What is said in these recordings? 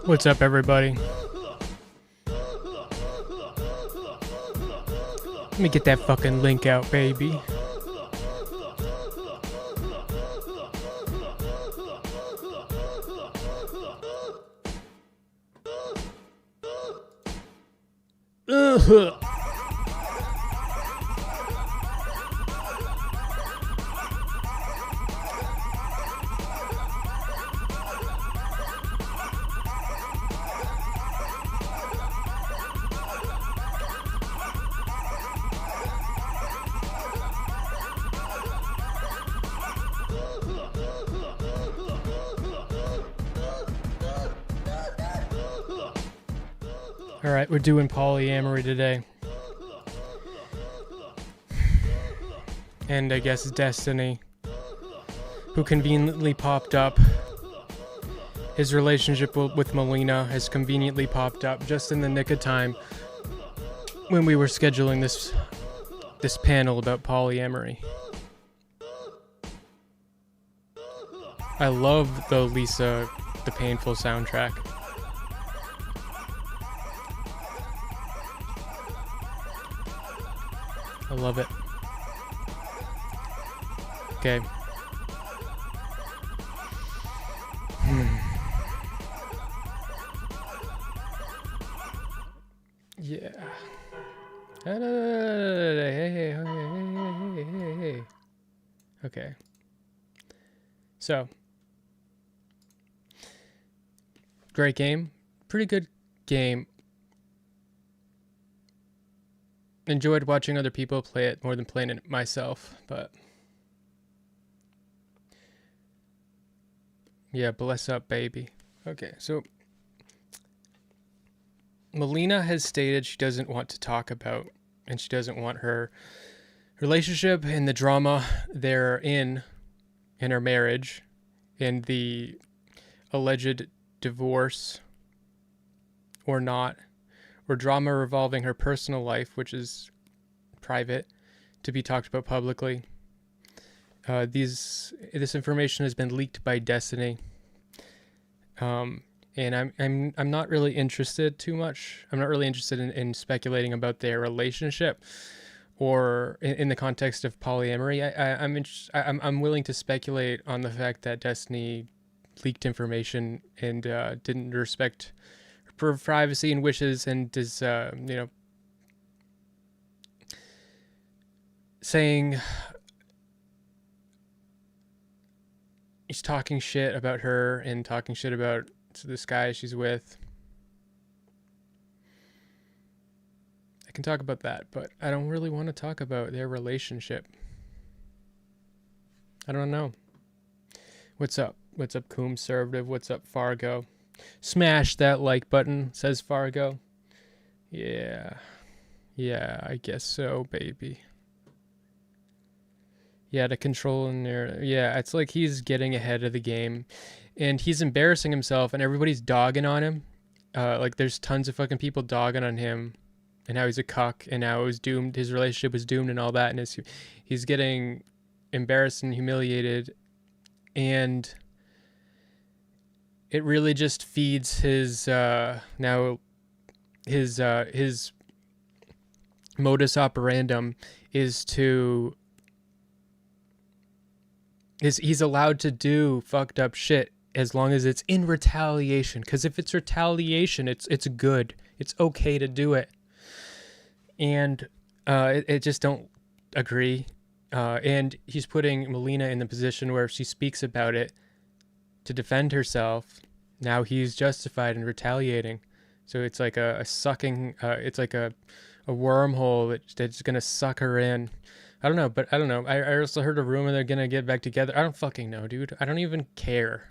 What's up, everybody? Let me get that fucking link out, baby. Ugh. All right, we're doing polyamory today. And I guess Destiny, who conveniently popped up. His relationship with Melina has conveniently popped up just in the nick of time when we were scheduling this panel about polyamory. I love the Lisa the Painful soundtrack. I love it. Okay. Yeah. Hey. Okay. So. Great game. Pretty good game. Enjoyed watching other people play it more than playing it myself, but yeah, bless up, baby. Okay, so Melina has stated she doesn't want to talk about, and she doesn't want her relationship and the drama they're in her marriage, and the alleged divorce or not, or drama revolving her personal life, which is private, to be talked about publicly. This information has been leaked by Destiny, and I'm not really interested too much. I'm not really interested in speculating about their relationship, or in the context of polyamory. I'm willing to speculate on the fact that Destiny leaked information and didn't respect her privacy and wishes, and is saying he's talking shit about her and talking shit about this guy she's with. I can talk about that, but I don't really want to talk about their relationship. I don't know. What's up? What's up, Conservative? What's up, Fargo? Smash that like button, says Fargo. Yeah, I guess so, baby. Yeah, to control in there. Yeah, it's like he's getting ahead of the game, and he's embarrassing himself, and everybody's dogging on him. Like there's tons of fucking people dogging on him, and how he's a cuck, and how it was doomed. His relationship was doomed, and all that, and he's getting embarrassed and humiliated, and it really just feeds his his modus operandum is to he's allowed to do fucked up shit as long as it's in retaliation. Because if it's retaliation, it's good. It's okay to do it. And it just don't agree. And he's putting Melina in the position where if she speaks about it to defend herself, now he's justified in retaliating. So it's like a sucking, it's like a wormhole that's going to suck her in. I don't know. I also heard a rumor they're going to get back together. I don't fucking know, dude. I don't even care.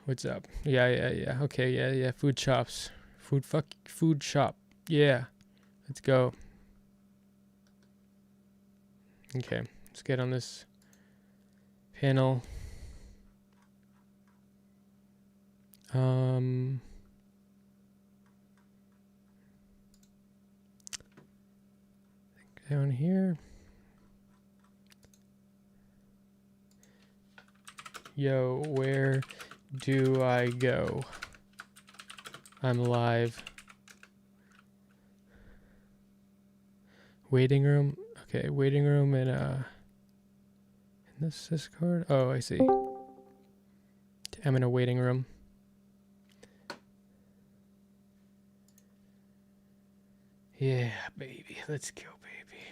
What's up? Yeah. Okay, yeah. Food chops. Food shop. Yeah. Let's go. Okay, let's get on this panel. Down here. Yo, where do I go? I'm live. Waiting room. Okay, waiting room in this Discord. Oh, I see. I'm in a waiting room. Yeah, baby. Let's go, baby.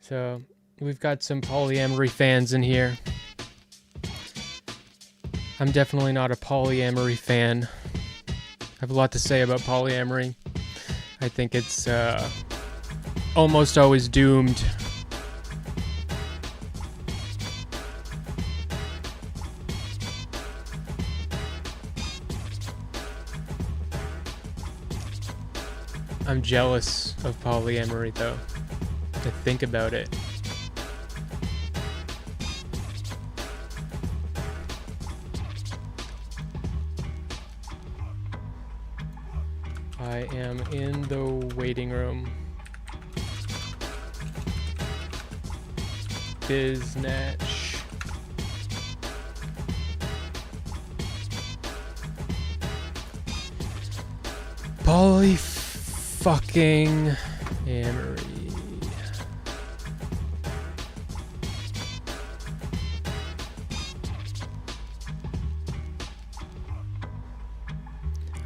So, we've got some polyamory fans in here. I'm definitely not a polyamory fan. I have a lot to say about polyamory. I think it's almost always doomed. I'm jealous of polyamory, though. I think about it. I am in the waiting room. Biznatch. Poly fucking amory.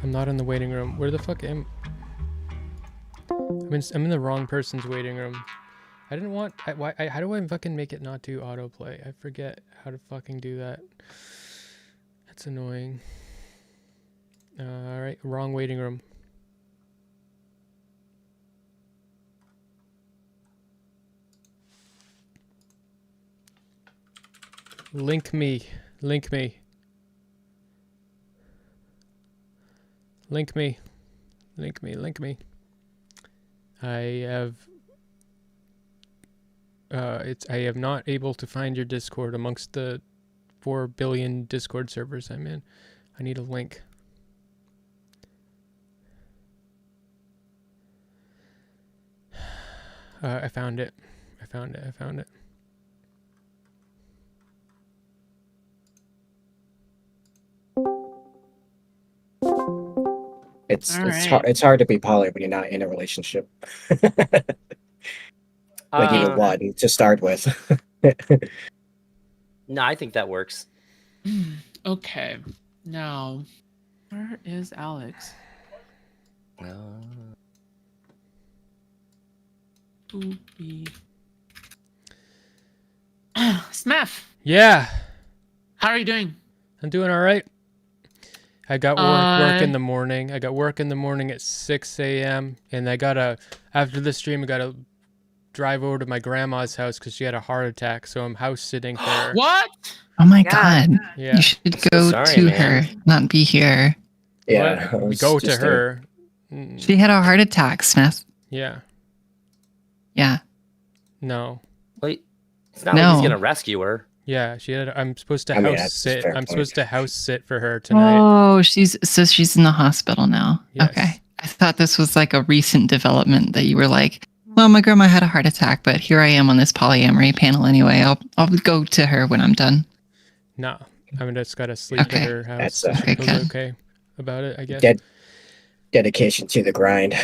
I'm not in the waiting room. Where the fuck am I'm in the wrong person's waiting room. I didn't want. How do I fucking make it not do autoplay? I forget how to fucking do that. That's annoying. All right, wrong waiting room. Link me. Link me. Link me. Link me. Link me. I have. I am not able to find your Discord amongst the 4 billion Discord servers I'm in. I need a link. I found it. I found it. I found it. It's hard to be poly when you're not in a relationship. Like even one to start with. No, I think that works. Okay. Now, where is Alex? Smeth. Yeah. How are you doing? I'm doing all right. I got work in the morning. I got work in the morning at 6 a.m. And after the stream, I gotta drive over to my grandma's house because she had a heart attack. So I'm house sitting for her. What? Oh my God. Yeah. You should go to her, not be here. Yeah. Go to her. She had a heart attack, Smith. Yeah. Yeah. No. Wait. It's not like he's gonna rescue her. Yeah, I'm supposed to house sit. I'm supposed to house sit for her tonight. Oh, she's in the hospital now. Yes. Okay. I thought this was like a recent development that you were like, well, my grandma had a heart attack, but here I am on this polyamory panel anyway. I'll go to her when I'm done. No, I just gotta sleep at her house. That's okay about it, I guess. Dedication to the grind.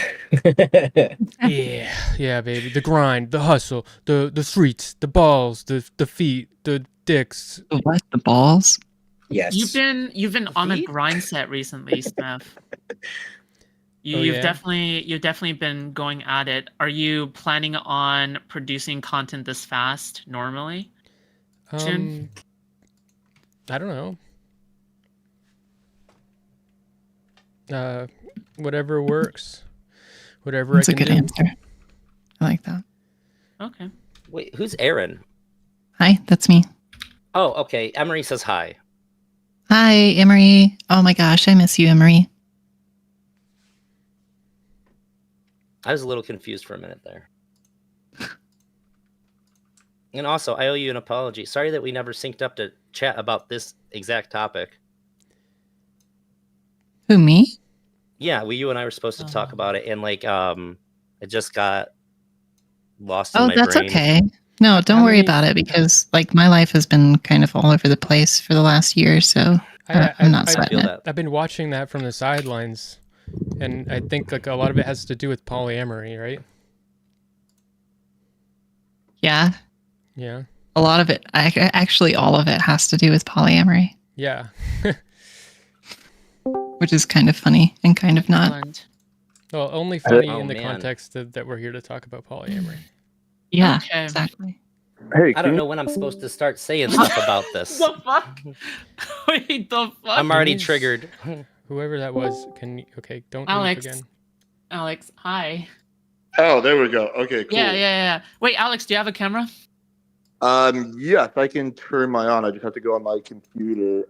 Yeah, baby. The grind, the hustle, the streets, the balls, the feet, the dicks. What? The balls? Yes. You've been on a grind set recently, Smith. You've definitely been going at it. Are you planning on producing content this fast normally? Soon? I don't know. Whatever works. Whatever That's I can do. That's a good answer. I like that. Okay. Wait, who's Aaron? Hi, that's me. Oh, okay. Emery says hi. Hi, Emery. Oh my gosh, I miss you, Emery. I was a little confused for a minute there. And also, I owe you an apology. Sorry that we never synced up to chat about this exact topic. Who, me? Yeah, you and I were supposed to talk about it, and it just got lost in my brain. Oh, that's okay. No, don't worry about it because like my life has been kind of all over the place for the last year, so I'm not sweating it. I've been watching that from the sidelines, and I think like a lot of it has to do with polyamory, right? Yeah. Yeah. A lot of it, actually all of it has to do with polyamory. Yeah. Which is kind of funny and kind of not. Excellent. Well, only funny Oh, in the man. context that we're here to talk about polyamory. Yeah, Okay. exactly. Hey, I don't know when I'm supposed to start saying stuff about this. The fuck? Wait, the fuck? I'm already Denise? triggered. Whoever that was, okay, don't Alex. leave again. Alex, hi. Oh, there we go. Okay, cool. Yeah. Wait, Alex, do you have a camera? Yes, I can turn my on. I just have to go on my computer.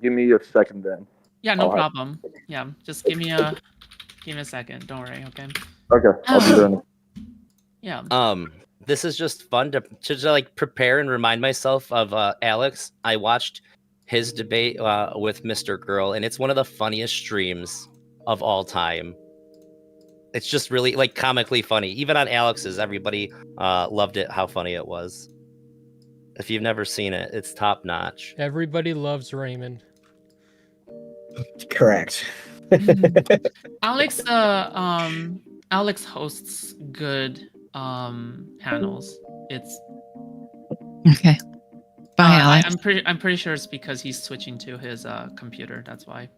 Give me a second then. Yeah, no I'll have- problem. Yeah, just give me a second. Don't worry, okay? Okay, I'll be there. Yeah. This is just fun to like prepare and remind myself of Alex. I watched his debate with Mr. Girl, and it's one of the funniest streams of all time. It's just really like comically funny. Even on Alex's, everybody loved it. How funny it was. If you've never seen it, it's top notch. Everybody loves Raymond. Correct. Alex Alex hosts good panels. It's Okay. Bye, Alex. I'm pretty sure it's because he's switching to his computer. That's why.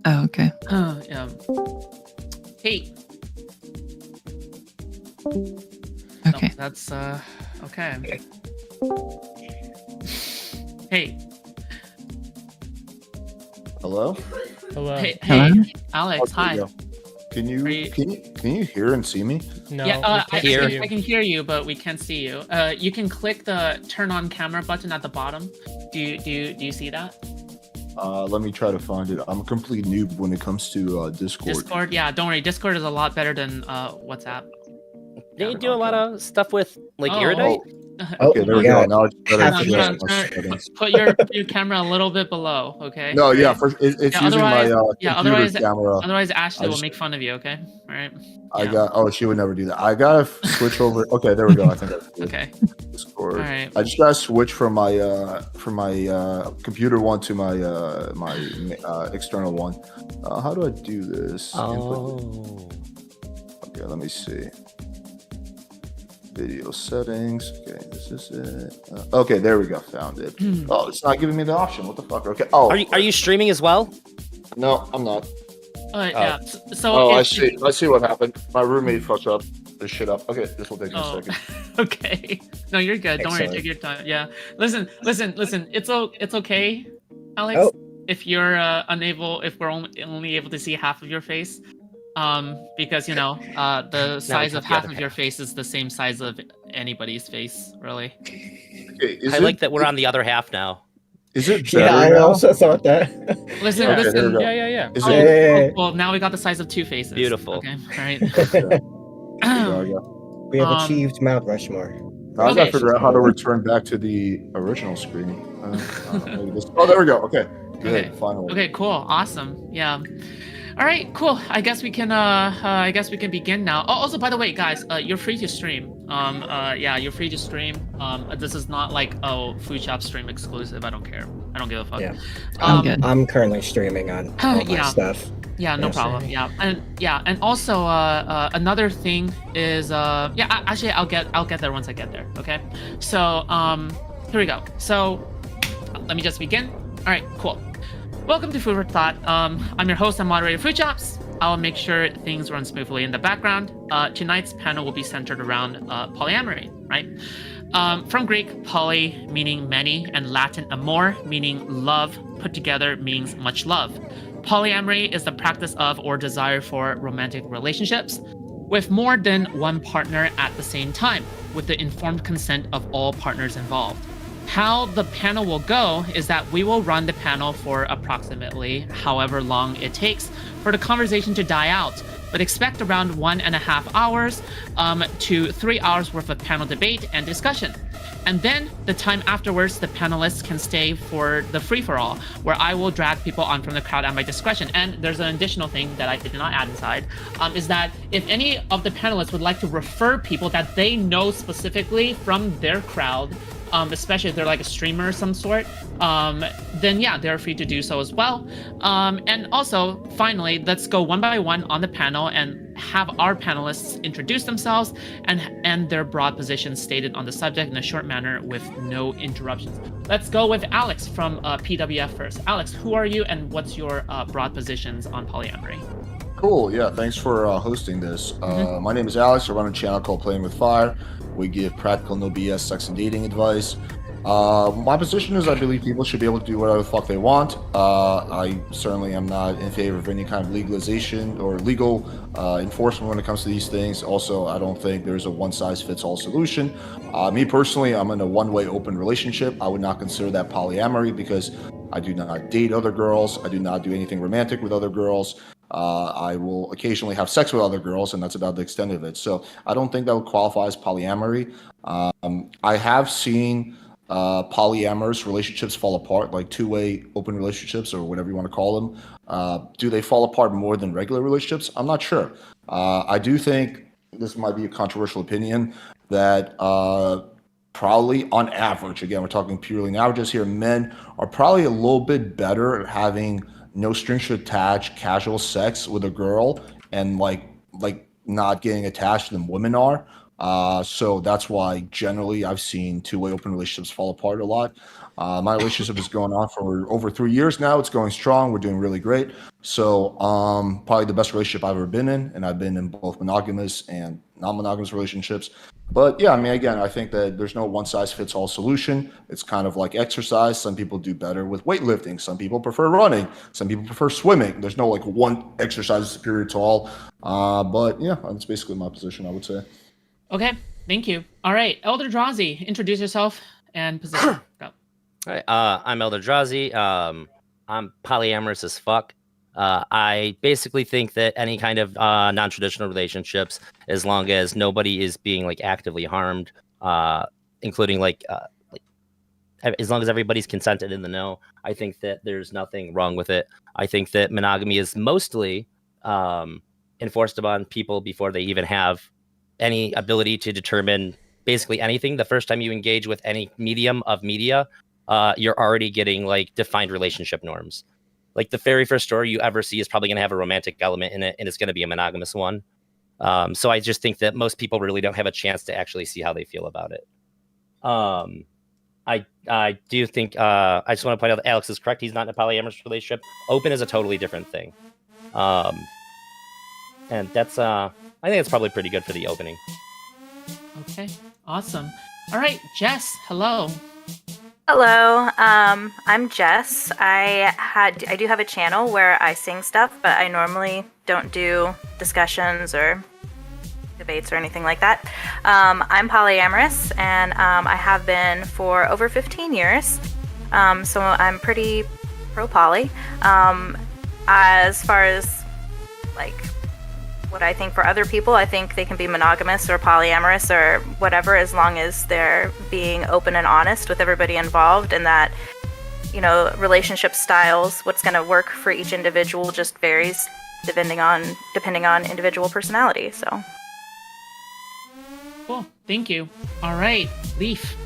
Oh, okay. Yeah. Hey. Okay. No, that's okay. Hey. Hello? Hello. Hey, Hello? Alex, Oh, there hi. you go. Can Are you you- can you hear and see me? No, Yeah, we I can't hear see you. can hear you, but we can't see you. You can click the turn on camera button at the bottom. Do you see that? Let me try to find it. I'm a complete noob when it comes to Discord. Discord, yeah, don't worry. Discord is a lot better than WhatsApp. Did you do a lot of stuff with like Oh. Iridite? Oh, Okay, there we yeah. go. Now it's better. Half to the adjust time. my settings. Put your camera a little bit below, okay? No, yeah, Alright? it's Yeah, using my yeah, computer otherwise- camera. Otherwise, Ashley I will just- make fun of you, okay? All right. I yeah. got. Oh, she would never do that. I gotta switch over. Okay, there we go. I think I did. Okay. Discord. All right. I just gotta switch from my computer one to my external one. How do I do this? Oh. Okay, let me see. Video settings. Okay, this is it. Okay, there we go. Found it. Oh, it's not giving me the option. What the fuck? Okay. Oh, Are you streaming as well? No, I'm not. Yeah. So Oh, I if- see. I see what happened. My roommate fucked up this shit up. Okay, this will take me a Oh. second. Okay. No, you're good. Don't worry. Excellent. Take your time. Yeah. Listen. It's okay, Alex. Oh. If you're unable, if we're only able to see half of your face, because the size got of the half other of your face is the same size of anybody's face, really. Okay, I like that we're on the other half now. Is it better Yeah, I now? also thought that. Listen, Yeah. Okay, there listen. we go. Yeah. Is Oh, it? Yeah. well, now we got the size of two faces. Beautiful. Okay. All right. There we go. We have Um, achieved Mount Rushmore. Now I Okay. gotta figure out how to return back to the original screen. Maybe this- Oh, there we go. Okay, good. Okay. Finally. Okay, cool. Awesome. Yeah. All right, cool. I guess we can begin now. Oh, also by the way, guys, you're free to stream. Yeah, you're free to stream. This is not like food shop stream exclusive. I don't care. I don't give a fuck. Yeah. I'm good. I'm currently streaming on all my Yeah. stuff. Yeah, no Yes, problem. sir. Yeah, and also another thing is actually I'll get there once I get there. Okay, so here we go. So let me just begin. All right, cool. Welcome to Food for Thought. I'm your host and moderator, Food Chops. I'll make sure things run smoothly in the background. Tonight's panel will be centered around polyamory, right? From Greek, poly meaning many, and Latin amor meaning love, put together means much love. Polyamory is the practice of or desire for romantic relationships with more than one partner at the same time, with the informed consent of all partners involved. How the panel will go is that we will run the panel for approximately however long it takes for the conversation to die out, but expect around 1.5 hours to 3 hours worth of panel debate and discussion. And then the time afterwards, the panelists can stay for the free-for-all, where I will drag people on from the crowd at my discretion. And there's an additional thing that I did not add inside, is that if any of the panelists would like to refer people that they know specifically from their crowd, especially if they're like a streamer of some sort, then yeah, they're free to do so as well. And also, finally, let's go one by one on the panel and have our panelists introduce themselves and their broad positions stated on the subject in a short manner with no interruptions. Let's go with Alex from PWF first. Alex, who are you and what's your broad positions on polyamory? Cool. Yeah, thanks for hosting this. My name is Alex. I run a channel called Playing with Fire. We give practical, no BS sex and dating advice. My position is I believe people should be able to do whatever the fuck they want. I certainly am not in favor of any kind of legalization or legal enforcement when it comes to these things. Also, I don't think there's a one-size-fits-all solution. Me personally, I'm in a one-way open relationship. I would not consider that polyamory because I do not date other girls. I do not do anything romantic with other girls. I will occasionally have sex with other girls, and that's about the extent of it. So I don't think that would qualify as polyamory. I have seen polyamorous relationships fall apart, like two-way open relationships or whatever you want to call them. Do they fall apart more than regular relationships? I'm not sure. I do think, this might be a controversial opinion, that probably on average, again, we're talking purely in averages here, men are probably a little bit better at having no strings attached, casual sex with a girl, and like not getting attached than women are. So that's why generally I've seen two-way open relationships fall apart a lot. My relationship is going on for over 3 years now. It's going strong. We're doing really great. So probably the best relationship I've ever been in, and I've been in both monogamous and non-monogamous relationships. But yeah, I mean, again, I think that there's no one-size-fits-all solution. It's kind of like exercise. Some people do better with weightlifting. Some people prefer running. Some people prefer swimming. There's no like one exercise is superior to all. But yeah, that's basically my position, I would say. Okay, thank you. All right, Elder Drazi, introduce yourself and position. Go. All right, I'm Elder Drazi. I'm polyamorous as fuck. I basically think that any kind of non-traditional relationships, as long as nobody is being like actively harmed, including as long as everybody's consented in the know, I think that there's nothing wrong with it. I think that monogamy is mostly enforced upon people before they even have any ability to determine basically anything. The first time you engage with any medium of media, you're already getting like defined relationship norms. Like the very first story you ever see is probably going to have a romantic element in it, and it's going to be a monogamous one. So I just think that most people really don't have a chance to actually see how they feel about it. I do think I just want to point out that Alex is correct. He's not in a polyamorous relationship. Open is a totally different thing. And that's I think it's probably pretty good for the opening. Okay, awesome. All right, Jess, hello. Hello, I'm Jess. I do have a channel where I sing stuff, but I normally don't do discussions or debates or anything like that. I'm polyamorous, and I have been for over 15 years, so I'm pretty pro-poly. As far as, like, what I think for other people, I think they can be monogamous or polyamorous or whatever, as long as they're being open and honest with everybody involved, and that, you know, relationship styles, what's going to work for each individual just varies depending on individual personality. So cool, thank you. All right, Leaf.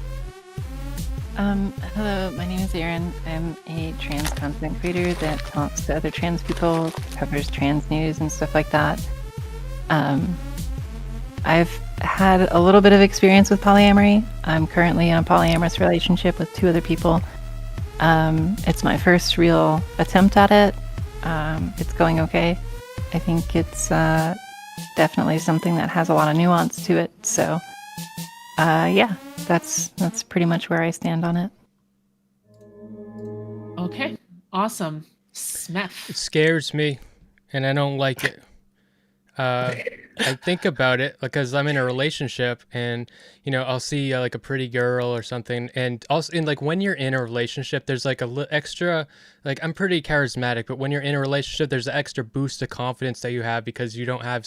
Hello, my name is Erin. I'm a trans content creator that talks to other trans people, covers trans news and stuff like that. I've had a little bit of experience with polyamory. I'm currently in a polyamorous relationship with 2 other people. It's my first real attempt at it. It's going okay. I think it's definitely something that has a lot of nuance to it. So, yeah, that's pretty much where I stand on it. Okay, awesome. Smeth. It scares me, and I don't like it. I think about it because I'm in a relationship, and I'll see like a pretty girl or something, and also in like when you're in a relationship, there's like extra, like I'm pretty charismatic, but when you're in a relationship, there's an extra boost of confidence that you have because you don't have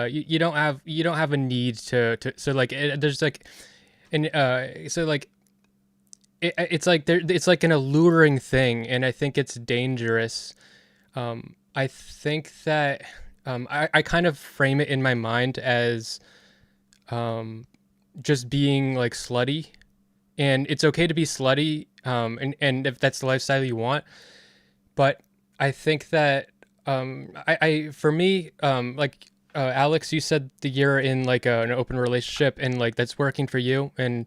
you don't have a need to so like there's like and so like it's like it's like an alluring thing, and I think it's dangerous. I think that I kind of frame it in my mind as just being like slutty, and it's okay to be slutty, and if that's the lifestyle you want. But I think that I for me, like Alex, you said that you're in like an open relationship, and like that's working for you, and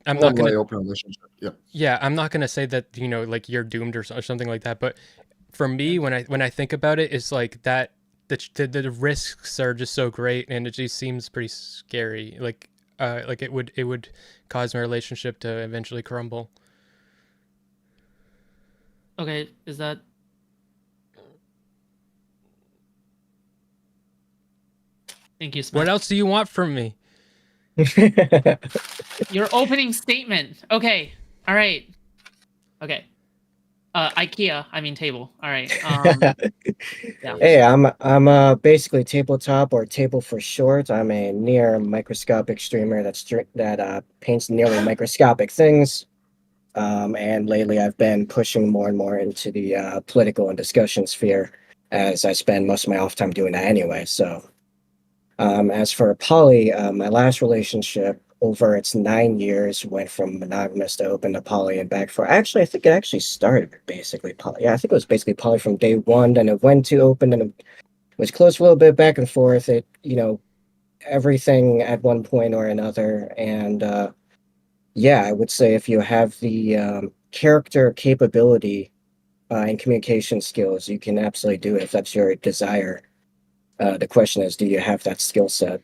I'm not gonna open relationship. Yeah, I'm not gonna say that like you're doomed or something like that. But for me, when I think about it, it's like that the risks are just so great, and it just seems pretty scary. Like it would cause my relationship to eventually crumble. Okay, is that? Thank you, Smith. What else do you want from me? Your opening statement. Okay. All right. Okay. IKEA. I mean table. All right. Yeah. Hey, I'm basically tabletop, or table for short. I'm a near microscopic streamer that paints nearly microscopic things. And lately I've been pushing more and more into the political and discussion sphere, as I spend most of my off time doing that anyway. So, as for poly, my last relationship over its 9 years went from monogamous to open to poly and back for. Actually, I think it actually started basically poly. Yeah, I think it was basically poly from day one. Then it went to open, and it was close a little bit back and forth. It everything at one point or another. And yeah, I would say if you have the character capability and communication skills, you can absolutely do it if that's your desire. The question is, do you have that skill set?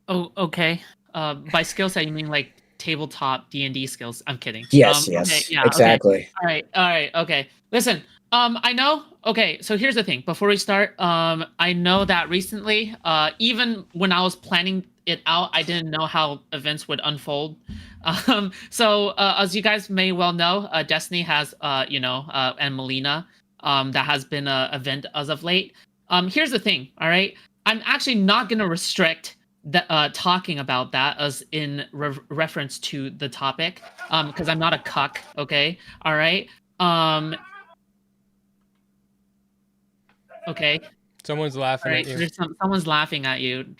Oh, okay. By skill set, you mean like tabletop D&D skills? I'm kidding. Yes, Okay, yeah, exactly. Okay. All right. Okay. Listen, I know. Okay, so here's the thing. Before we start, I know that recently, even when I was planning it out, I didn't know how events would unfold. So as you guys may well know, Destiny has, and Melina, that has been an event as of late. Here's the thing. All right, I'm actually not gonna restrict talking about that as in reference to the topic, because I'm not a cuck. Okay, all right. Okay. Someone's laughing at you. There's someone's laughing at you.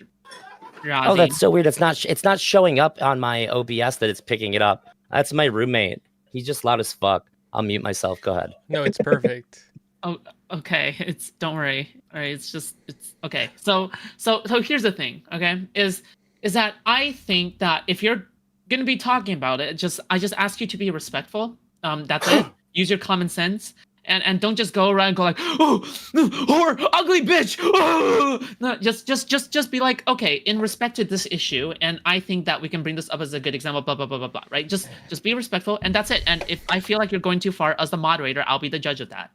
Razi. Oh, that's so weird. It's not showing up on my OBS that it's picking it up. That's my roommate. He's just loud as fuck. I'll mute myself. Go ahead. No, it's perfect. Oh, okay. Don't worry. All right. It's okay. So here's the thing. Okay, is that I think that if you're gonna be talking about it, I just ask you to be respectful. That's it. Use your common sense. And don't just go around and go like, oh, whore, ugly bitch. Oh! No, just be like, okay, in respect to this issue, and I think that we can bring this up as a good example, blah blah blah blah blah, right? Just be respectful, and that's it. And if I feel like you're going too far as the moderator, I'll be the judge of that,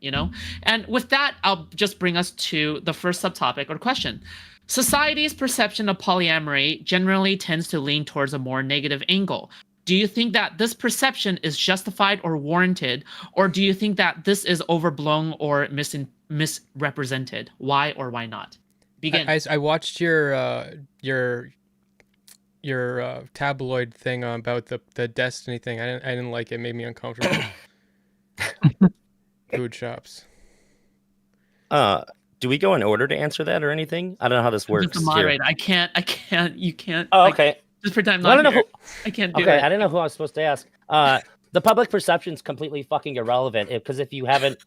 And with that, I'll just bring us to the first subtopic or question. Society's perception of polyamory generally tends to lean towards a more negative angle. Do you think that this perception is justified or warranted, or do you think that this is overblown or misrepresented? Why or why not? Begin. I watched your tabloid thing about the Destiny thing. I didn't like it. It made me uncomfortable. Food shops. Do we go in order to answer that or anything? I don't know how this works. Just the moderator. I can't. You can't. Oh, okay. Just pretend I'm not here. I can't do it. Okay, I didn't know who I was supposed to ask. The public perception is completely fucking irrelevant because if you haven't,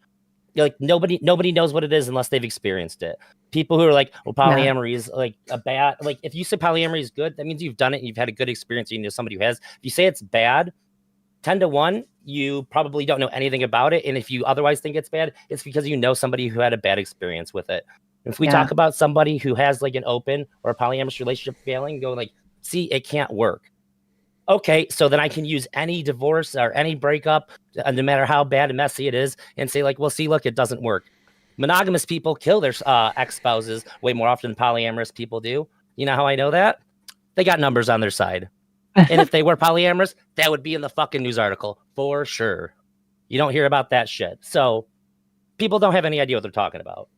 nobody knows what it is unless they've experienced it. People who are like, well, polyamory is like a bad. Like, if you say polyamory is good, that means you've done it and you've had a good experience. You know somebody who has. If you say it's bad, 10-1, you probably don't know anything about it. And if you otherwise think it's bad, it's because you know somebody who had a bad experience with it. If we talk about somebody who has like an open or a polyamorous relationship failing, go like, see, it can't work. Okay, so then I can use any divorce or any breakup, no matter how bad and messy it is, and say like, well, see, look, it doesn't work. Monogamous people kill their ex-spouses way more often than polyamorous people do. You know how I know that? They got numbers on their side. And if they were polyamorous, that would be in the fucking news article for sure. You don't hear about that shit. So people don't have any idea what they're talking about.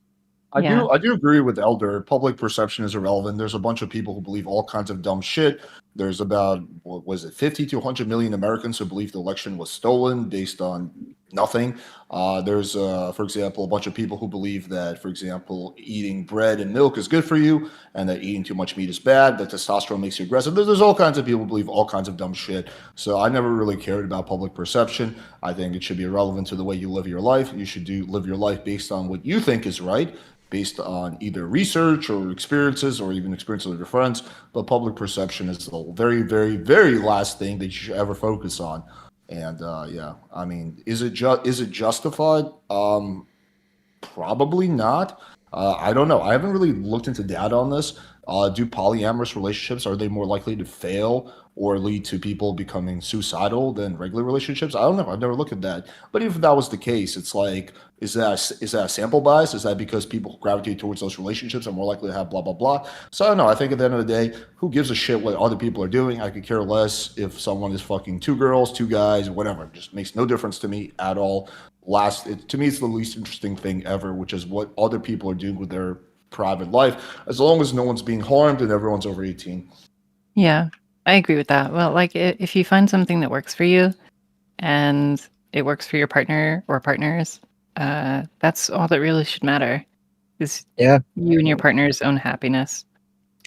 I do agree with Elder. Public perception is irrelevant. There's a bunch of people who believe all kinds of dumb shit. There's about, what was it, 50 to 100 million Americans who believe the election was stolen based on nothing. There's, for example, a bunch of people who believe that, for example, eating bread and milk is good for you, and that eating too much meat is bad, that testosterone makes you aggressive. There's all kinds of people who believe all kinds of dumb shit. So I never really cared about public perception. I think it should be irrelevant to the way you live your life. You should live your life based on what you think is right, based on either research or experiences or even experiences with your friends. But public perception is the very, very, very last thing that you should ever focus on. And yeah, I mean, is it justified? Probably not. I don't know. I haven't really looked into data on this. Do polyamorous relationships, are they more likely to fail or lead to people becoming suicidal than regular relationships? I don't know. I've never looked at that. But even if that was the case, it's like, is that a sample bias? Is that because people gravitate towards those relationships are more likely to have blah, blah, blah? So I don't know. I think at the end of the day, who gives a shit what other people are doing? I could care less if someone is fucking 2 girls, 2 guys, whatever. It just makes no difference to me at all. To me, it's the least interesting thing ever, which is what other people are doing with their private life, as long as no one's being harmed and everyone's over 18. Yeah, I agree with that. Well, like if you find something that works for you and it works for your partner or partners, that's all that really should matter, is you and your partner's own happiness.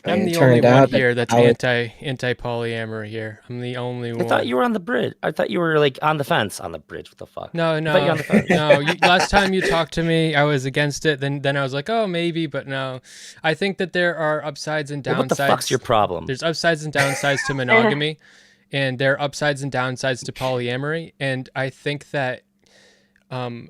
I'm the only one here that's anti-polyamory here. I'm the only one. I thought you were on the bridge. I thought you were like on the fence. On the bridge. What the fuck? No. Last time you talked to me, I was against it. Then I was like, oh, maybe, but no. I think that there are upsides and downsides. What the fuck's your problem? There's upsides and downsides to monogamy, and there are upsides and downsides to polyamory. And I think that so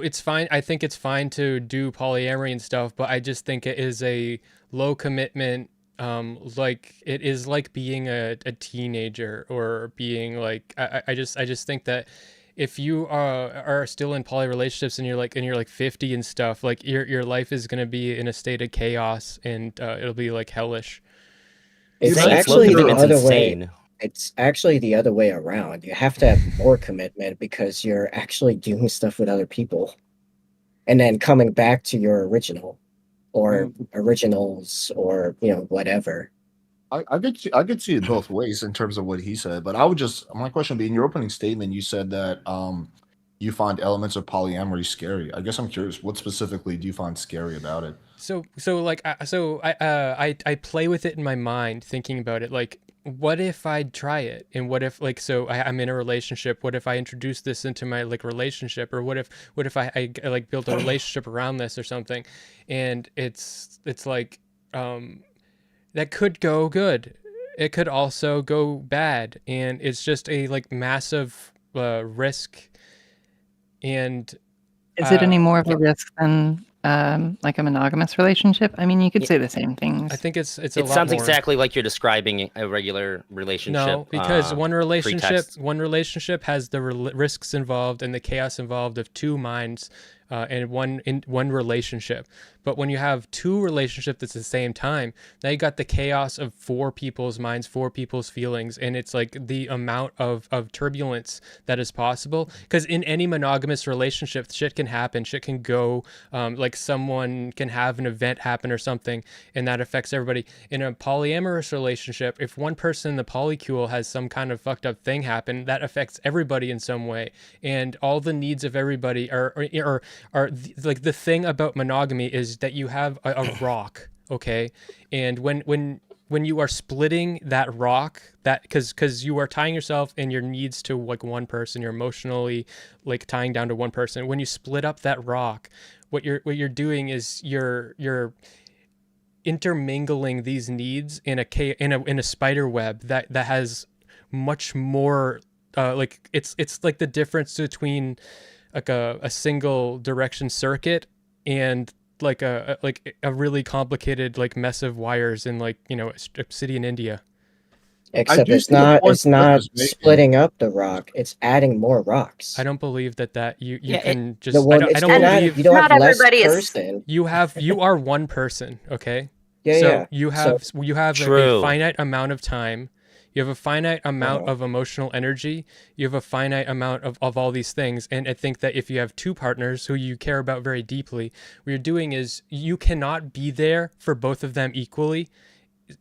it's fine. I think it's fine to do polyamory and stuff, but I just think it is a low commitment. Like it is like being a teenager or being like, I just think that if you are still in poly relationships and you're like 50 and stuff, like your life is going to be in a state of chaos and it'll be like hellish. It's actually the other way. It's actually the other way around. You have to have more commitment because you're actually doing stuff with other people and then coming back to your original or originals or, whatever. I could see it both ways in terms of what he said, but my question being, in your opening statement, you said that you find elements of polyamory scary. I guess I'm curious, what specifically do you find scary about it? I play with it in my mind, thinking about it, like, what if I try it? And what if I'm in a relationship? What if I introduce this into my relationship? Or what if I build a relationship around this or something? And it's like, that could go good. It could also go bad. And it's just a massive risk. And is it any more of a risk than like a monogamous relationship? I mean, you could say the same things. I think it sounds exactly like you're describing a regular relationship. No, because one relationship has the risks involved and the chaos involved of 2 minds in one relationship. But when you have 2 relationships at the same time, now you got the chaos of 4 people's minds, 4 people's feelings, and it's like the amount of turbulence that is possible. Because in any monogamous relationship, shit can happen, shit can go, like someone can have an event happen or something, and that affects everybody. In a polyamorous relationship, if one person in the polycule has some kind of fucked up thing happen, that affects everybody in some way, and all the needs of everybody are like, the thing about monogamy is that you have a rock, okay? And when you are splitting that rock, that because you are tying yourself and your needs to one person, you're emotionally tying down to one person. When you split up that rock, what you're doing is you're intermingling these needs in a spider web that has much more it's like the difference between a single direction circuit and a really complicated mess of wires in Obsidian India. Except do it's see the not point it's Smith not is making. splitting up the rock. It's adding more rocks. I don't believe that you Yeah, can just. The one I it's don't you're not, believe you don't Not have less everybody is- person. you are one person. Okay. Yeah, So yeah. you So- have a True. finite amount of time. You have a finite amount Uh-huh. of emotional energy. You have a finite amount of all these things. And I think that if you have two partners who you care about very deeply, what you're doing is you cannot be there for both of them equally.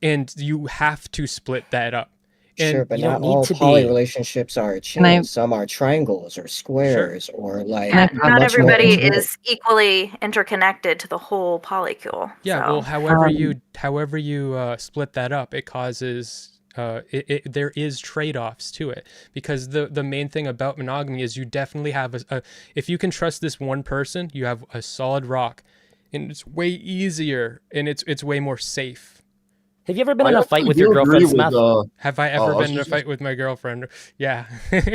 And you have to split that up. And Sure, but you don't not need all to poly be. relationships are I- chains. Some are triangles or squares or like Can I Not much more everybody intricate. is equally interconnected to the whole polycule. yeah, so. well, however you split that up, it causes there is trade-offs to it, because the main thing about monogamy is you definitely have a if you can trust this one person, you have a solid rock, and it's way easier and it's way more safe. Have you ever been I in a actually fight with do your agree girlfriend, Smeth? Have I I ever was been in a just fight with my girlfriend? Yeah.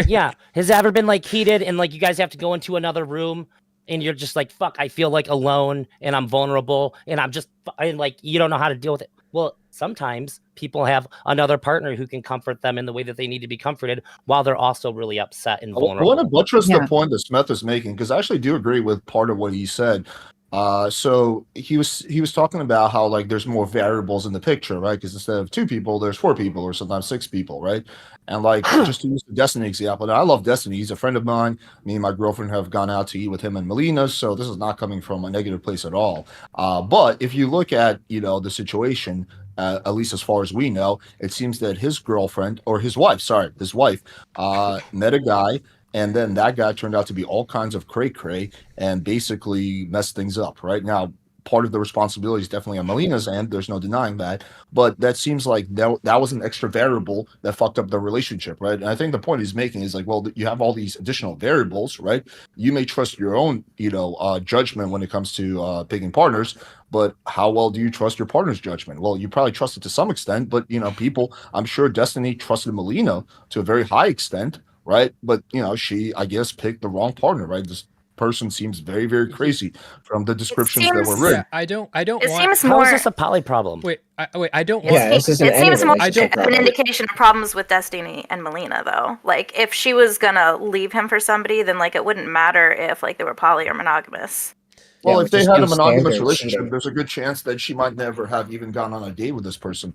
Yeah. Has it ever been like heated and like you guys have to go into another room and you're just like, fuck, I feel like alone and I'm vulnerable and and like you don't know how to deal with it. Well, sometimes people have another partner who can comfort them in the way that they need to be comforted while they're also really upset and I want vulnerable. to buttress Yeah. the point that Smith is making, because I actually do agree with part of what he said. So he was talking about how like there's more variables in the picture, right? Because instead of 2 people, there's 4 people or sometimes 6 people, right? And like just to use the Destiny example, and I love Destiny. He's a friend of mine. Me and my girlfriend have gone out to eat with him and Melina, so this is not coming from a negative place at all. But if you look at the situation, at least as far as we know, it seems that his girlfriend or his wife, met a guy. And then that guy turned out to be all kinds of cray-cray and basically messed things up. Right now, part of the responsibility is definitely on Melina's end. There's no denying that. But that seems like that was an extra variable that fucked up the relationship, right? And I think the point he's making is like, well, you have all these additional variables, right? You may trust your own, judgment when it comes to picking partners, but how well do you trust your partner's judgment? Well, you probably trust it to some extent, but I'm sure Destiny trusted Melina to a very high extent, right? But she, I guess, picked the wrong partner, right? This person seems very, very crazy from the descriptions that were written. Yeah, I don't It want. seems How more. is this a poly problem? Wait, I don't It want. Yeah, this isn't it any seems more relationship an problem. indication of problems with Destiny and Melina, though. Like, if she was gonna leave him for somebody, then like it wouldn't matter if like they were poly or monogamous. Well, Yeah, if which they is had a pretty monogamous standard relationship, cheating. there's a good chance that she might never have even gone on a date with this person.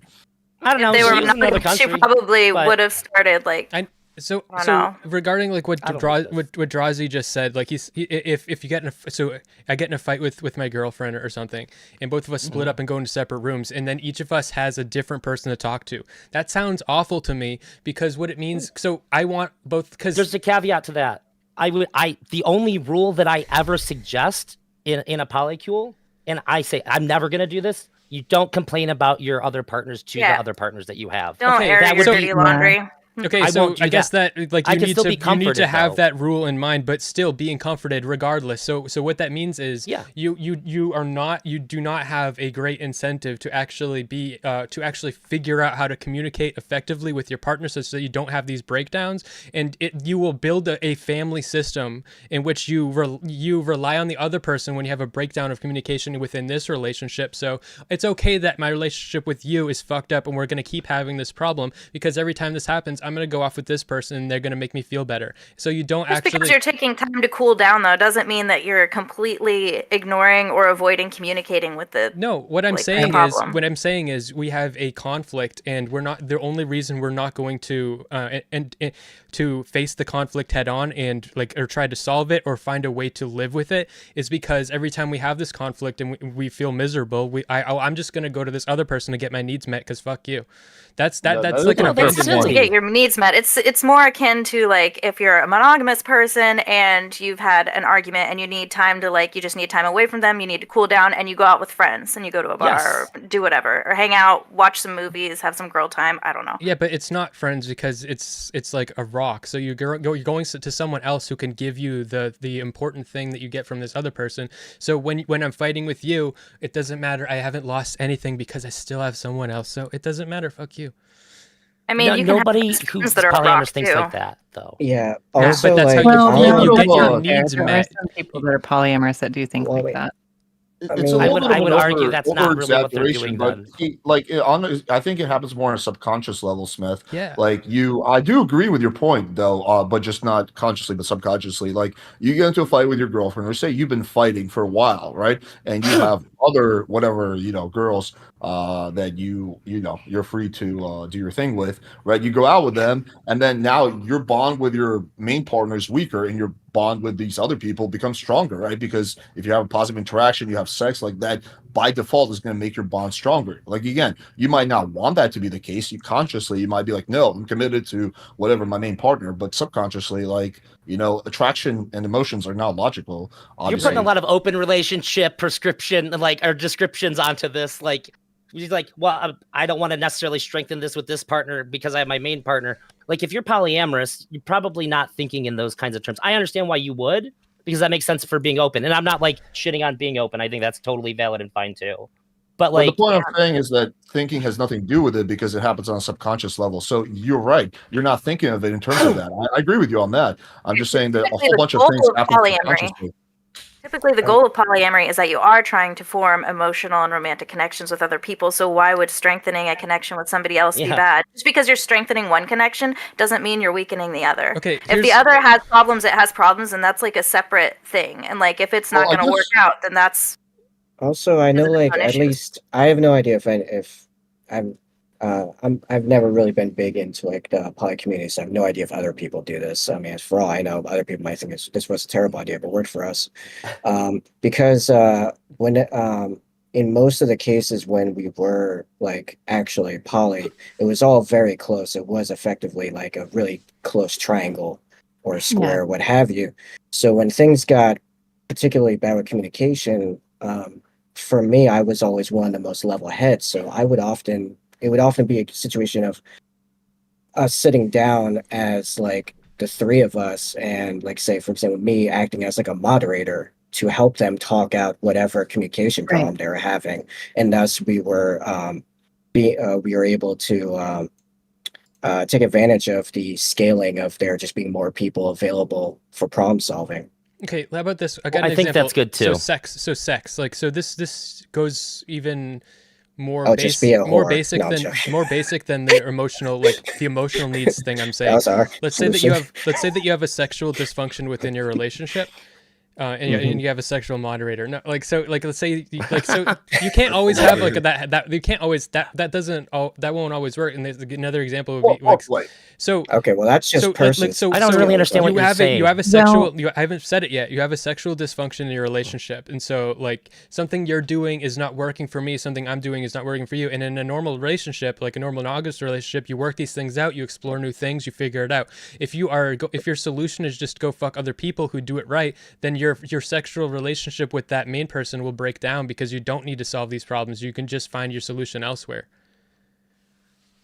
I don't know. If they She were was in another monogamous, she country. probably but- would have started like. So I don't know. regarding like what I don't like what Drazi just said, like if you get in I get in a fight with my girlfriend or something, and both of us split up and go into separate rooms, and then each of us has a different person to talk to. That sounds awful to me, because what it means. So I want both, because There's a caveat to that. The only rule that I ever suggest in a polycule, and I say I'm never gonna do this. You don't complain about your other partners to the other partners that you have. Don't Okay, air that your would dirty be- laundry. Okay, I so won't do I guess that like I you can need still to be comforted, have though. that rule in mind, but still being comforted regardless. So what that means is Yeah. you do not have a great incentive to actually figure out how to communicate effectively with your partner, so that you don't have these breakdowns, and you will build a family system in which you rely on the other person when you have a breakdown of communication within this relationship. So it's okay that my relationship with you is fucked up and we're going to keep having this problem, because every time this happens, I'm going to go off with this person and they're going to make me feel better. So you don't Just actually. because you're taking time to cool down, though, doesn't mean that you're completely ignoring or avoiding communicating with the. No, what I'm like, saying is we have a conflict, and we're not, the only reason we're not going to to face the conflict head on and or try to solve it or find a way to live with it is because every time we have this conflict and we feel miserable, I'm just going to go to this other person to get my needs met, because fuck you. That's like an No, that's abandoned silly. To one. get your needs met. It's more akin to like if you're a monogamous person and you've had an argument and you need time to you just need time away from them, you need to cool down, and you go out with friends and you go to a bar or do whatever, or hang out, watch some movies, have some girl time. I don't know. Yeah, but it's not friends, because it's like a rock. So you're going to someone else who can give you the important thing that you get from this other person. So when I'm fighting with you, it doesn't matter. I haven't lost anything because I still have someone else. So it doesn't matter. Fuck you. I mean, No, you can nobody have who's friends that are polyamorous rock thinks too. like that, though. Yeah. Yeah, Also, but that's like, how you Well, get no, your no, needs there are met. some people that are polyamorous that do think Well, like wait. that. it's a little bit of I would an argue that's not really what they're over-exaggeration, doing but then. I think it happens more on a subconscious level, Smith. Yeah. Like I do agree with your point though, but just not consciously, but subconsciously. Like you get into a fight with your girlfriend, or say you've been fighting for a while, right? And you have other whatever girls that you're free to do your thing with, right? You go out with them, and then now your bond with your main partner is weaker, and your bond with these other people becomes stronger, right? Because if you have a positive interaction, you have sex, like that by default is going to make your bond stronger. Like again, you might not want that to be the case. You consciously, you might be like, no, I'm committed to whatever my main partner, but subconsciously, like, attraction and emotions are not logical. Obviously. You're putting a lot of open relationship prescription, or descriptions onto this. Like, he's like, well, I don't want to necessarily strengthen this with this partner because I have my main partner. Like, if you're polyamorous, you're probably not thinking in those kinds of terms. I understand why you would, because that makes sense for being open. And I'm not like shitting on being open. I think that's totally valid and fine too. But the point I'm saying is that thinking has nothing to do with it because it happens on a subconscious level. So you're right. You're not thinking of it in terms of that. I agree with you on that. I'm just saying that a whole bunch of things happen subconsciously. Typically, the goal of polyamory is that you are trying to form emotional and romantic connections with other people. So why would strengthening a connection with somebody else be bad? Just because you're strengthening one connection doesn't mean you're weakening the other. Okay, if the other has problems, it has problems, and that's like a separate thing. And like if it's not going to work out, then that's also I know like at least I have no idea if I've never really been big into like the poly community, so I have no idea if other people do this. I mean, for all I know, other people might think this was a terrible idea, but worked for us. Because when in most of the cases when we were like actually poly, it was all very close. It was effectively like a really close triangle or square, what have you. So when things got particularly bad with communication, for me, I was always one of the most level heads. So it would often be a situation of us sitting down as like the three of us and like say, for example, me acting as like a moderator to help them talk out whatever communication problem they were having. And thus we were able to take advantage of the scaling of there just being more people available for problem solving. Okay, how about this? I got an I think example. that's good too. So sex. Like, so this goes even more just be a more whore. basic No, more basic than the emotional, like the emotional needs thing I'm saying. That was our let's say that you have a sexual dysfunction within your relationship. And you have a sexual moderator. No, like so, like let's say, like so, you can't always have like that. You can't always that won't always work. And there's another example would be like so. Okay, well that's just person. I don't really understand what you're saying. You have a sexual. I haven't said it yet. You have a sexual dysfunction in your relationship, and so like something you're doing is not working for me. Something I'm doing is not working for you. And in a normal relationship, like a normal monogamous relationship, you work these things out. You explore new things. You figure it out. If your solution is just go fuck other people who do it right, then your sexual relationship with that main person will break down because you don't need to solve these problems. You can just find your solution elsewhere.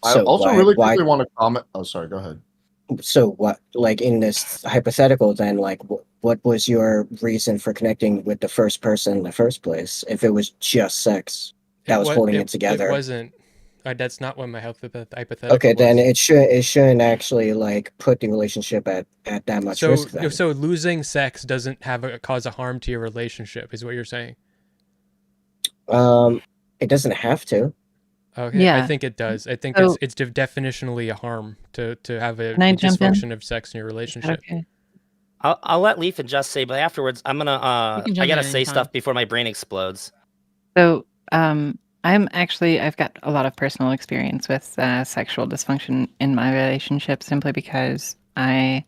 I also really quickly want to comment. Oh, sorry. Go ahead. So what, like in this hypothetical, then, like, what was your reason for connecting with the first person in the first place? If it was just sex that was holding it together, it wasn't. That's not what my hypothetical. Okay, was. then it shouldn't actually like put the relationship at that much risk. Then. So losing sex doesn't cause a harm to your relationship, is what you're saying? It doesn't have to. Okay, yeah. I think it does. I think it's definitionally a harm to have a dysfunction of sex in your relationship. Okay. I'll let Leaf and Just say, but afterwards I'm gonna I gotta say stuff before my brain explodes. So I've got a lot of personal experience with sexual dysfunction in my relationship simply because I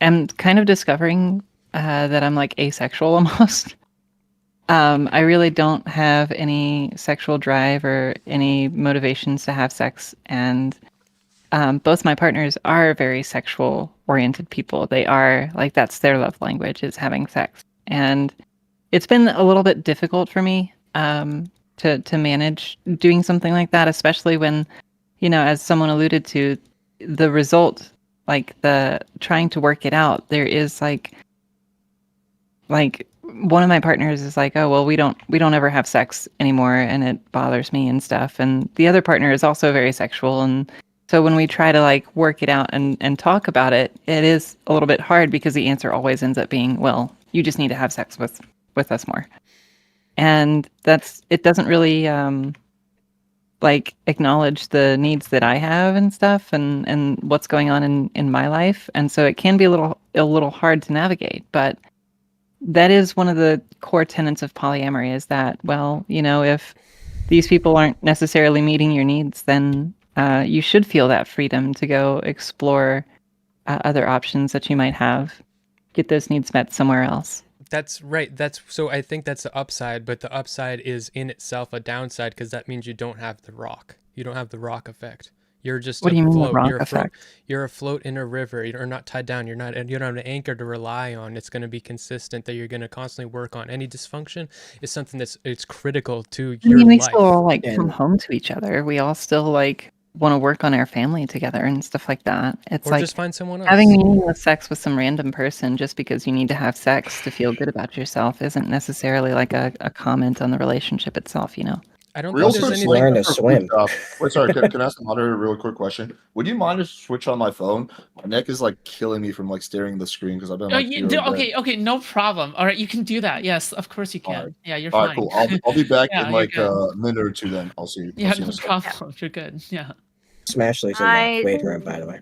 am kind of discovering that I'm like asexual almost. I really don't have any sexual drive or any motivations to have sex, and both my partners are very sexual oriented people. They are like, that's their love language, is having sex. And it's been a little bit difficult for me to manage doing something like that, especially when, as someone alluded to, the result, like the trying to work it out, there is like one of my partners is like, oh, well, we don't ever have sex anymore, and it bothers me and stuff. And the other partner is also very sexual. And so when we try to like work it out and talk about it, it is a little bit hard because the answer always ends up being, well, you just need to have sex with us more. and it doesn't really like acknowledge the needs that I have and stuff, and what's going on in my life, and so it can be a little hard to navigate. But that is one of the core tenets of polyamory, is that, well, if these people aren't necessarily meeting your needs, then you should feel that freedom to go explore other options that you might have, get those needs met somewhere else. That's right. So I think that's the upside, but the upside is in itself a downside, because that means you don't have the rock. You don't have the rock effect. You're just What do you mean the rock You're effect? You're afloat in a river. You're not tied down. You don't have an anchor to rely on. It's going to be consistent, that you're going to constantly work on. Any dysfunction is something it's critical to your we life. still all come home to each other. We all still want to work on our family together and stuff like that. It's or just find someone else. Having meaningless sex with some random person just because you need to have sex to feel good about yourself isn't necessarily a comment on the relationship itself, I don't Real think there's quick, anything. learn to swim. Wait, sorry. Can I ask the moderator a real quick question? Would you mind to switch on my phone? My neck is killing me from staring at the screen because I've been okay, no problem. All right, you can do that. Yes, of course you can. Right. Yeah, you're All fine. right, cool. I'll be back Yeah, in a minute or two. Then I'll see you. Yeah, I'll see you no in a second. problem. You're good. Yeah. Smashley's in the weight room, by the way.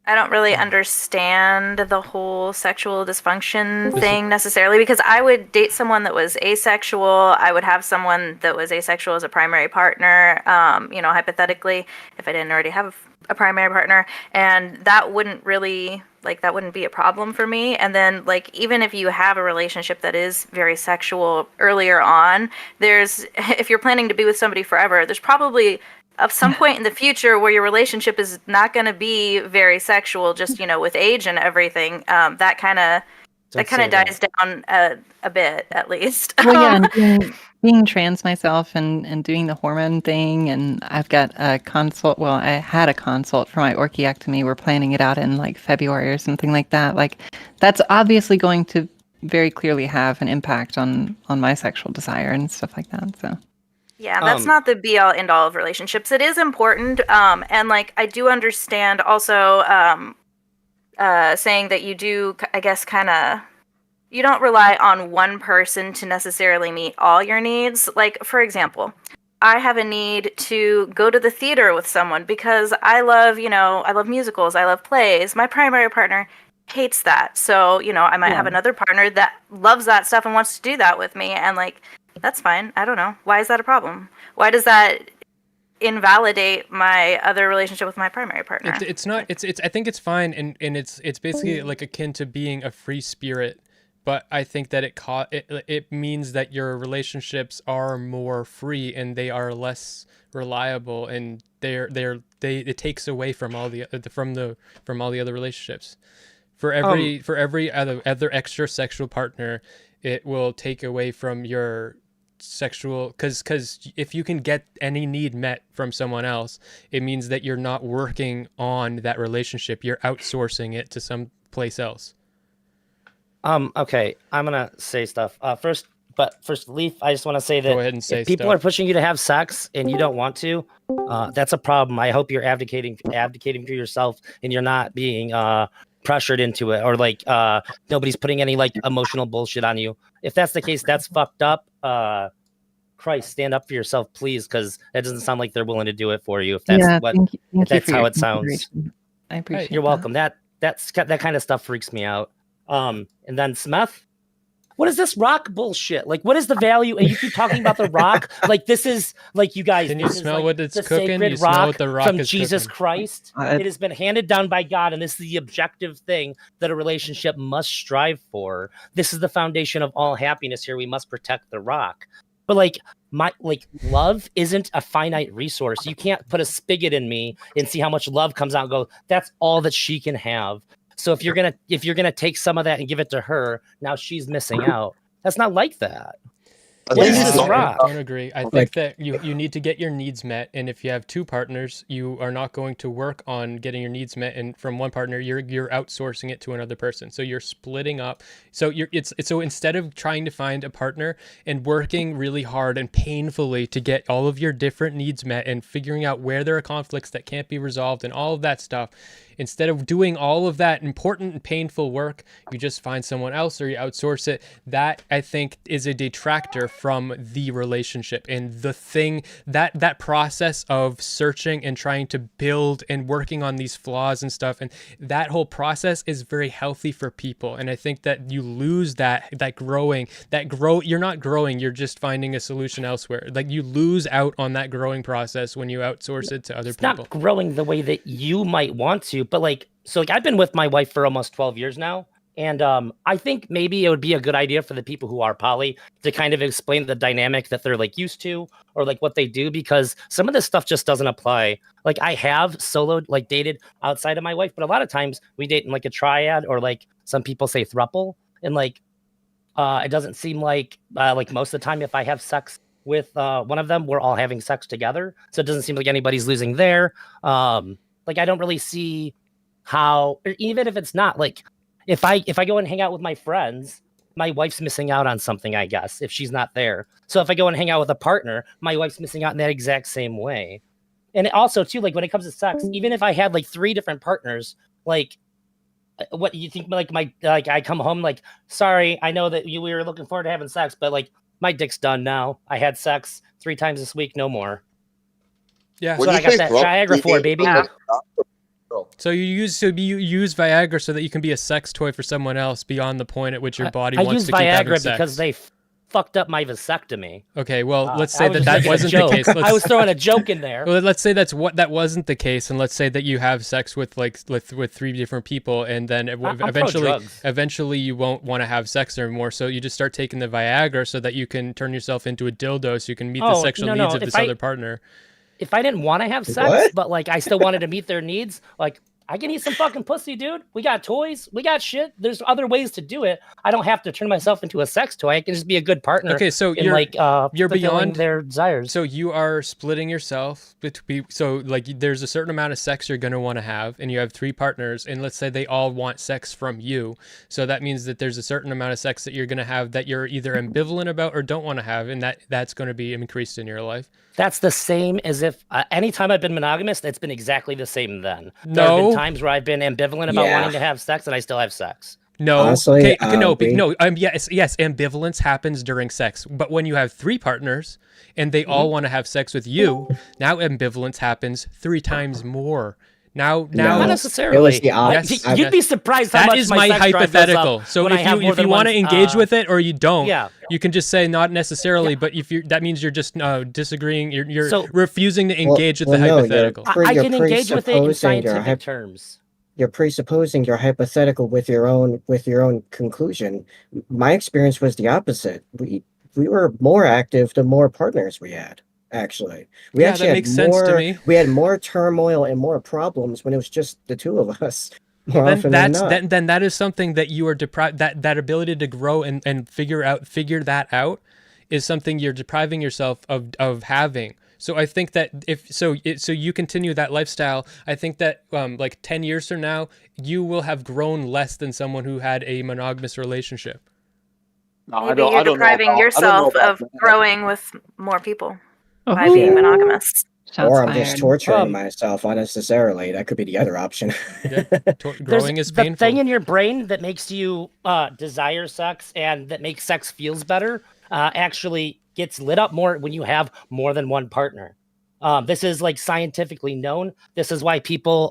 I don't really understand the whole sexual dysfunction thing necessarily, because I would date someone that was asexual. I would have someone that was asexual as a primary partner, hypothetically, if I didn't already have a primary partner. And that wouldn't really, that wouldn't be a problem for me. And then, even if you have a relationship that is very sexual earlier on, if you're planning to be with somebody forever, there's probably of some point in the future where your relationship is not going to be very sexual, just with age and everything. That kind of dies down a bit, at least. Well, yeah, and being trans myself and doing the hormone thing, and I've got a consult. Well, I had a consult for my orchiectomy. We're planning it out in February or something like that. That's obviously going to very clearly have an impact on my sexual desire and stuff like that. So. Yeah, that's not the be-all, end-all of relationships. It is important, and I do understand also saying that you do, I guess, you don't rely on one person to necessarily meet all your needs. For example, I have a need to go to the theater with someone because I love musicals, I love plays. My primary partner hates that, so I might have another partner that loves that stuff and wants to do that with me, and that's fine. I don't know. Why is that a problem? Why does that invalidate my other relationship with my primary partner? It's not. It's. I think it's fine, and it's basically akin to being a free spirit. But I think that it means that your relationships are more free and they are less reliable, and it takes away from all the other relationships. For every other extra sexual partner, it will take away from your sexual, because if you can get any need met from someone else, it means that you're not working on that relationship. You're outsourcing it to some place else. Okay, I'm gonna say stuff first. Leaf, I just want to say that Go ahead and say if people are pushing you to have sex and you don't want to, that's a problem. I hope you're abdicating for yourself and you're not being pressured into it, or nobody's putting any emotional bullshit on you. If that's the case, that's fucked up. Christ, stand up for yourself, please, because it doesn't sound like they're willing to do it for you. If that's how it sounds. I appreciate. You're welcome. That kind of stuff freaks me out. And then Smeth, what is this rock bullshit? What is the value? And you keep talking about the rock. This is you guys. Can you smell what it's the cooking? Sacred You smell what the rock from is Jesus cooking. Christ. It has been handed down by God, and this is the objective thing that a relationship must strive for. This is the foundation of all happiness. Here, we must protect the rock. But love isn't a finite resource. You can't put a spigot in me and see how much love comes out and go, that's all that she can have. So if you're gonna take some of that and give it to her, now she's missing out. That's not like that. I don't agree. I think that you need to get your needs met, and if you have two partners, you are not going to work on getting your needs met, and from one partner, you're outsourcing it to another person. So you're splitting up. So so instead of trying to find a partner and working really hard and painfully to get all of your different needs met and figuring out where there are conflicts that can't be resolved and all of that stuff, instead of doing all of that important and painful work, you just find someone else or you outsource it. That, I think, is a detractor from the relationship, and the thing that process of searching and trying to build and working on these flaws and stuff, and that whole process is very healthy for people. And I think that you lose that you're not growing, you're just finding a solution elsewhere. Like, you lose out on that growing process when you outsource it to other people. Not growing the way that you might want to, but like I've been with my wife for almost 12 years now. And I think maybe it would be a good idea for the people who are poly to kind of explain the dynamic that they're like used to, or like what they do, because some of this stuff just doesn't apply. Like, I have soloed, like dated outside of my wife, but a lot of times we date in like a triad, or like some people say throuple. And like, it doesn't seem like most of the time if I have sex with one of them, we're all having sex together. So it doesn't seem like anybody's losing there. Like, I don't really see how, even if it's not like, if I go and hang out with my friends, my wife's missing out on something, I guess, if she's not there. So if I go and hang out with a partner, my wife's missing out in that exact same way. And also too, like when it comes to sex, even if I had like 3 different partners, like, what you think, like I come home like, sorry, I know that we were looking forward to having sex, but like my dick's done now. I had sex 3 times this week, no more. Yeah. So I got that Viagra for, baby. Yeah. So you use Viagra so that you can be a sex toy for someone else beyond the point at which your body wants to keep having sex. I use Viagra because they fucked up my vasectomy. Okay, well, let's say that wasn't the case. I was throwing a joke in there. Well, let's say that wasn't the case, and let's say that you have sex with 3 different people, and then eventually you won't want to have sex anymore. So you just start taking the Viagra so that you can turn yourself into a dildo, so you can meet the sexual needs of this other partner. If I didn't want to have sex, but like I still wanted to meet their needs, like I can eat some fucking pussy, dude. We got toys. We got shit. There's other ways to do it. I don't have to turn myself into a sex toy. I can just be a good partner. Okay, so you're beyond their desires. So you are splitting yourself between. So like there's a certain amount of sex you're going to want to have, and you have 3 partners, and let's say they all want sex from you. So that means that there's a certain amount of sex that you're going to have that you're either ambivalent about or don't want to have, and that's going to be increased in your life. That's the same as if anytime I've been monogamous, it's been exactly the same then. No. There have been times where I've been ambivalent about wanting to have sex, and I still have sex. No, honestly, yes, ambivalence happens during sex. But when you have 3 partners and they all want to have sex with you, now ambivalence happens 3 times more. Now, not necessarily. It was the opposite. Yes, you'd be surprised how much that is my hypothetical. So if you want to engage with it or you don't, you can just say not necessarily. But if that means you're just disagreeing. You're refusing to engage with the hypothetical. I can engage with it in scientific terms. You're presupposing your hypothetical with your own conclusion. My experience was the opposite. We were more active the more partners we had. Actually, that makes sense to me. We had more turmoil and more problems when it was just the 2 of us. Then that is something that you are deprived. That ability to grow and figure that out is something you're depriving yourself of having. So I think that so you continue that lifestyle, I think that like 10 years from now, you will have grown less than someone who had a monogamous relationship. No, maybe you're depriving yourself of growing with more people. By being monogamous. Or I'm just torturing myself unnecessarily. That could be the other option. Growing is painful. The thing in your brain that makes you desire sex and that makes sex feels better actually gets lit up more when you have more than one partner. This is like scientifically known. This is why people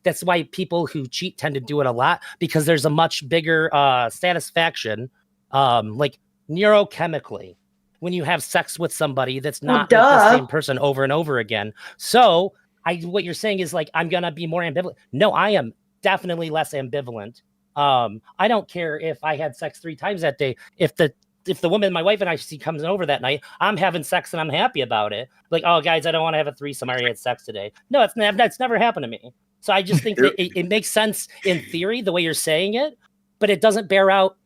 that's why people who cheat tend to do it a lot, because there's a much bigger satisfaction like neurochemically when you have sex with somebody that's not the same person over and over again. So what you're saying is like, I'm going to be more ambivalent. No, I am definitely less ambivalent. I don't care if I had sex 3 times that day. If the woman, my wife and I, she comes over that night, I'm having sex and I'm happy about it. Like, oh guys, I don't want to have a threesome. I already had sex today. No, that's never happened to me. So I just think that it makes sense in theory, the way you're saying it, but it doesn't bear out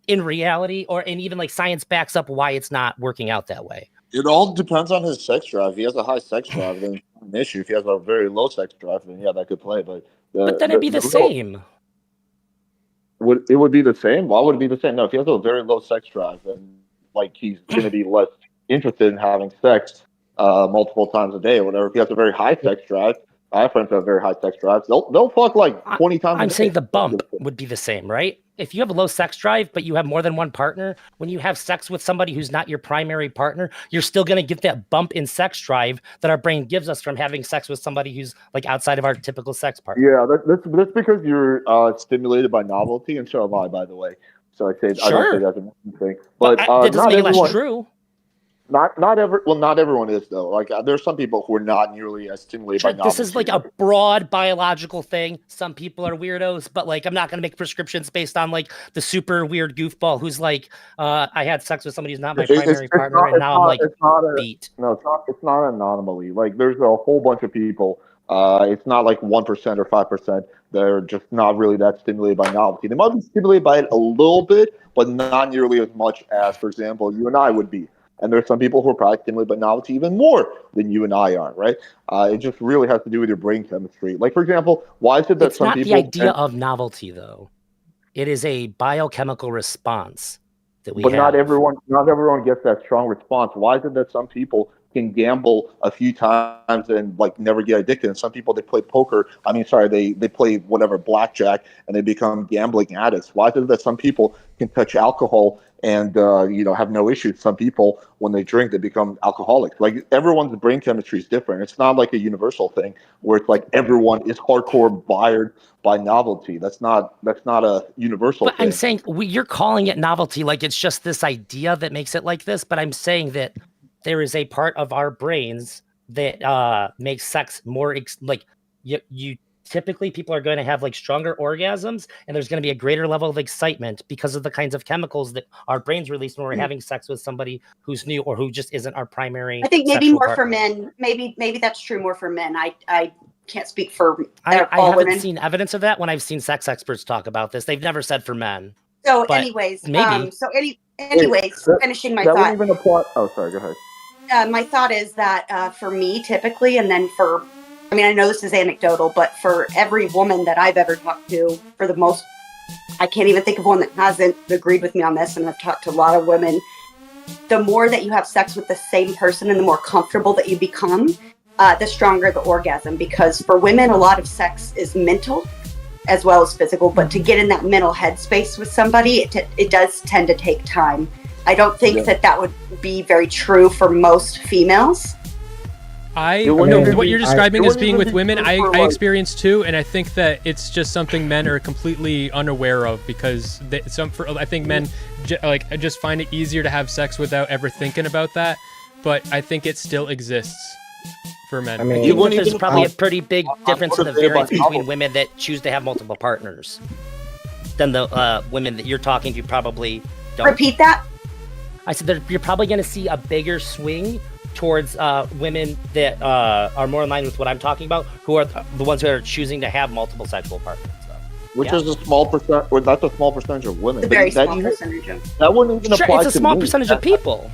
in reality, and even like science backs up why it's not working out that way. It all depends on his sex drive. If he has a high sex drive, then it's an issue. If he has a very low sex drive, then that could play. But then it'd be the same. It would be the same? Why would it be the same? No, if he has a very low sex drive, then like he's going to be less interested in having sex multiple times a day or whatever. If he has a very high sex drive, I have friends who have very high sex drives. They'll fuck like 20 times. I'm saying the bump would be the same, right? if you have a low sex drive, but you have more than one partner, when you have sex with somebody who's not your primary partner, you're still going to get that bump in sex drive that our brain gives us from having sex with somebody who's like outside of our typical sex partner. Yeah, that's because you're stimulated by novelty, and so am I, by the way. So I say I don't say that's a thing, but that doesn't not make it everyone. less true. Not everyone is though. Like there's some people who are not nearly as stimulated by novelty. This is like a broad biological thing. Some people are weirdos, but like I'm not gonna make prescriptions based on like the super weird goofball who's like, I had sex with somebody who's not my primary partner, and now I'm like beat. No, it's not an anomaly. Like there's a whole bunch of people. It's not like 1% or 5%. They're just not really that stimulated by novelty. They might be stimulated by it a little bit, but not nearly as much as, for example, you and I would be. And there's some people who are probably stimulated by novelty even more than you and I are, right? It just really has to do with your brain chemistry. Like, for example, why is it that some people... It's not the idea of novelty, though. It is a biochemical response that we have. But not everyone gets that strong response. Why is it that some people can gamble a few times and like never get addicted, and some people they play poker? They play whatever blackjack and they become gambling addicts. Why is it that some people can touch alcohol and have no issues? Some people, when they drink, they become alcoholics. Like everyone's brain chemistry is different. It's not like a universal thing where it's like everyone is hardcore wired by novelty. That's not a universal thing. I'm saying you're calling it novelty like it's just this idea that makes it like this, but I'm saying that there is a part of our brains that makes sex more you typically people are going to have like stronger orgasms, and there's going to be a greater level of excitement because of the kinds of chemicals that our brains release when we're having sex with somebody who's new or who just isn't our primary. I think maybe more partner. For men. Maybe that's true more for men. I can't speak for I all haven't women. seen evidence of that when I've seen sex experts talk about this. They've never said for men. So but anyways, maybe. Finishing my that thought. Even apply. Oh, sorry. Go ahead. My thought is that for me, typically, and then I know this is anecdotal, but for every woman that I've ever talked to, for the most, I can't even think of one that hasn't agreed with me on this, and I've talked to a lot of women, the more that you have sex with the same person and the more comfortable that you become, the stronger the orgasm. Because for women, a lot of sex is mental as well as physical, but to get in that mental headspace with somebody, it does tend to take time. I don't think that would be very true for most females. What you're describing as being with women, I experience too, and I think that it's just something men are completely unaware of because I think men just find it easier to have sex without ever thinking about that, but I think it still exists for men. There's probably a pretty big difference in the variance between women that choose to have multiple partners than the women that you're talking to probably don't. Repeat that? I said you're probably going to see a bigger swing towards women that are more in line with what I'm talking about, who are the ones who are choosing to have multiple sexual partners. Which is a small percent, or that's a small percentage of women. A very small percentage of. That wouldn't even apply to me. It's a small percentage of people.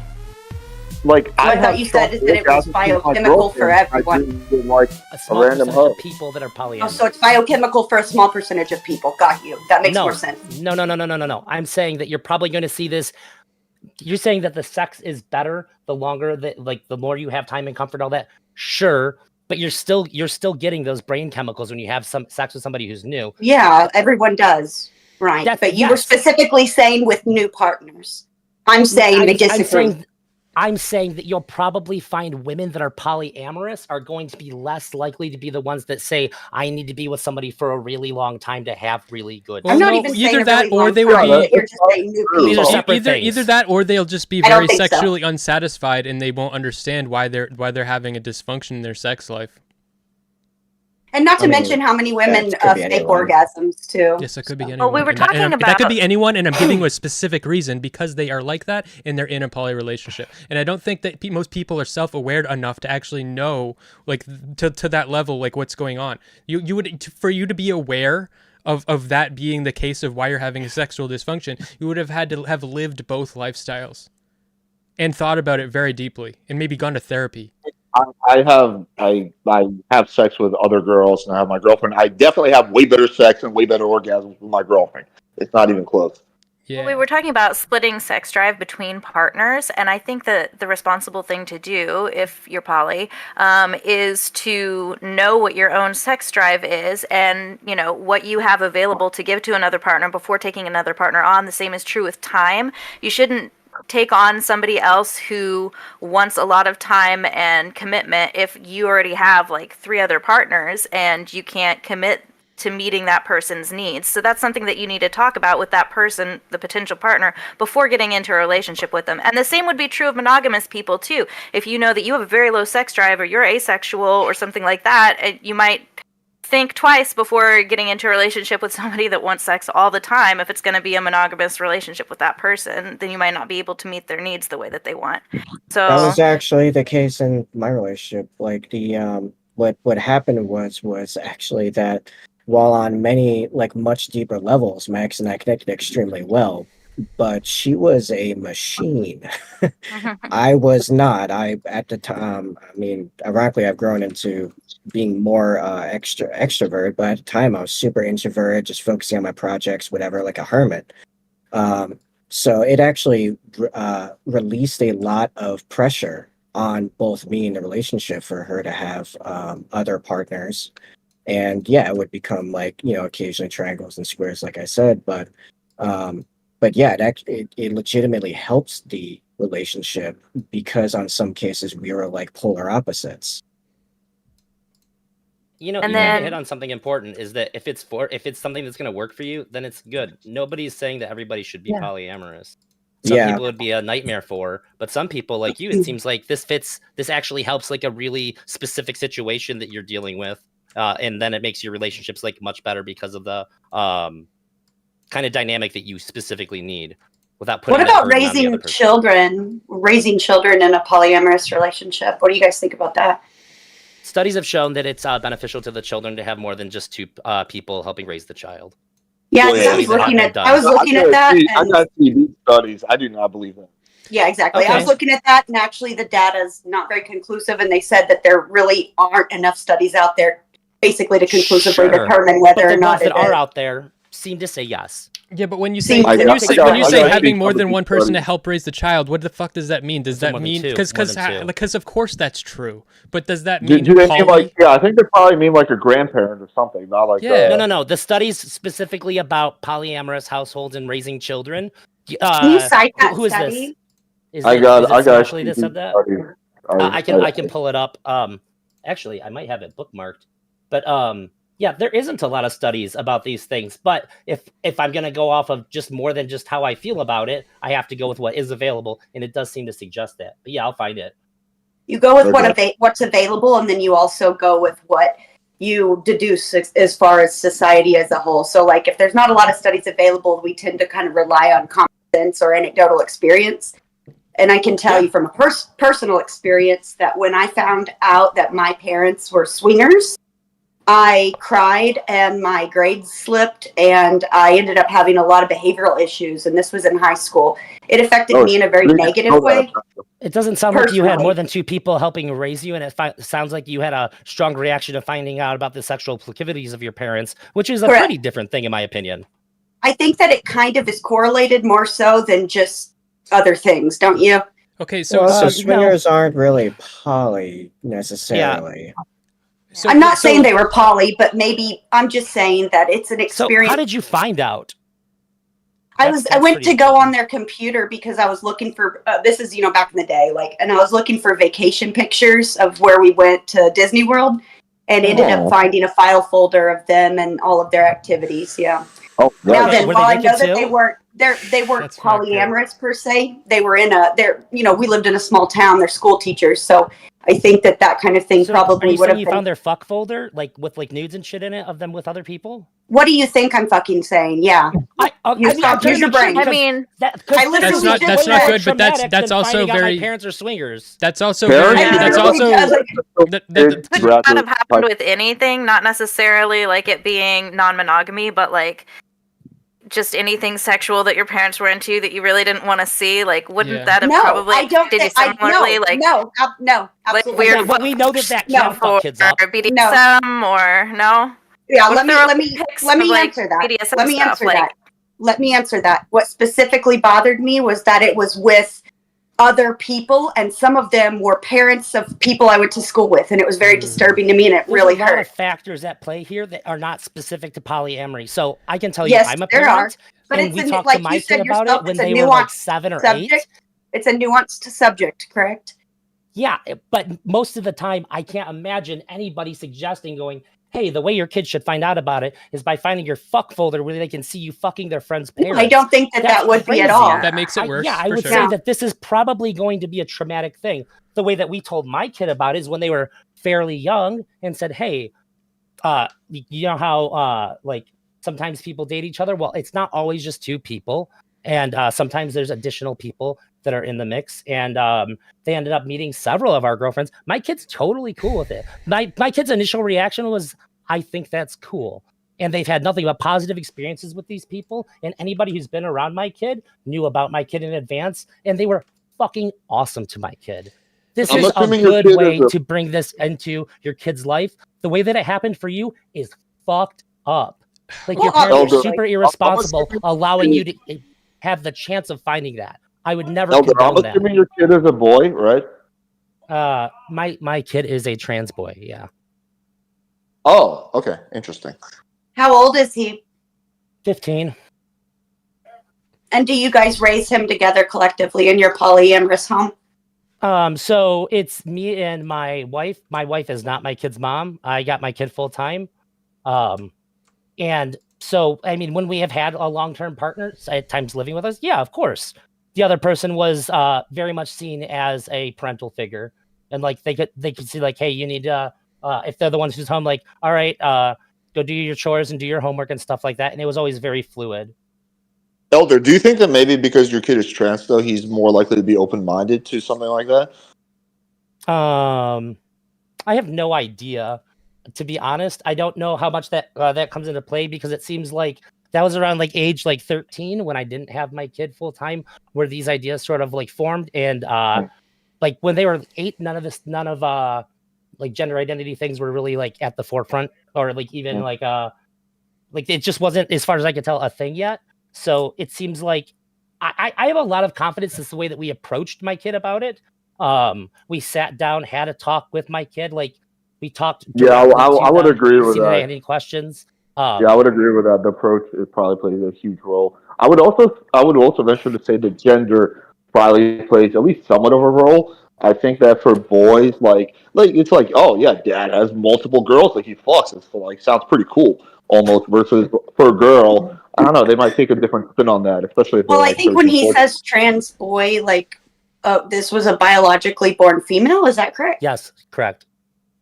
Like I thought you said that it was biochemical for everyone. Like a small percentage of people that are polyamorous. Oh, so it's biochemical for a small percentage of people. Got you. That makes more sense. No. I'm saying that you're probably going to see this. You're saying that the sex is better the longer that, like, the more you have time and comfort, all that. Sure, but you're still getting those brain chemicals when you have some sex with somebody who's new. Yeah, everyone does, right? But you were specifically saying with new partners. I'm saying they disagree. I'm saying that you'll probably find women that are polyamorous are going to be less likely to be the ones that say, I need to be with somebody for a really long time to have really good. I'm not even saying either that or they would be either that or they'll just be very sexually unsatisfied and they won't understand why they're having a dysfunction in their sex life. And not to mention how many women fake orgasms too. Yes, that could be anyone. Well, we were talking about that could be anyone, and I'm giving you a specific reason because they are like that and they're in a poly relationship. And I don't think that most people are self-aware enough to actually know, like, to that level, like what's going on. You would, for you to be aware of that being the case of why you're having a sexual dysfunction, you would have had to have lived both lifestyles and thought about it very deeply and maybe gone to therapy. I have sex with other girls and I have my girlfriend. I definitely have way better sex and way better orgasms with my girlfriend. It's not even close. Yeah. Well, we were talking about splitting sex drive between partners, and I think that the responsible thing to do, if you're poly, is to know what your own sex drive is, and what you have available to give to another partner before taking another partner on. The same is true with time. You shouldn't take on somebody else who wants a lot of time and commitment if you already have like 3 other partners and you can't commit to meeting that person's needs. So that's something that you need to talk about with that person, the potential partner, before getting into a relationship with them. And the same would be true of monogamous people too. If you know that you have a very low sex drive or you're asexual or something like that, you might think twice before getting into a relationship with somebody that wants sex all the time. If it's going to be a monogamous relationship with that person, then you might not be able to meet their needs the way that they want. So that was actually the case in my relationship. Like what happened was actually that while on many much deeper levels, Max and I connected extremely well, but she was a machine. I was not. I at the time, I mean, ironically, I've grown into being more extrovert, but at the time I was super introverted, just focusing on my projects, whatever, like a hermit. So it actually released a lot of pressure on both me and the relationship for her to have other partners. And yeah, it would become occasionally triangles and squares, like I said, but yeah, it legitimately helps the relationship because on some cases we were like polar opposites. You hit on something important, is that if it's something that's going to work for you, then it's good. Nobody's saying that everybody should be polyamorous. Some people would be a nightmare for, but some people like you, it seems like this actually helps like a really specific situation that you're dealing with. And then it makes your relationships like much better because of the kind of dynamic that you specifically need without putting. What about raising children in a polyamorous relationship? What do you guys think about that? Studies have shown that it's beneficial to the children to have more than just 2 people helping raise the child. Yeah, I was looking at that. I got see these studies. I do not believe that. Yeah, exactly. Okay. I was looking at that, and actually the data is not very conclusive, and they said that there really aren't enough studies out there basically to conclusively determine whether or not the ones that are out there seem to say yes. Yeah, but when you say having more than one person to help raise the child, what the fuck does that mean? Does that mean because of course that's true, but does that mean do they mean like I think they probably mean like a grandparent or something, not like no. The studies specifically about polyamorous households and raising children. Can you cite that who is study? This? I got actually that said that. I can pull it up. Actually, I might have it bookmarked, but yeah, there isn't a lot of studies about these things, but if I'm going to go off of just more than just how I feel about it, I have to go with what is available, and it does seem to suggest that. But yeah, I'll find it. You go with what's available, and then you also go with what you deduce as far as society as a whole. So like if there's not a lot of studies available, we tend to kind of rely on common sense or anecdotal experience. And I can tell you from a personal experience that when I found out that my parents were swingers, I cried and my grades slipped and I ended up having a lot of behavioral issues. And this was in high school. It affected me in a very negative way. It doesn't sound like you had more than 2 people helping raise you. And it sounds like you had a strong reaction to finding out about the sexual proclivities of your parents, which is a pretty different thing in my opinion. I think that it kind of is correlated more so than just other things, don't you? Okay, so swingers aren't really poly necessarily. Yeah. So, I'm not saying they were poly, but maybe I'm just saying that it's an experience. So how did you find out? I went to go on their computer because I was looking for this is back in the day, and I was looking for vacation pictures of where we went to Disney World, and ended up finding a file folder of them and all of their activities. Yeah. Oh, now then, while I know that they weren't polyamorous per se, they were we lived in a small town. They're school teachers, so I think that kind of thing probably would have. You found their fuck folder, with nudes and shit in it of them with other people. What do you think I'm fucking saying? Yeah. Use your brain. I mean, that's not good, but that's also very. My parents are swingers. That's also very. That's also. Could not have happened with anything, not necessarily like it being non-monogamy, but like just anything sexual that your parents were into that you really didn't want to see. Like, wouldn't that have probably did you similarly? No, absolutely like weird. But we know that can fuck kids up. Or BDSM or no. Yeah, let me answer that. BDSM let me answer like, that. let me answer that. What specifically bothered me was that it was with other people, and some of them were parents of people I went to school with, and it was very disturbing to me, and it really hurt. There's a lot of factors at play here that are not specific to polyamory. So I can tell you, Yes, I'm a there parent, are. But and it's we a, talked like to my you kid said about yourself, it when it's a they were like nuanced 7 or subject. 8. It's a nuanced subject, correct? Yeah, but most of the time, I can't imagine anybody suggesting going, hey, the way your kids should find out about it is by finding your fuck folder where they can see you fucking their friends' parents. I don't think that That's that would crazy. be at all. That makes it worse. Yeah, I would sure. say that this is probably going to be a traumatic thing. The way that we told my kid about it is when they were fairly young and said, hey, you know how like sometimes people date each other? Well, it's not always just 2 people. And sometimes there's additional people that are in the mix. And they ended up meeting several of our girlfriends. My kid's totally cool with it. My kid's initial reaction was, I think that's cool. And they've had nothing but positive experiences with these people. And anybody who's been around my kid knew about my kid in advance. And they were fucking awesome to my kid. This is a good way to bring this into your kid's life. The way that it happened for you is fucked up. Like your parents are super irresponsible, allowing you to have the chance of finding that. I would never condone that. I'm assuming your kid is a boy, right? My kid is a trans boy. Yeah. Oh, okay, interesting. How old is he? 15. And do you guys raise him together collectively in your polyamorous home? So it's me and my wife. My wife is not my kid's mom. I got my kid full time. And so, I mean, when we have had a long-term partner at times living with us, yeah, of course. The other person was very much seen as a parental figure. And like they could see like, hey, you need to, if they're the ones who's home, like, all right, go do your chores and do your homework and stuff like that. And it was always very fluid. Elder, do you think that maybe because your kid is trans, though, he's more likely to be open-minded to something like that? I have no idea, to be honest. I don't know how much that comes into play, because it seems like that was around like age like 13 when I didn't have my kid full time, where these ideas sort of like formed. And like when they were 8, none of like gender identity things were really like at the forefront, or like even like it just wasn't, as far as I could tell, a thing yet. So it seems like I have a lot of confidence in the way that we approached my kid about it. We sat down, had a talk with my kid. Like we talked. Yeah, I would agree with that. Any questions? Yeah, I would agree with that. The approach probably plays a huge role. I would also venture to say that gender probably plays at least somewhat of a role. I think that for boys, like it's like, oh yeah, dad has multiple girls that he fucks. It's like sounds pretty cool almost. Versus for a girl, I don't know, they might take a different spin on that, especially if. Well, I think when he says trans boy, like this was a biologically born female. Is that correct? Yes, correct.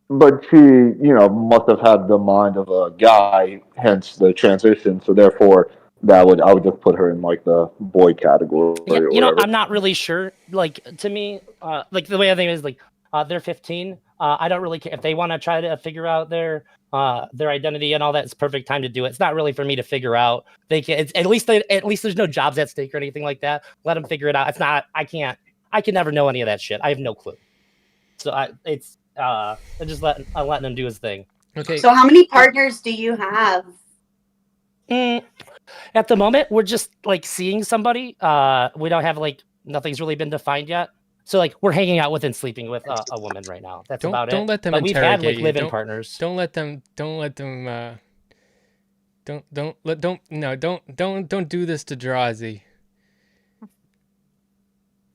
But she, must have had the mind of a guy, hence the transition. So therefore, I would just put her in like the boy category. Yeah, I'm not really sure. Like to me, like the way I think is like they're 15. I don't really care if they want to try to figure out their identity and all that. It's perfect time to do it. It's not really for me to figure out. They can at least there's no jobs at stake or anything like that. Let them figure it out. It's not. I can never know any of that shit. I have no clue. So I'm just letting him do his thing. Okay. So how many partners do you have? At the moment, we're just like seeing somebody. We don't have like nothing's really been defined yet. So like we're hanging out with and sleeping with a woman right now. That's about it. Don't let them but interrogate we've had like live-in you. partners. Don't let them don't do this to Drazi.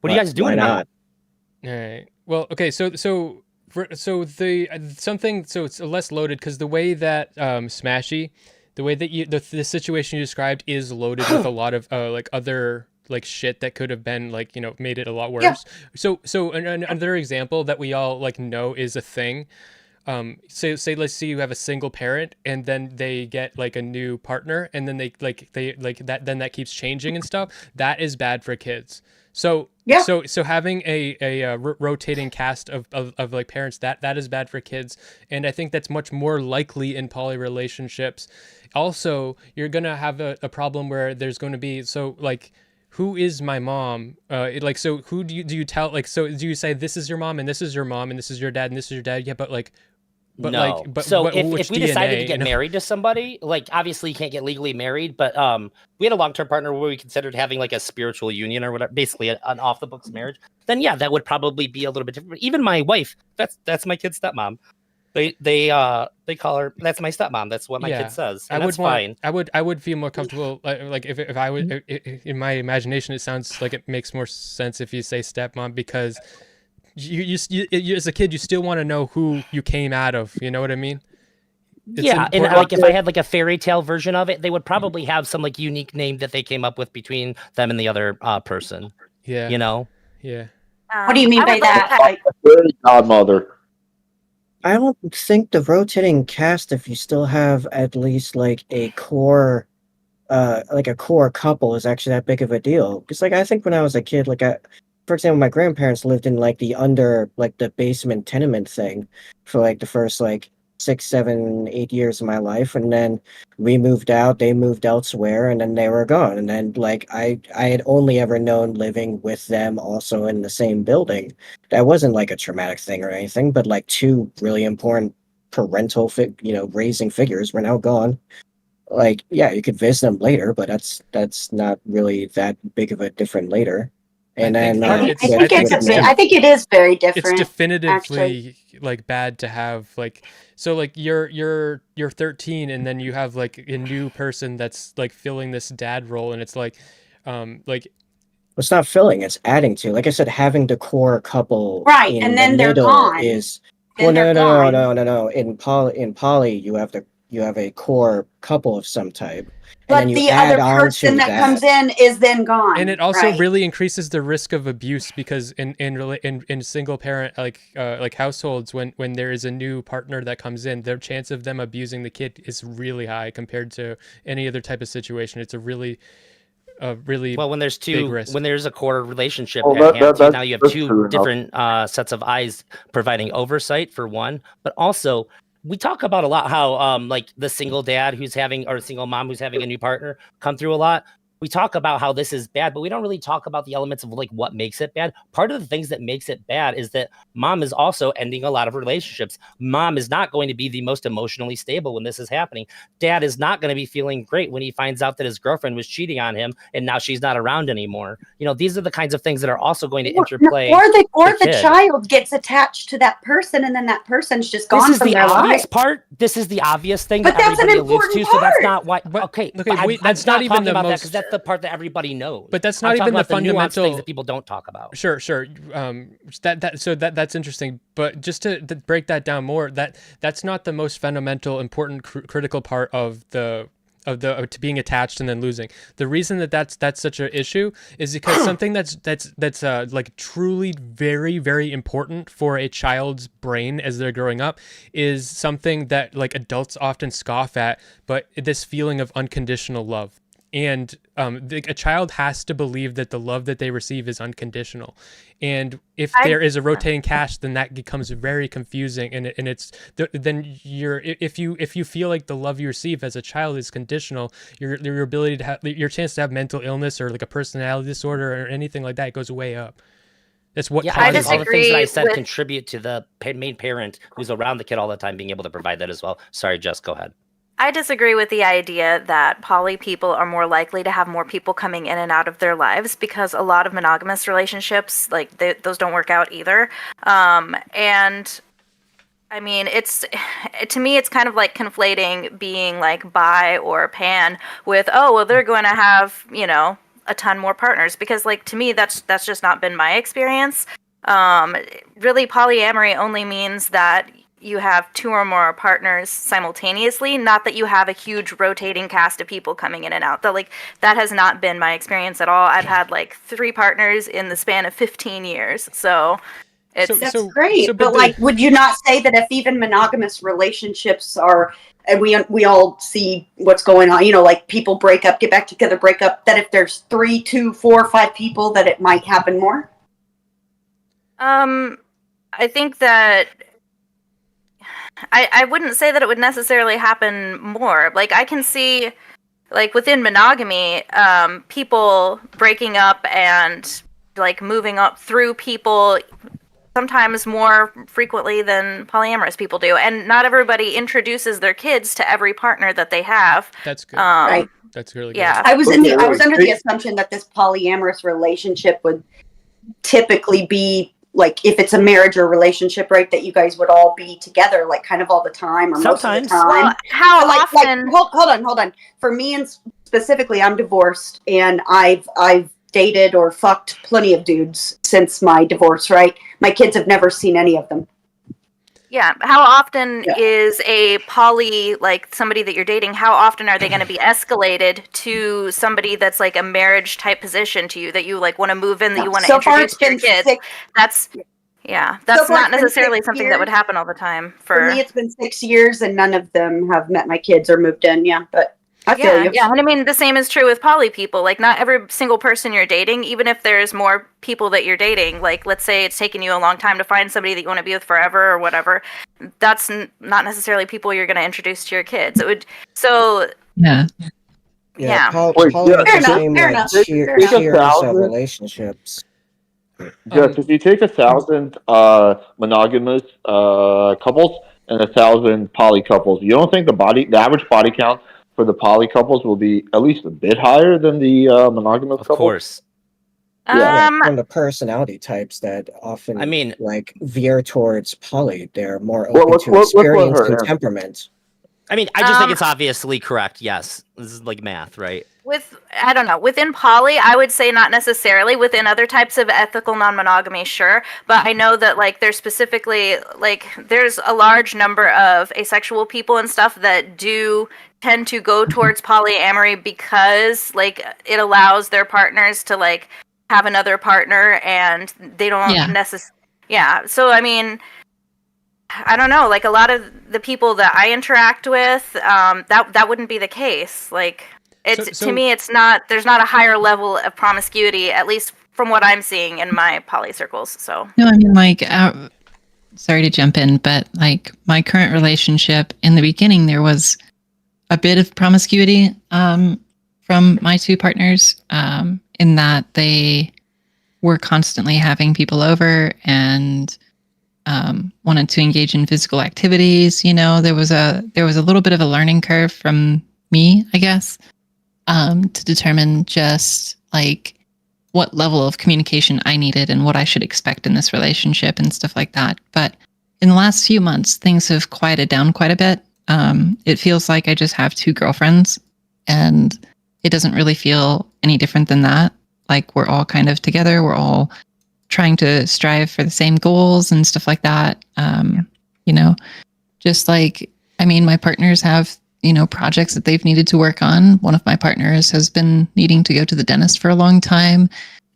What are you guys doing? Why not? All right. Well, okay. So it's less loaded because the way that Smashy, the way that the situation you described is loaded with a lot of like other like shit that could have been like made it a lot worse. Yeah. So another example that we all like know is a thing. Say let's say you have a single parent and then they get like a new partner and then they that keeps changing and stuff. That is bad for kids. So yeah. So having a rotating cast of like parents that is bad for kids, and I think that's much more likely in poly relationships. Also, you're gonna have a problem where there's going to be like, who is my mom? So who do you tell? Like, so do you say this is your mom and this is your mom and this is your dad and this is your dad? Yeah, but like, But no. like, but so what, if which we DNA, decided to get you know? married to somebody, like obviously you can't get legally married, but we had a long-term partner where we considered having like a spiritual union or whatever, basically an off-the-books marriage. Then yeah, that would probably be a little bit different. Even my wife, that's my kid's stepmom. They call her, that's my stepmom. That's what my kid says, and that's fine. I would feel more comfortable, like if I would, in my imagination, it sounds like it makes more sense if you say stepmom, because you as a kid, you still want to know who you came out of. You know what I mean? It's yeah, and important. like if I had like a fairy tale version of it, they would probably have some like unique name that they came up with between them and the other person. Yeah. You know? Yeah. What do you mean I by would like that? to have- Fairy godmother. I don't think the rotating cast, if you still have at least like a core couple, is actually that big of a deal. Because like I think when I was a kid, for example, my grandparents lived in like the basement tenement thing for like the first like 6, 7, 8 years of my life, and then we moved out, they moved elsewhere, and then they were gone. And then like I had only ever known living with them also in the same building. That wasn't like a traumatic thing or anything, but like two really important parental raising figures were now gone. Like, yeah, you could visit them later, but that's not really that big of a different later. And then I think it is very different. It's definitively actually. like bad to have like, so like you're 13 and then you have like a new person that's like filling this dad role, and it's like it's not filling, it's adding to. Like I said, having the core couple right, in and then the they're middle gone. is Then no. In poly you have a core couple of some type. But the other person that comes in is then gone. And it also really increases the risk of abuse, because in single parent like households, when there is a new partner that comes in, their chance of them abusing the kid is really high compared to any other type of situation. It's a really well, when there's a core relationship now you have two different sets of eyes providing oversight for one, but also we talk about a lot how like the single dad who's having, or single mom who's having a new partner come through a lot. We talk about how this is bad, but we don't really talk about the elements of like what makes it bad. Part of the things that makes it bad is that mom is also ending a lot of relationships. Mom is not going to be the most emotionally stable when this is happening. Dad is not going to be feeling great when he finds out that his girlfriend was cheating on him and now she's not around anymore. You know, these are the kinds of things that are also going to interplay. Or the child gets attached to that person, and then that person's just gone from their life. This is the obvious part. This is the obvious thing but that everybody alludes to. Part. So that's not why. Okay, that's not even the most. Because that's the part that everybody knows. But that's not even the fundamental things that people don't talk about. Sure. That's interesting. But just to break that down more, that's not the most fundamental, important, critical part of to being attached and then losing. The reason that's such an issue is because something that's like truly very, very important for a child's brain as they're growing up is something that like adults often scoff at, but this feeling of unconditional love. And a child has to believe that the love that they receive is unconditional. And if there is a rotating cast, then that becomes very confusing. And it's then if you feel like the love you receive as a child is conditional, your ability to have your chance to have mental illness or like a personality disorder or anything like that goes way up. That's what causes all the things that I said contribute to the main parent who's around the kid all the time being able to provide that as well. Sorry, Jess, go ahead. I disagree with the idea that poly people are more likely to have more people coming in and out of their lives, because a lot of monogamous relationships, like those don't work out either. And I mean, to me, it's kind of like conflating being like bi or pan with, oh, well, they're going to have, a ton more partners, because like, to me, that's just not been my experience. Really, polyamory only means that you have two or more partners simultaneously, not that you have a huge rotating cast of people coming in and out. That has not been my experience at all. I've had like 3 partners in the span of 15 years. So that's great. But would you not say that if even monogamous relationships are, and we all see what's going on, like people break up, get back together, break up, that if there's 3, 2, 4, 5 people, that it might happen more? I think that I wouldn't say that it would necessarily happen more. Like, I can see, like, within monogamy, people breaking up and, like, moving up through people sometimes more frequently than polyamorous people do. And not everybody introduces their kids to every partner that they have. That's good. Right. That's really good. Yeah. I was under the assumption that this polyamorous relationship would typically be like, if it's a marriage or relationship, right, that you guys would all be together like kind of all the time or most of the time. Well, how often? Hold on. For me and specifically, I'm divorced and I've dated or fucked plenty of dudes since my divorce, right? My kids have never seen any of them. Yeah. How often is a poly, like somebody that you're dating, how often are they going to be escalated to somebody that's like a marriage type position to you that you like want to move in, that you want to introduce to your kids? That's not necessarily something that would happen all the time. For me, it's been 6 years and none of them have met my kids or moved in. Yeah, but I feel you. Yeah, and I mean, the same is true with poly people. Like, not every single person you're dating, even if there's more people that you're dating, like, let's say it's taken you a long time to find somebody that you want to be with forever or whatever, that's not necessarily people you're going to introduce to your kids. It would, so... Yeah. Poly is the same like tiers of relationships. Just if you take 1,000 monogamous couples and 1,000 poly couples, you don't think the average body count for the poly couples will be at least a bit higher than the monogamous couples? Of course. From the personality types that often, like veer towards poly, they're more open to experience and temperament. I mean, I just think it's obviously correct. Yes, this is like math, right? I don't know. Within poly, I would say not necessarily. Within other types of ethical non-monogamy, sure. But I know that like there's specifically like there's a large number of asexual people and stuff that do tend to go towards polyamory because like it allows their partners to like have another partner and they don't necessarily. Yeah. So I mean, I don't know. Like a lot of the people that I interact with, that wouldn't be the case. Like. To me, it's not. There's not a higher level of promiscuity, at least from what I'm seeing in my poly circles. So no, I mean, like, sorry to jump in, but like my current relationship in the beginning, there was a bit of promiscuity from my two partners, in that they were constantly having people over and wanted to engage in physical activities. You know, there was a little bit of a learning curve from me, I guess. To determine just like what level of communication I needed and what I should expect in this relationship and stuff like that. But in the last few months, things have quieted down quite a bit. It feels like I just have two girlfriends and it doesn't really feel any different than that. Like we're all kind of together. We're all trying to strive for the same goals and stuff like that. You know, just like, I mean, my partners have projects that they've needed to work on. One of my partners has been needing to go to the dentist for a long time.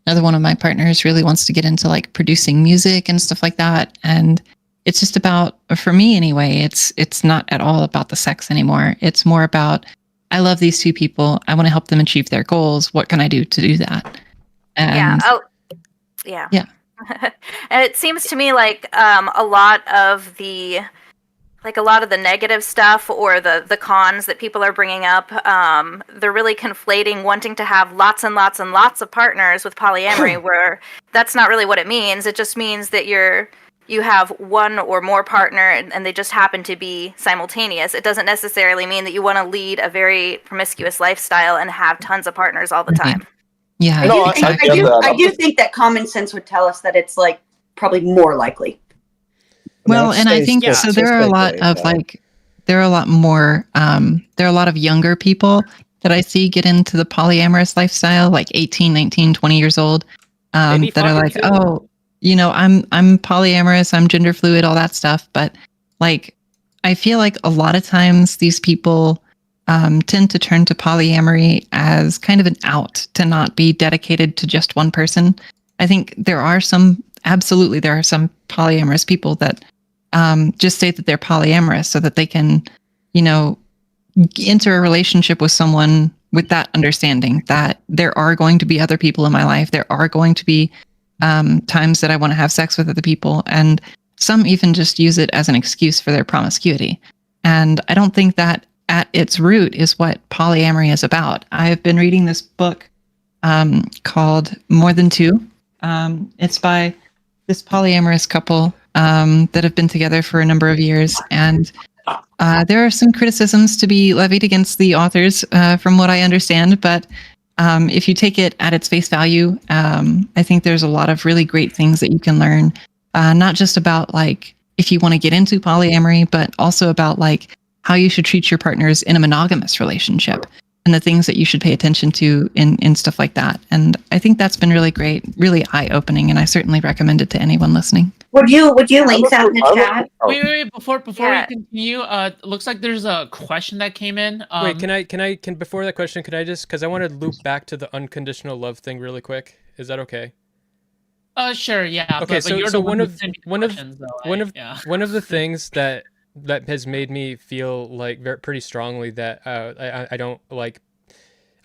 Another one of my partners really wants to get into like producing music and stuff like that. And it's just about, for me anyway, it's not at all about the sex anymore. It's more about, I love these two people. I want to help them achieve their goals. What can I do to do that? And yeah. And it seems to me like a lot of the negative stuff or the cons that people are bringing up, they're really conflating wanting to have lots and lots and lots of partners with polyamory, where that's not really what it means. It just means that you have one or more partner and they just happen to be simultaneous. It doesn't necessarily mean that you want to lead a very promiscuous lifestyle and have tons of partners all the time. Yeah. I do think that common sense would tell us that it's like probably more likely. Well, and I think so. There are a lot of there are a lot more. There are a lot of younger people that I see get into the polyamorous lifestyle, like 18, 19, 20 years old, that are like, oh, I'm polyamorous, I'm gender fluid, all that stuff. But like, I feel like a lot of times these people tend to turn to polyamory as kind of an out to not be dedicated to just one person. I think there are some polyamorous people that just say that they're polyamorous so that they can, enter a relationship with someone with that understanding that there are going to be other people in my life. There are going to be times that I want to have sex with other people. And some even just use it as an excuse for their promiscuity. And I don't think that at its root is what polyamory is about. I've been reading this book called More Than Two. It's by this polyamorous couple that have been together for a number of years, and there are some criticisms to be levied against the authors, from what I understand. But if you take it at its face value, I think there's a lot of really great things that you can learn, not just about like if you want to get into polyamory, but also about like how you should treat your partners in a monogamous relationship and the things that you should pay attention to in stuff like that. And I think that's been really great, really eye-opening, and I certainly recommend it to anyone listening. Would you link that in the chat? Wait, before we continue, looks like there's a question that came in. Wait, can before that question, can I just, because I want to loop back to the unconditional love thing really quick. Is that okay? Sure, yeah. Okay, so one of the things that has made me feel like pretty strongly that I don't like,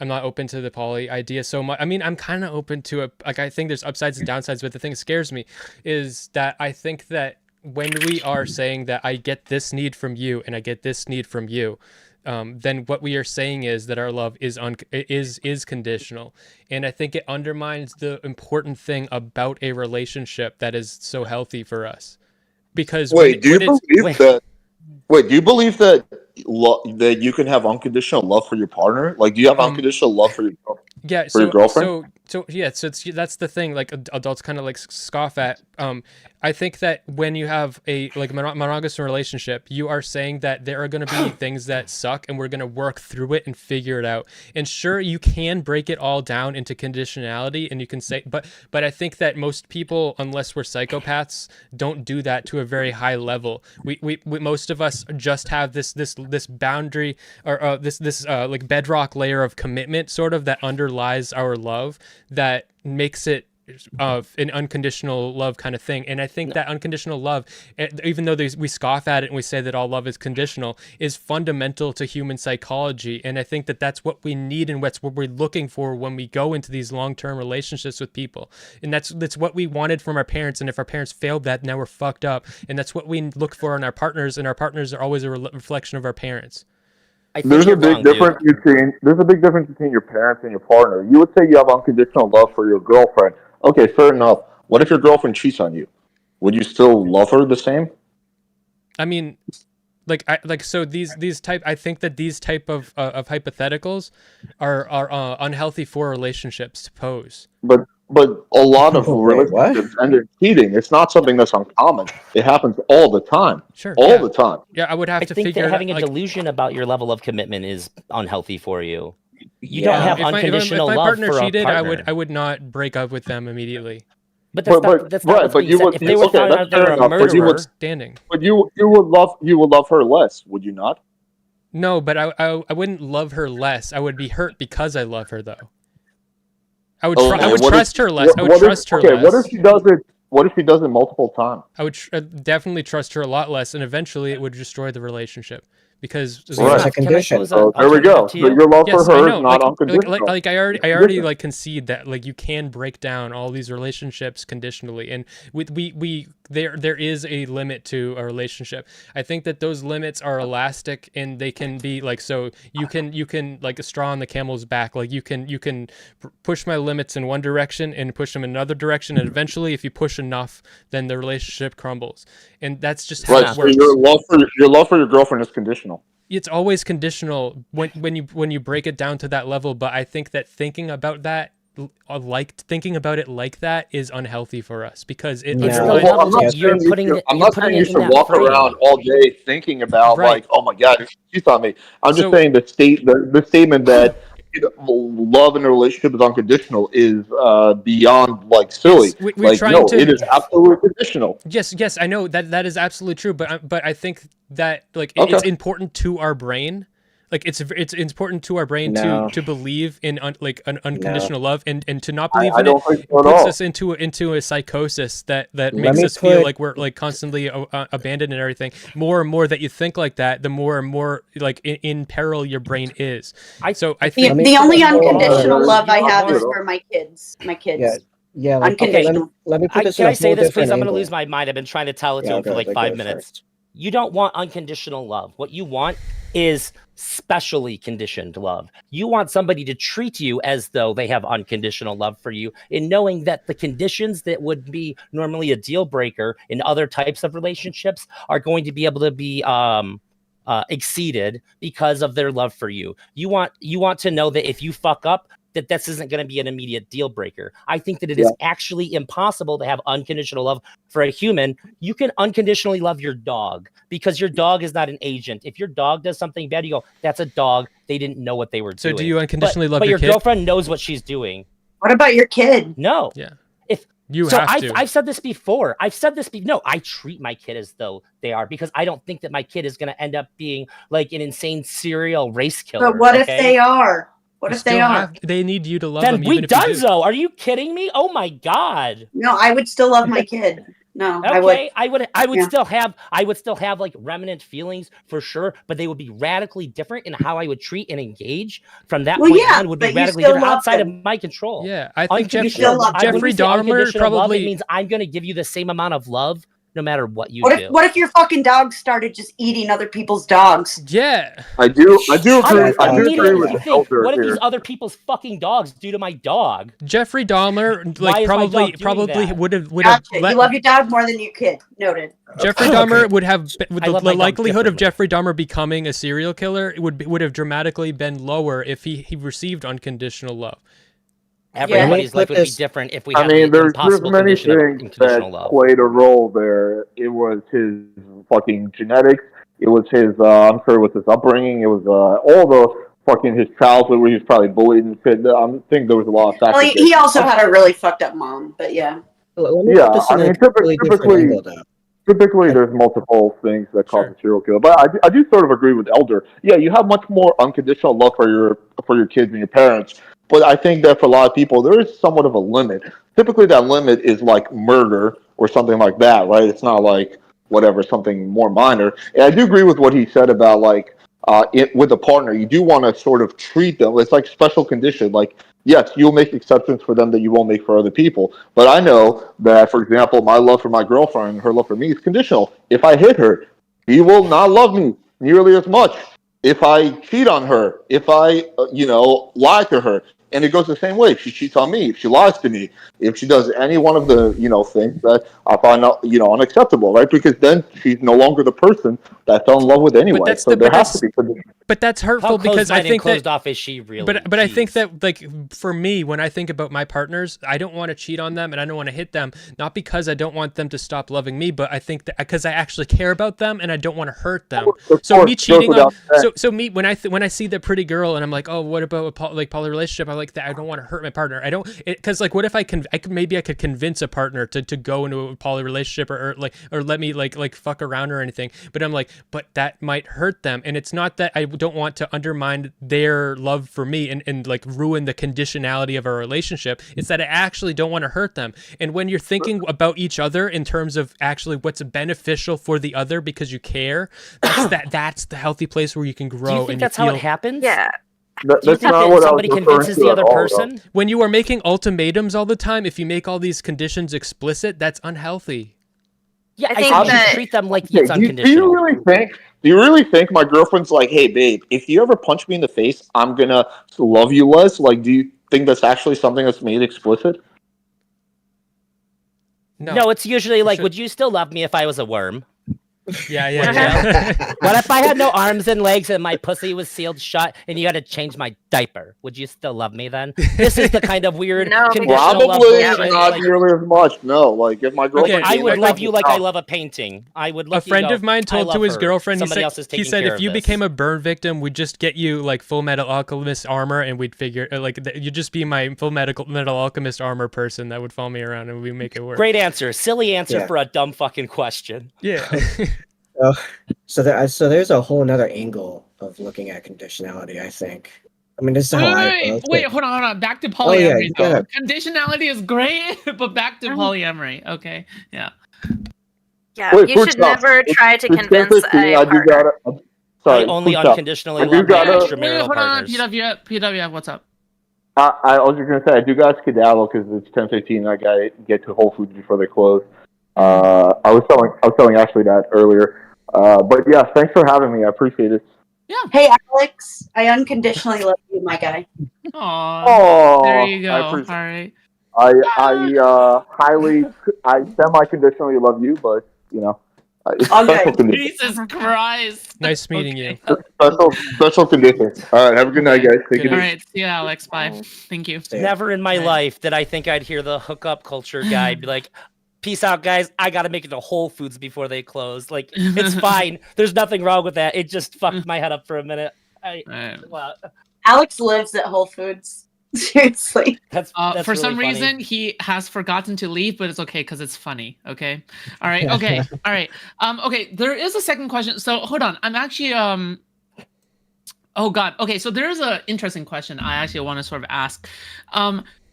I'm not open to the poly idea so much. I mean, I'm kind of open to it. Like, I think there's upsides and downsides, but the thing that scares me is that I think that when we are saying that I get this need from you and I get this need from you, then what we are saying is that our love is conditional. And I think it undermines the important thing about a relationship that is so healthy for us. Because do you believe that that you can have unconditional love for your partner? Like, do you have unconditional love for your your girlfriend? So that's the thing. Like, adults kind of like scoff at. I think that when you have a like monogamous relationship, you are saying that there are going to be things that suck, and we're going to work through it and figure it out. And sure, you can break it all down into conditionality, and you can say, but I think that most people, unless we're psychopaths, don't do that to a very high level. We most of us just have this boundary or this like bedrock layer of commitment, sort of, that underlies our love, that makes it an unconditional love kind of thing. And I think that unconditional love, even though we scoff at it and we say that all love is conditional, is fundamental to human psychology. And I think that that's what we need, and that's what we're looking for when we go into these long-term relationships with people. And that's what we wanted from our parents. And if our parents failed that, now we're fucked up. And that's what we look for in our partners, and our partners are always a reflection of our parents. There's a big difference between your parents and your partner. You would say you have unconditional love for your girlfriend. Okay, fair enough. What if your girlfriend cheats on you? Would you still love her the same? I mean, so these type. I think that these type of hypotheticals are unhealthy for relationships to pose. But a lot of relationships end in cheating. It's not something that's uncommon. It happens all the time. Sure, all the time. Yeah, I would have to figure. I think that having a delusion about your level of commitment is unhealthy for you. You don't have unconditional love. If my partner for cheated, a partner. I would not break up with them immediately. But that's not what's being said. If they were found out they were a murderer, standing. But you would love her less, would you not? No, but I wouldn't love her less. I would be hurt because I love her, though. I would trust her less. I would trust her less. Okay, what if she does it? What if she does it multiple times? I would definitely trust her a lot less, and eventually it would destroy the relationship. Because it's a condition. So there we go. So your love for her is not unconditional. Like I already like concede that like you can break down all these relationships conditionally, and there is a limit to a relationship. I think that those limits are elastic, and they can be like, so you can like a straw on the camel's back. Like you can push my limits in one direction and push them in another direction, and eventually, if you push enough, then the relationship crumbles. And that's just how it works. So your love for your girlfriend is conditional. It's always conditional when you break it down to that level. But I think that thinking about it like that is unhealthy for us, because it. I'm not saying you should walk around all day thinking about like, oh my god, she's on me. I'm just saying the statement that love in a relationship is unconditional is beyond like silly. It is absolutely conditional. Yes, I know that is absolutely true, but I think that like it's important to our brain. Like it's important to our brain to believe in an unconditional love, and to not believe in it puts us into a psychosis that makes us feel like we're like constantly abandoned and everything. More and more that you think like that, the more and more like in peril your brain is. I think the only unconditional love I have is for my kids. My kids. Yeah. Unconditional. Let me put this. Can I say this, please? I'm going to lose my mind. I've been trying to tell it to him for like 5 minutes. You don't want unconditional love. What you want is specially conditioned love. You want somebody to treat you as though they have unconditional love for you, in knowing that the conditions that would be normally a deal breaker in other types of relationships are going to be able to be exceeded because of their love for you. You want to know that if you fuck up, that this isn't going to be an immediate deal breaker. I think that it is actually impossible to have unconditional love for a human. You can unconditionally love your dog because your dog is not an agent. If your dog does something bad, you go, that's a dog. They didn't know what they were doing. So do you unconditionally love your kid? But your girlfriend knows what she's doing. What about your kid? No. Yeah. I've said this before. No, I treat my kid as though they are, because I don't think that my kid is going to end up being like an insane serial race killer. But what if they are? What if they are? They need you to love then them. We donezo. Are you kidding me? Oh my god. No, I would still love my kid. No, okay, I would still have like remnant feelings for sure, but they would be radically different in how I would treat and engage from that point on. Would be radically different outside of my control. Yeah, I think Jeffrey Dahmer probably love, it means I'm going to give you the same amount of love no matter what you do. What if your fucking dog started just eating other people's dogs? Yeah. I do agree. I do agree with Elder What if here. these other people's fucking dogs do to my dog? Jeffrey Dahmer, like probably would have You love your dog more than your kid. Noted. Jeffrey Dahmer would have the likelihood of Jeffrey Dahmer becoming a serial killer would have dramatically been lower if he received unconditional love. Everybody's life would be different if we had there's many things that played a role there. It was his fucking genetics. It was his, I'm sure it was his upbringing. It was all the fucking his childhood where he was probably bullied and shit. I think there was a lot of factors. Well, he also had a really fucked up mom, but yeah. Yeah, I mean, typically there's multiple things that cause a serial killer. But I do sort of agree with Elder. Yeah, you have much more unconditional love for your kids and your parents. But I think that for a lot of people, there is somewhat of a limit. Typically, that limit is like murder or something like that, right? It's not like something more minor. And I do agree with what he said about like with a partner, you do want to sort of treat them. It's like special condition. Like, yes, you'll make exceptions for them that you won't make for other people. But I know that, for example, my love for my girlfriend and her love for me is conditional. If I hit her, she will not love me nearly as much. If I cheat on her, if I, lie to her, and it goes the same way. If she cheats on me, if she lies to me, if she does any one of the, things that I find, unacceptable, right? Because then she's no longer the person that I fell in love with anyway. So there has to be conditions. But that's hurtful because I think closed off is she really? But I think that, like, for me, when I think about my partners, I don't want to cheat on them and I don't want to hit them, not because I don't want them to stop loving me, but I think that because I actually care about them and I don't want to hurt them. So me cheating on, when I see the pretty girl and I'm like, oh, what about a poly relationship? I'm like, that I don't want to hurt my partner. I don't, because like, what if I could convince a partner to go into a poly relationship or let me like fuck around or anything. But I'm like, but that might hurt them. And it's not that I don't want to undermine their love for me and like ruin the conditionality of our relationship. It's that I actually don't want to hurt them. And when you're thinking about each other in terms of actually what's beneficial for the other because you care, that's the healthy place where you can grow. Do you think that's how it happens? Yeah. That's not what somebody convinces the other person? When you are making ultimatums all the time, if you make all these conditions explicit, that's unhealthy. Yeah, I think that treat them like it's unconditional. Do you really think my girlfriend's like, hey, babe, if you ever punch me in the face, I'm gonna love you less? Like, do you think that's actually something that's made explicit? No, it's usually like, would you still love me if I was a worm? Yeah. What if I had no arms and legs and my pussy was sealed shut and you had to change my diaper? Would you still love me then? This is the kind of weird conditional love bullshit. Not nearly as much. No, like if my girlfriend, I would love you like I love a painting. I would. A friend of mine told to his girlfriend, he said if you became a burn victim, we'd just get you like Full Metal Alchemist armor, and we'd figure like you'd just be my Full Metal Alchemist armor person that would follow me around, and we make it work. Great answer, silly answer for a dumb fucking question. Yeah. So there's a whole another angle of looking at conditionality, I think. I mean, this is how wait, hold on. Back to polyamory, though. Conditionality is great, but back to polyamory. Okay, yeah. Yeah, you should never try to convince a partner. I only unconditionally love my extramarital partners. Hold on, PW, what's up? I was just going to say, I do got to skedaddle because it's 10:15 and I got to get to Whole Foods before they close. I was telling Ashley that earlier. But yeah, thanks for having me. I appreciate it. Yeah. Hey, Alex, I unconditionally love you, my guy. Aww. There you go. I All appreciate right. I semi-conditionally love you, but you know, it's Okay. special conditions. Jesus Christ. Nice meeting you. Special conditions. All right, have a good night, guys. Take it All easy. right. See you, Alex. Bye. Thank you. Never in my Right. life did I think I'd hear the hookup culture guy be like, peace out, guys. I got to make it to Whole Foods before they close. Like, it's fine. There's nothing wrong with that. It just fucked my head up for a minute. Well, Alex lives at Whole Foods. Seriously. that's for some really funny. reason, he has forgotten to leave, but it's okay because it's funny. Okay. All right. Okay. All right. Okay. There is a second question. So hold on. I'm actually Oh God. Okay. So there is an interesting question I actually want to sort of ask.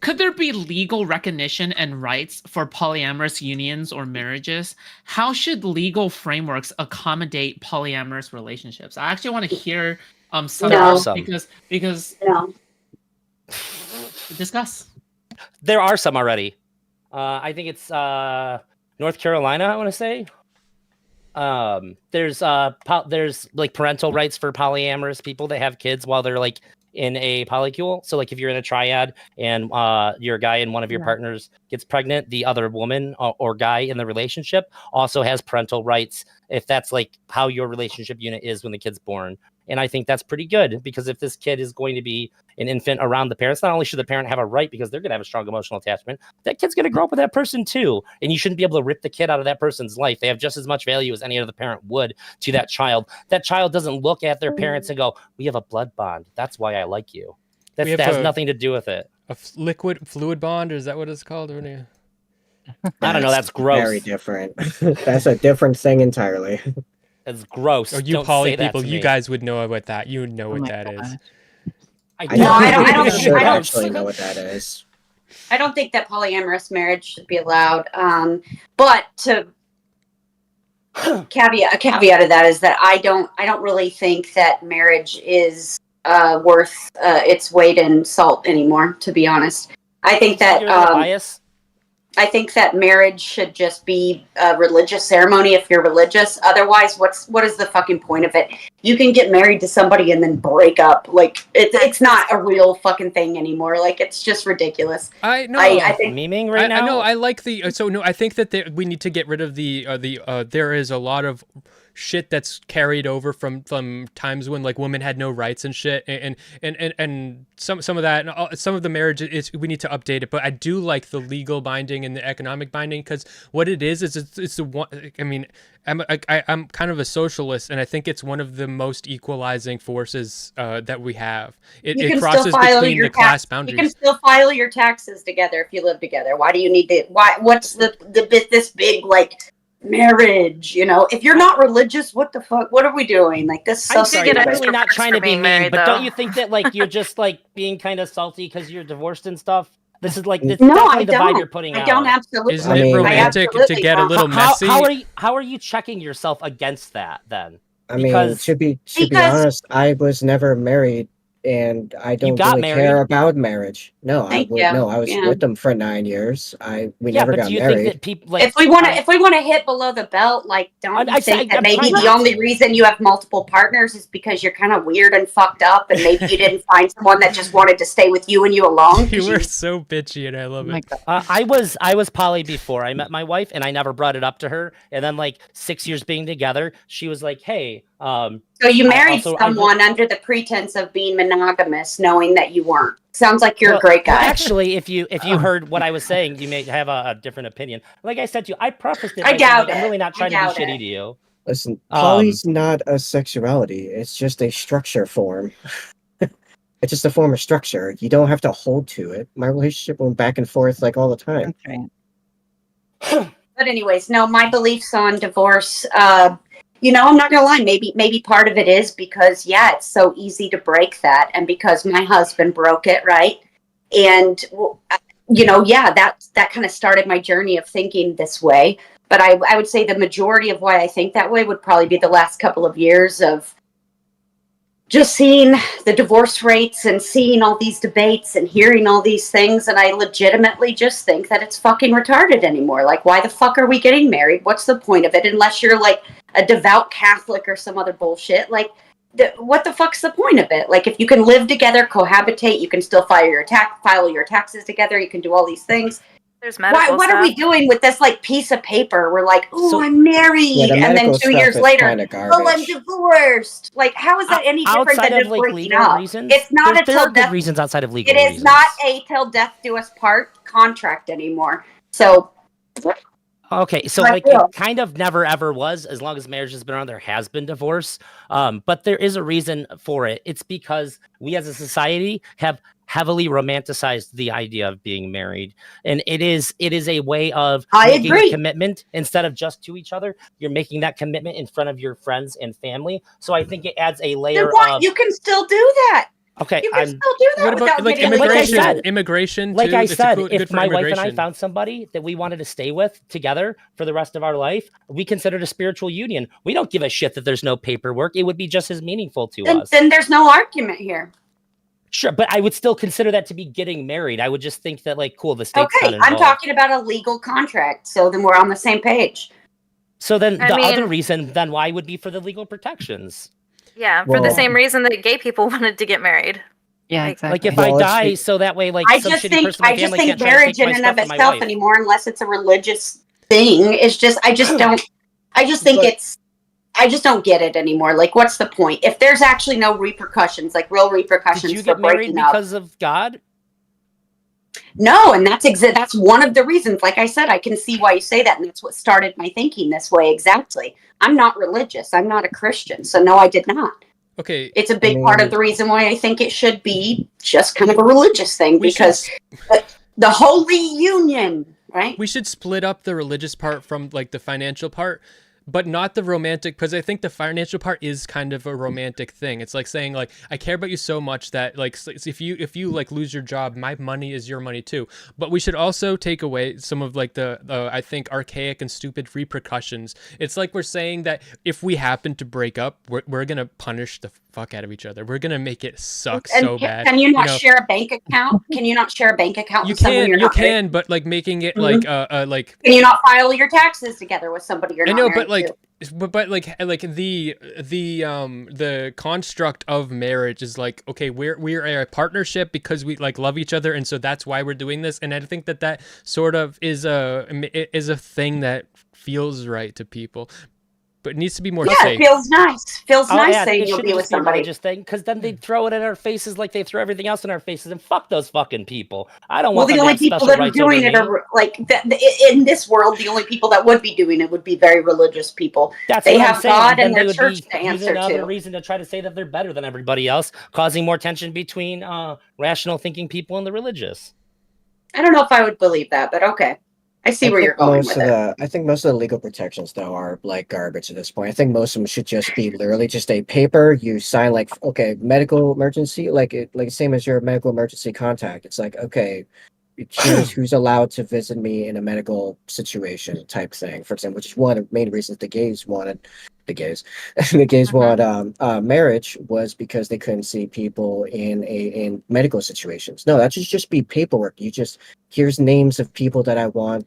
Could there be legal recognition and rights for polyamorous unions or marriages? How should legal frameworks accommodate polyamorous relationships? I actually want to hear some There are some. because No. discuss. There are some already. I think it's North Carolina, I want to say. There's like parental rights for polyamorous people that have kids while they're like in a polycule. So like if you're in a triad and you're a guy and one of your partners gets pregnant, the other woman or guy in the relationship also has parental rights if that's like how your relationship unit is when the kid's born. And I think that's pretty good because if this kid is going to be an infant around the parents, not only should the parent have a right because they're going to have a strong emotional attachment, that kid's going to grow up with that person too. And you shouldn't be able to rip the kid out of that person's life. They have just as much value as any other parent would to that child. That child doesn't look at their parents and go, we have a blood bond. That's why I like you. That has nothing to do with it. A fluid bond, is that what it's called? I don't know. That's gross. Very different. That's a different thing entirely. It's gross. Oh, you Don't poly say that people, to you me. guys would know what that. You would know what that is. I don't should actually know what that is. I don't think that polyamorous marriage should be allowed. But to a caveat of that is that I don't really think that marriage is worth its weight in salt anymore, to be honest. I think that I think that marriage should just be a religious ceremony if you're religious. Otherwise, what is the fucking point of it? You can get married to somebody and then break up. Like it's not a real fucking thing anymore. Like it's just ridiculous. I think memeing right now. I know. I like the. I think that we need to get rid of the. There is a lot of shit that's carried over from times when like women had no rights and shit, and some of that, and some of the marriage is we need to update it. But I do like the legal binding and the economic binding because what it is it's the one. I mean, I'm kind of a socialist, and I think it's one of the most equalizing forces that we have. It crosses between the class boundaries. You can still file your taxes together if you live together. Why do you need to? What's this big like marriage? You know, if you're not religious, what the fuck? What are we doing? Like this? I'm sorry, really not trying to be mean, married, but though. don't you think that like you're just like being kind of salty because you're divorced and stuff? This is like this no, definitely I the don't. vibe you're putting out. I don't absolutely. Isn't it romantic to get a little messy? How are you checking yourself against that then? I mean, to be honest, I was never married, and I don't really care about marriage. No, I was with them for 9 years. We never got married. Think that people, like, if we want to hit below the belt, like don't you think that maybe the only reason you have multiple partners is because you're kind of weird and fucked up, and maybe you didn't find someone that just wanted to stay with you and you alone? You were so bitchy, and I love it. I was poly before I met my wife, and I never brought it up to her. And then like 6 years being together, she was like, "Hey." So you married someone under the pretense of being monogamous, knowing that you weren't. Sounds like you're a great guy. Well, actually, if you heard what I was saying, you may have a different opinion. Like I said to you, I prefaced it. I doubt it. I'm really not trying to be shitty to you. Listen, poly's not a sexuality. It's just a structure form. It's just a form of structure. You don't have to hold to it. My relationship went back and forth like all the time. But anyways, no, my beliefs on divorce. You know, I'm not gonna lie. Maybe part of it is because it's so easy to break that, and because my husband broke it, right? And you know, that kind of started my journey of thinking this way. But I would say the majority of why I think that way would probably be the last couple of years of just seeing the divorce rates and seeing all these debates and hearing all these things, and I legitimately just think that it's fucking retarded anymore. Like, why the fuck are we getting married? What's the point of it? Unless you're like a devout Catholic or some other bullshit. Like, what the fuck's the point of it? Like, if you can live together, cohabitate, you can still file your taxes together, you can do all these things. There's medical What are we doing with this like piece of paper? We're like, oh, I'm married, and then 2 years later, oh, I'm divorced. Like, how is that any different than just breaking up? Reasons, it's not there are good reasons outside of legal reasons. It is not a till death do us part contract anymore. So. Okay, so like it kind of never ever was. As long as marriage has been around, there has been divorce. But there is a reason for it. It's because we as a society have heavily romanticized the idea of being married, and it is a way of making a commitment instead of just to each other. You're making that commitment in front of your friends and family. So I think it adds a layer of. You can still do that. Okay, you can still do that. What about like immigration? Immigration, like too? I said, if my wife and I found somebody that we wanted to stay with together for the rest of our life, we consider it a spiritual union. We don't give a shit that there's no paperwork. It would be just as meaningful to us. Then there's no argument here. Sure, but I would still consider that to be getting married. I would just think that, like, cool, the state's not involved. I'm talking about a legal contract, so then we're on the same page. So then other reason then why would be for the legal protections. Yeah, for the same reason that gay people wanted to get married. Yeah, exactly. Like if I die, so that way, like, I just think marriage in and of itself anymore, unless it's a religious thing, is just I just don't get it anymore. Like, what's the point? If there's actually no repercussions, like real repercussions, did you get married because of God? No, and that's one of the reasons. Like I said, I can see why you say that, and that's what started my thinking this way. Exactly. I'm not religious. I'm not a Christian, so no, I did not. Okay. It's a big part of the reason why I think it should be just kind of a religious thing, because the Holy Union, right? We should split up the religious part from like the financial part, but not the romantic, because I think the financial part is kind of a romantic thing. It's like saying, like, I care about you so much that, like, if you like lose your job, my money is your money too. But we should also take away some of like the I think archaic and stupid repercussions. It's like we're saying that if we happen to break up, we're gonna punish the fuck out of each other. We're gonna make it suck so bad. Can you not share a bank account? Can you not share a bank account with someone you're not married? You can, but like making it like like. Can you not file your taxes together with somebody you're not married to? But like the construct of marriage is like, okay, we're a partnership because we like love each other, and so that's why we're doing this. And I think that sort of is a thing that feels right to people, but it needs to be more safe. It feels nice. Saying you'll be with somebody. Just thing, because then they throw it in our faces like they throw everything else in our faces, and fuck those fucking people. I don't want. Well, the only people that are doing it are like in this world. The only people that would be doing it would be very religious people. They have God and their church to answer to. Another reason to try to say that they're better than everybody else, causing more tension between rational thinking people and the religious. I don't know if I would believe that, but okay. I see where you're going with it. I think most of the legal protections, though, are like garbage at this point. I think most of them should just be literally just a paper you sign, like, okay, medical emergency, like same as your medical emergency contact. It's like, okay, you choose who's allowed to visit me in a medical situation type thing, for example, which is one of the main reasons the gays wanted marriage, was because they couldn't see people in medical situations. No, that should just be paperwork. Here's names of people that I want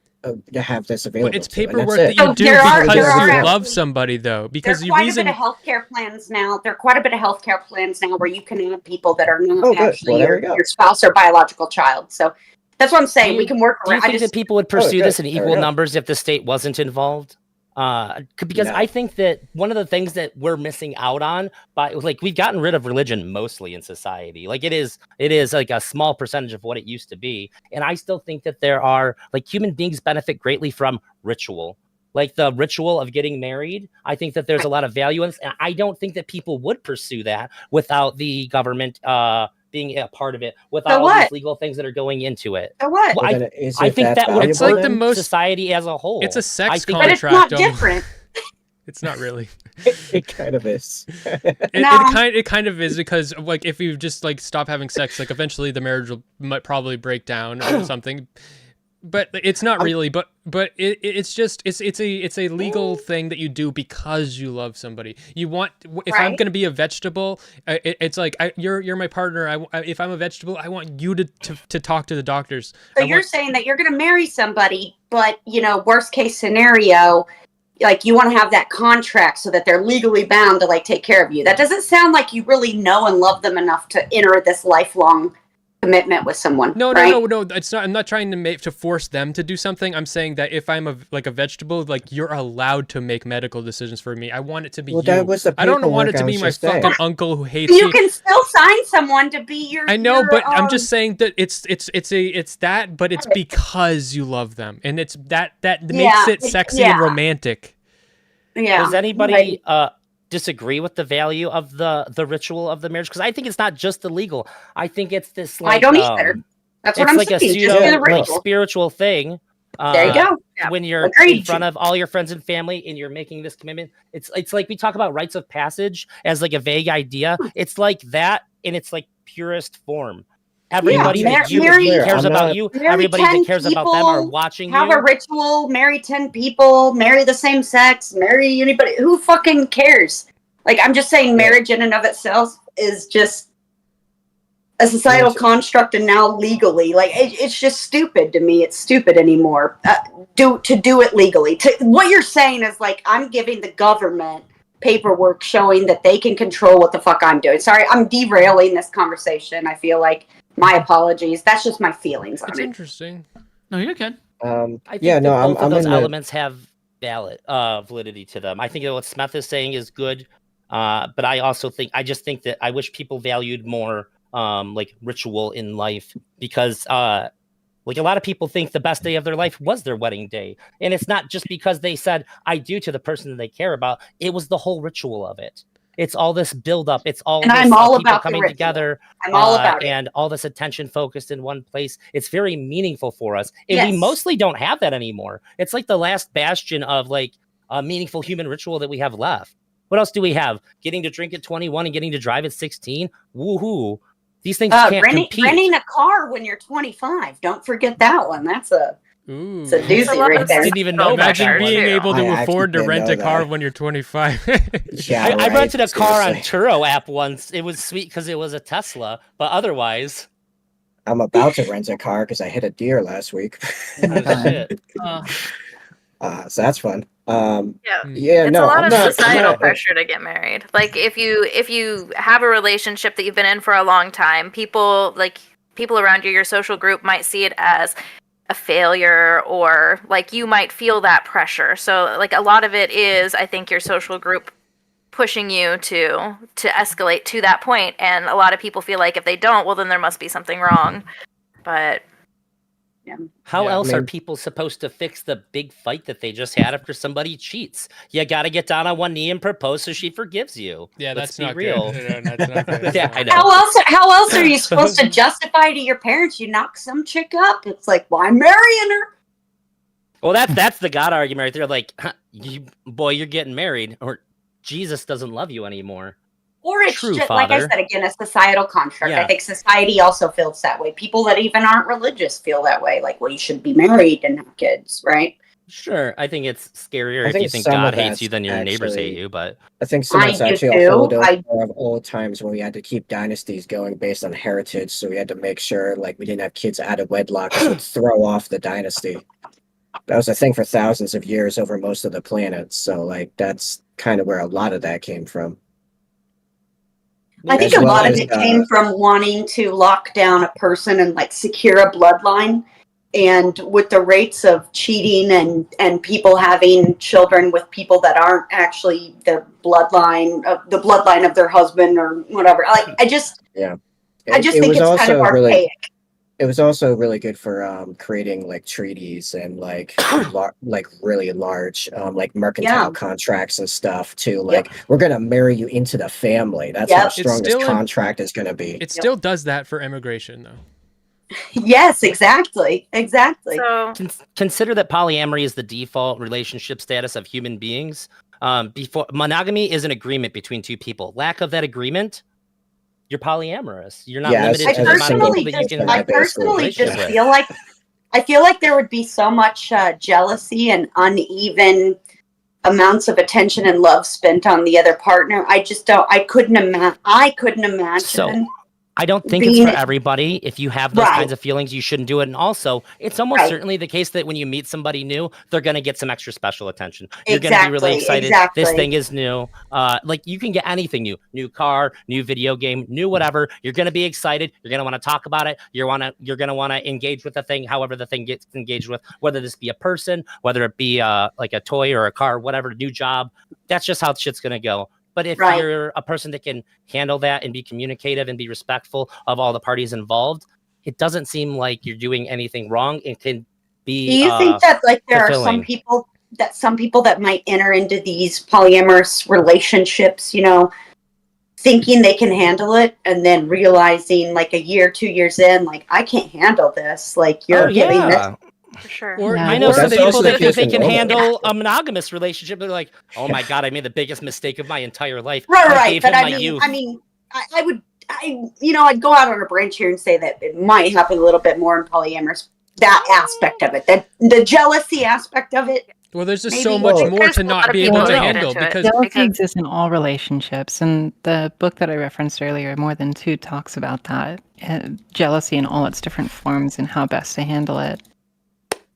to have this available. But it's paperwork that you do because you love somebody, though. Because there are quite a bit of healthcare plans now. There are quite a bit of healthcare plans now where you can have people that are not actually your spouse or biological child. So that's what I'm saying. We can work around. Do you think that people would pursue this in equal numbers if the state wasn't involved? Because I think that one of the things that we're missing out on we've gotten rid of religion mostly in society. Like it is like a small percentage of what it used to be. And I still think that there are human beings benefit greatly from ritual, like the ritual of getting married. I think that there's a lot of value in this, and I don't think that people would pursue that without the government, being a part of it, without all these legal things that are going into it. So what? Well, I think that would hurt the most society as a whole. It's a sex contract. But it's not different. It's not really. It kind of is. It kind of is, because like if you just like stop having sex, like eventually the marriage might probably break down or something. But it's not really. But it's just it's a legal thing that you do because you love somebody. You want if I'm gonna be a vegetable, it's like you're my partner. If I'm a vegetable, I want you to talk to the doctors. So you're saying that you're gonna marry somebody, but worst case scenario, like you want to have that contract so that they're legally bound to like take care of you. That doesn't sound like you really know and love them enough to enter this lifelong commitment with someone. No, right? no. It's not. I'm not trying to force them to do something. I'm saying that if I'm a vegetable, like you're allowed to make medical decisions for me. I want it to be you. That was the I don't want it to be my fucking uncle who hates me. You can still sign someone to be your. I know, but I'm just saying that it's that, but it's because you love them, and it's that makes it sexy and romantic. Yeah. Does anybody disagree with the value of the ritual of the marriage? Because I think it's not just illegal. I think it's this like I don't either. That's what I'm like saying. A pseudo spiritual thing. There you go. When you're in front of all your friends and family and you're making this commitment, it's like we talk about rites of passage as like a vague idea. It's like that, and it's like purest form. Everybody that cares about you, everybody that cares about them are watching have you. Have a ritual, marry 10 people, marry the same sex, marry anybody. Who fucking cares? Like, I'm just saying marriage in and of itself is just a societal construct, and now legally. Like, it's just stupid to me. It's stupid anymore. To do it legally. What you're saying is, like, I'm giving the government paperwork showing that they can control what the fuck I'm doing. Sorry, I'm derailing this conversation. I feel like my apologies. That's just my feelings on it. It's interesting. No, you're good. I think both of those elements have validity to them. I think that what Smeth is saying is good, but I just think that I wish people valued more like ritual in life, because like a lot of people think the best day of their life was their wedding day, and it's not just because they said I do to the person that they care about. It was the whole ritual of it. It's all this build up. It's all and this, I'm all people about coming together. I'm all about it. And all this attention focused in one place. It's very meaningful for us. And we mostly don't have that anymore. It's like the last bastion of like a meaningful human ritual that we have left. What else do we have? Getting to drink at 21 and getting to drive at 16. Woohoo. These things can't compete. Renting a car when you're 25. Don't forget that one. That's a it's a doozy right there. Didn't even know about Imagine being able to afford to rent a car when you're 25. I rented a car on Turo app once. It was sweet because it was a Tesla, but otherwise. I'm about to rent a car because I hit a deer last week. So that's fun. It's a lot of societal pressure to get married. Like if you have a relationship that you've been in for a long time, people around you, your social group might see it as a failure, or like you might feel that pressure. So like a lot of it is, I think, your social group pushing you to escalate to that point, and a lot of people feel like if they don't, well then there must be something wrong. But how else are people supposed to fix the big fight that they just had after somebody cheats? You got to get down on one knee and propose so she forgives you. Yeah, Let's that's be not real. good. No, that's not good. Yeah, I know. How else are you supposed to justify to your parents you knock some chick up? It's like, well, I'm marrying her. Well, that's the God argument right there. Like, you're getting married, or Jesus doesn't love you anymore. Or it's True, just, Father. like I said, again, a societal construct. Yeah. I think society also feels that way. People that even aren't religious feel that way. Like, well, you should be married and have kids, right? Sure. I think it's scarier if you think God hates you than your neighbors hate you, but... I think some of it's actually a holdover of old times when we had to keep dynasties going based on heritage, so we had to make sure like we didn't have kids out of wedlock that would throw off the dynasty. That was a thing for thousands of years over most of the planet, so like that's kind of where a lot of that came from. I think a lot of it came from wanting to lock down a person and like secure a bloodline. And with the rates of cheating and people having children with people that aren't actually their bloodline, the bloodline of their husband or whatever. Like I just think it's kind of archaic. It was also really good for creating like treaties and like like really large like mercantile contracts and stuff too. Like we're gonna marry you into the family. That's how strong this contract is gonna be. It still does that for immigration though. Yes, exactly. So consider that polyamory is the default relationship status of human beings. Before monogamy is an agreement between two people. Lack of that agreement, you're polyamorous. You're not limited to the amount of people that you can. I personally just feel like I feel like there would be so much jealousy and uneven amounts of attention and love spent on the other partner. I just don't. I couldn't imagine. So, I don't think it's being- for everybody. If you have those Right. kinds of feelings, you shouldn't do it. And also, it's almost Right. certainly the case that when you meet somebody new, they're going to get some extra special attention. You're going to be really excited. Exactly. This thing is new. Like you can get anything new car, new video game, new whatever. You're going to be excited. You're going to want to talk about it. You're going to want to engage with the thing, however the thing gets engaged with, whether this be a person, whether it be like a toy or a car, whatever, new job. That's just how shit's going to go. But if Right. you're a person that can handle that and be communicative and be respectful of all the parties involved, it doesn't seem like you're doing anything wrong. It can be. Do you think that like there are fulfilling. some people that might enter into these polyamorous relationships, you know, thinking they can handle it and then realizing like a year, 2 years in, like I can't handle this. Like you're giving this. For sure. Or Yeah. I know or some That's people also that the think case they in can Roma. handle a monogamous relationship. They're like, oh my God, I made the biggest mistake of my entire life. Right, I right. gave But him I my mean, youth. I'd go out on a branch here and say that it might happen a little bit more in polyamorous. That aspect of it, the jealousy aspect of it. Well, there's just Maybe- so much Well, more there's to a lot not of be people able to that get handle into it. because Jealousy because- exists in all relationships, and the book that I referenced earlier, More Than Two, talks about that. Jealousy in all its different forms and how best to handle it.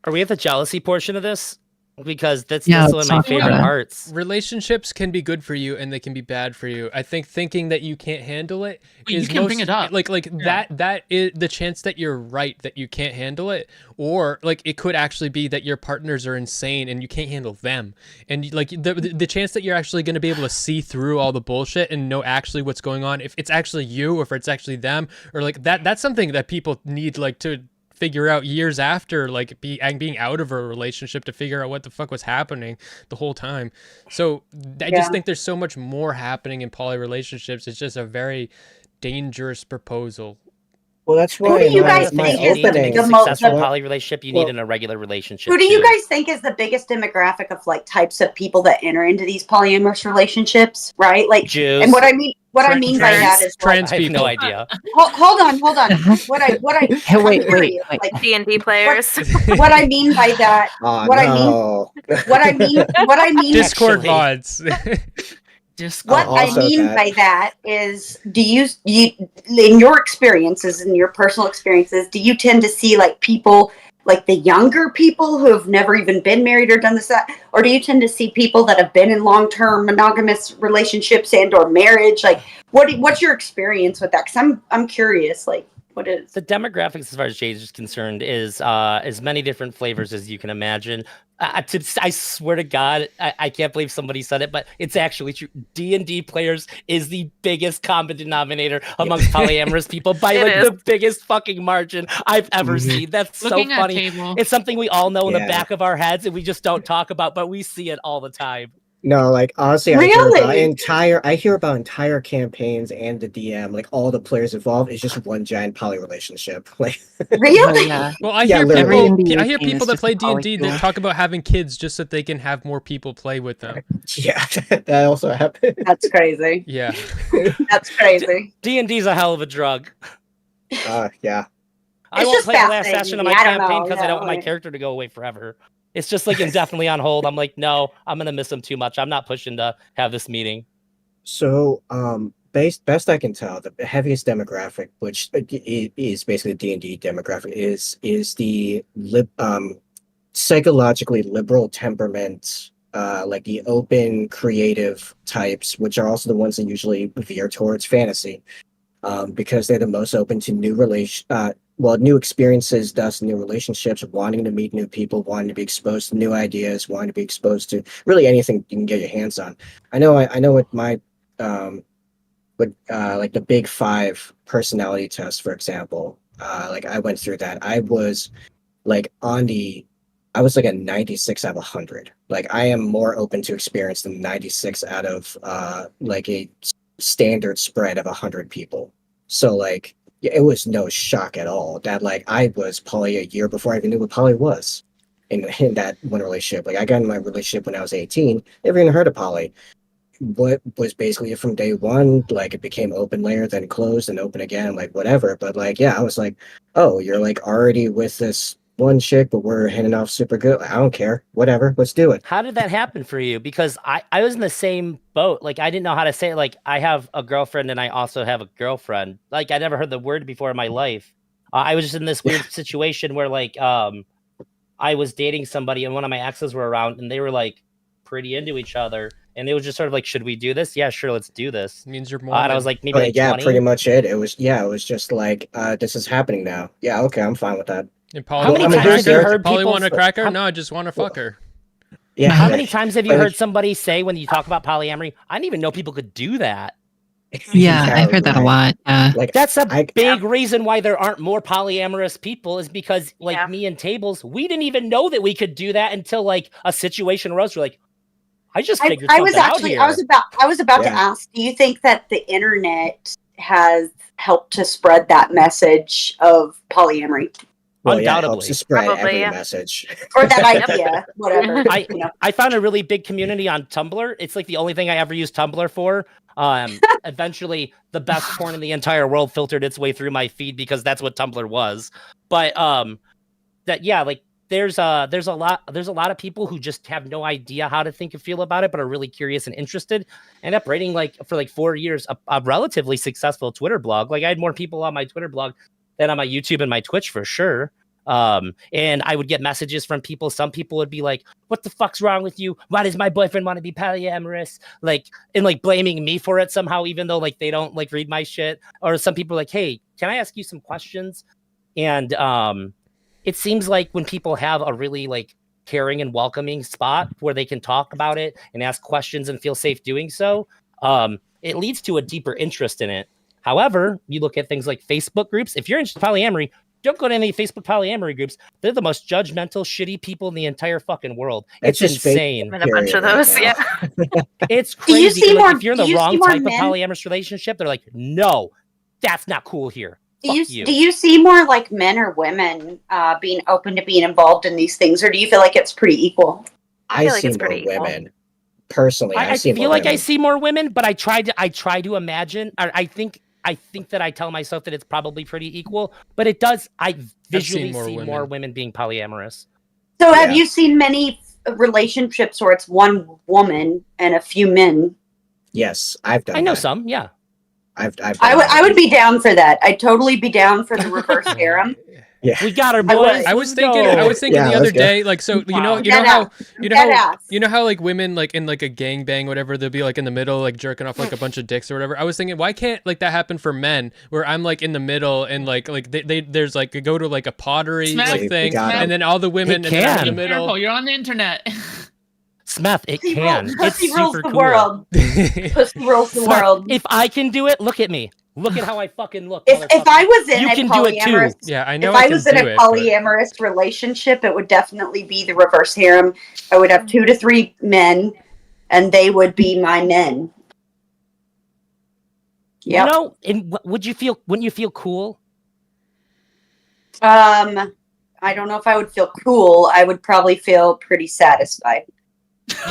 Are we at the jealousy portion of this? Because that's Yeah, one of let's my talk favorite about it. parts. relationships can be good for you and they can be bad for you. I think thinking that you can't handle it Well, is you can bring it up. like Yeah. that is the chance that you're right that you can't handle it, or like it could actually be that your partners are insane and you can't handle them, and like the chance that you're actually going to be able to see through all the bullshit and know actually what's going on, if it's actually you or if it's actually them, or like that's something that people need like to figure out years after like being out of a relationship, to figure out what the fuck was happening the whole time. So I just think there's so much more happening in poly relationships. It's just a very dangerous proposal. Well, that's Who why do you my, guys my think is the opening. the successful most- poly relationship you well- need in a regular relationship. Who do you too. guys think is the biggest demographic of like types of people that enter into these polyamorous relationships? Right, like, Jews. and what I mean by Trans- that is like, trans I have people. no idea. hold on. What I Hey, wait, I'm curious, wait. like D&D players. what I mean by that. Oh, What I no. What I mean. Discord Actually. mods. Discord. What I Also mean that- by that is, do you, in your experiences, in your personal experiences, do you tend to see like people, like the younger people who have never even been married or done this, that, or do you tend to see people that have been in long-term monogamous relationships and or marriage? Like, what's your experience with that? Because I'm curious, like, what is The demographics, as far as Jade is concerned, is as many different flavors as you can imagine. I swear to God, I can't believe somebody said it, but it's actually true. D&D players is the biggest common denominator amongst polyamorous people by It like is. the biggest fucking margin I've ever Mhm. seen. That's Looking so at funny. table. It's something we all know in the Yeah. back of our heads and we just don't talk about, but we see it all the time. No, like honestly, I Really? hear about entire campaigns and the DM, like all the players involved is just one giant poly relationship. Like, really? Oh, yeah. Well, I Yeah, hear literally. people. I Every hear D&D people is that just play a D&D that polycule. talk about having kids just so that they can have more people play with them. yeah, that also happened. That's crazy. Yeah. That's crazy. D&D's a hell of a drug. Yeah. I It's won't just play the last fascinating session to of me. my I don't campaign know, because I don't want my like- character to go away forever. It's just like indefinitely on hold. I'm like, no, I'm gonna miss him too much. I'm not pushing to have this meeting. So, best I can tell, the heaviest demographic, which is basically the D&D demographic, is the psychologically liberal temperament, like the open, creative types, which are also the ones that usually veer towards fantasy, because they're the most open to new new experiences, thus new relationships, wanting to meet new people, wanting to be exposed to new ideas, wanting to be exposed to really anything you can get your hands on. I know with my like the big 5 personality test, for example, like I went through that. I was like I was like a 96 out of 100. Like I am more open to experience than 96 out of like a standard spread of 100 people. So like it was no shock at all that like I was poly a year before I even knew what poly was in that one relationship. Like I got in my relationship when I was 18, never even heard of poly. What was basically from day one, like it became open layer, then closed and open again, like whatever. But like, yeah, I was like, oh, you're like already with this one chick, but we're hitting off super good. I don't care. Whatever. Let's do it. How did that happen for you? Because I was in the same boat. Like, I didn't know how to say it. Like, I have a girlfriend and I also have a girlfriend. Like, I never heard the word before in my life. I was just in this weird situation where, like, I was dating somebody and one of my exes were around and they were, like, pretty into each other. And it was just sort of like, should we do this? Yeah, sure, let's do this. It means you're more. And I was like, maybe like yeah, 20. pretty much it. It was just like, this is happening now. Yeah, okay, I'm fine with that. And How many times have you heard Polly people want to crack her? No, I just want to fuck her. Yeah. How many times have you heard somebody say when you talk about polyamory, I didn't even know people could do that? Yeah, I've heard that a lot. Like, that's a big reason why there aren't more polyamorous people is because, like, me and Tables, we didn't even know that we could do that until, like, a situation arose. We're like, I just figured something out here. I was about to ask, do you think that the internet has helped to spread that message of polyamory? Well, Undoubtedly. to spread every message. Or that idea, whatever. I found a really big community on Tumblr. It's like the only thing I ever used Tumblr for. Eventually, the best porn in the entire world filtered its way through my feed because that's what Tumblr was. But there's a lot of people who just have no idea how to think and feel about it, but are really curious and interested. End up writing for 4 years a relatively successful Twitter blog. Like, I had more people on my Twitter blog than on my YouTube and my Twitch for sure. And I would get messages from people. Some people would be like, what the fuck's wrong with you? Why does my boyfriend want to be polyamorous? And blaming me for it somehow, even though they don't read my shit. Or some people are like, hey, can I ask you some questions? And it seems like when people have a really caring and welcoming spot where they can talk about it and ask questions and feel safe doing so, it leads to a deeper interest in it. However, you look at things like Facebook groups. If you're interested in polyamory, don't go to any Facebook polyamory groups. They're the most judgmental, shitty people in the entire fucking world. It's insane. I'm in a bunch of those, yeah. It's crazy. Do you see if you're in the wrong type of polyamorous relationship, they're like, no, that's not cool here. Do you see more men or women being open to being involved in these things, or do you feel like it's pretty equal? I see more women. Personally, I feel like I see more women, but I try to imagine. I think that I tell myself that it's probably pretty equal, but it does. I visually see more women being polyamorous. So have you seen many relationships where it's one woman and a few men? Yes, I've done. I know some. Yeah. I would be down for that. I'd totally be down for the reverse harem. Yeah, we got her, boys. I was thinking the other day, you know how women in a gangbang, whatever, they'll be in the middle, jerking off a bunch of dicks or whatever. I was thinking, why can't that happen for men, where I'm in the middle and there's go to a pottery thing, and then all the women in the middle. Careful, you're on the internet. Smeth, it can. It's rules super the cool. world. Pussy rules the world. If I can do it, look at me. Look at how I fucking look. If I was in you a can polyamorous, do it too. Yeah, I know. If I was in a polyamorous relationship, it would definitely be the reverse harem. I would have 2 to 3 men, and they would be my men. Yeah. Wouldn't you feel cool? I don't know if I would feel cool. I would probably feel pretty satisfied.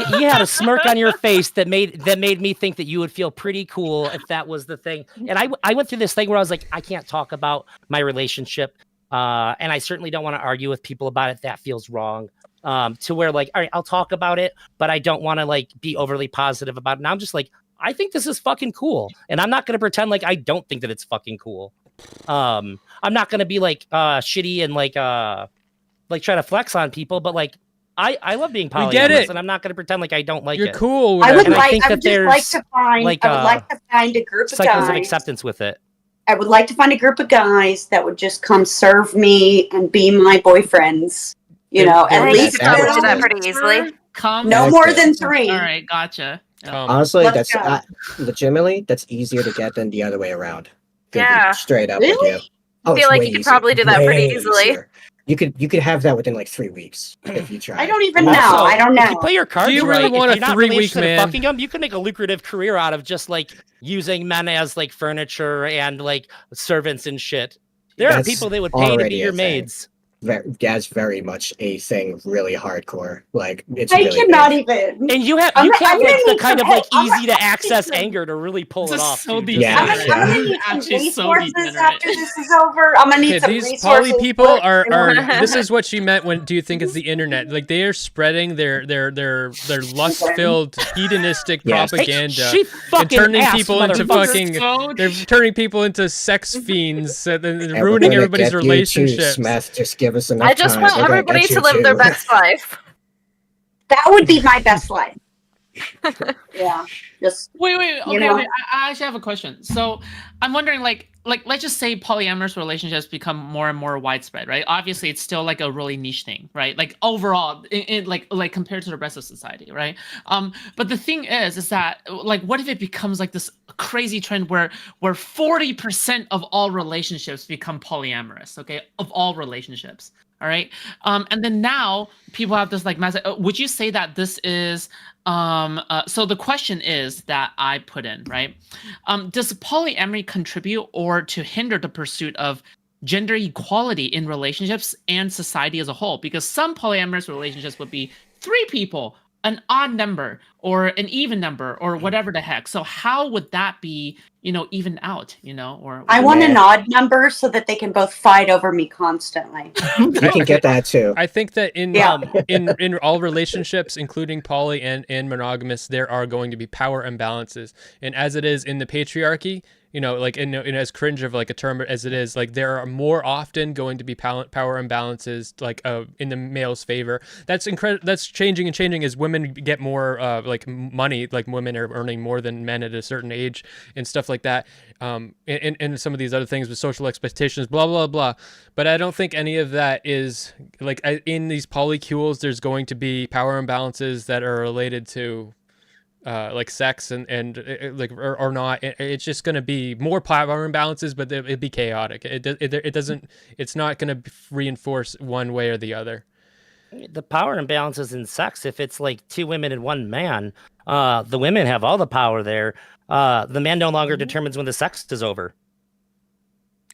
You had a smirk on your face that made me think that you would feel pretty cool if that was the thing. And I went through this thing where I was like, I can't talk about my relationship, and I certainly don't want to argue with people about it. That feels wrong. To where all right, I'll talk about it, but I don't want to be overly positive about it. And I'm just I think this is fucking cool, and I'm not going to pretend I don't think that it's fucking cool. I'm not going to be shitty and try to flex on people, but I love being polyamorous, and I'm not going to pretend I don't like it. You're cool. I would like to find a group of cycles guys. of acceptance with it. I would like to find a group of guys that would just come serve me and be my boyfriends. At least do that pretty easily. No more than 3. All right, gotcha. Honestly, that's legitimately that's easier to get than the other way around. Yeah, straight up. Really? With you. I feel like you could probably do that pretty easily. Easier. You could have that within 3 weeks if you try. I don't even know. I don't know. If you play your cards Do you really right, want if you're a not 3 really week interested in man? fucking them, you can make a lucrative career out of just using men as furniture and servants and shit. There are people that would pay to be your maids. very much a thing, really hardcore. Like it's I really cannot big. even. And you have I'm like gonna the need kind some of like help. easy to access anger to really pull This it is off. so too, just Yeah, I'm saying. gonna degenerate. need some Actually, so resources degenerate. after this is over. I'm gonna need Okay, some these resources. poly people What? are this is what she meant when do you think is the internet? Like they are spreading their lust-filled hedonistic Yes. propaganda She and fucking turning asked, people into motherfucker. fucking they're turning people into sex fiends and And we're ruining gonna everybody's get you too, relationships. Smeth. Just give us enough I just time. want We're gonna everybody get to you live their too. best life. That would be my best life. Yeah, just Wait, You okay, know? okay. I actually have a question. So I'm wondering, like, let's just say polyamorous relationships become more and more widespread, right? Obviously, it's still like a really niche thing, right? Like overall, like compared to the rest of society, right? But the thing is that like, what if it becomes like this crazy trend where 40% of all relationships become polyamorous? Okay, of all relationships. All right. And then now people have this like massive. Would you say that this is so the question is that I put in, right? Does polyamory contribute or to hinder the pursuit of gender equality in relationships and society as a whole? Because some polyamorous relationships would be 3 people, an odd number or an even number or whatever the heck. So how would that be, even out, or I want an odd number so that they can both fight over me constantly. I can get that too. I think that in all relationships, including poly and monogamous, there are going to be power imbalances, and as it is in the patriarchy, like in as cringe of like a term as it is, like there are more often going to be power imbalances, like in the male's favor. That's That's changing as women get more like money, like women are earning more than men at a certain age and stuff like that. And some of these other things with social expectations, blah blah blah. But I don't think any of that is like in these polycules. There's going to be power imbalances that are related to like sex and like or not. It's just going to be more power imbalances, but it'd be chaotic. It's not going to reinforce one way or the other. The power imbalances in sex, if it's like 2 women and 1 man, the women have all the power there. The man no longer determines when the sex is over.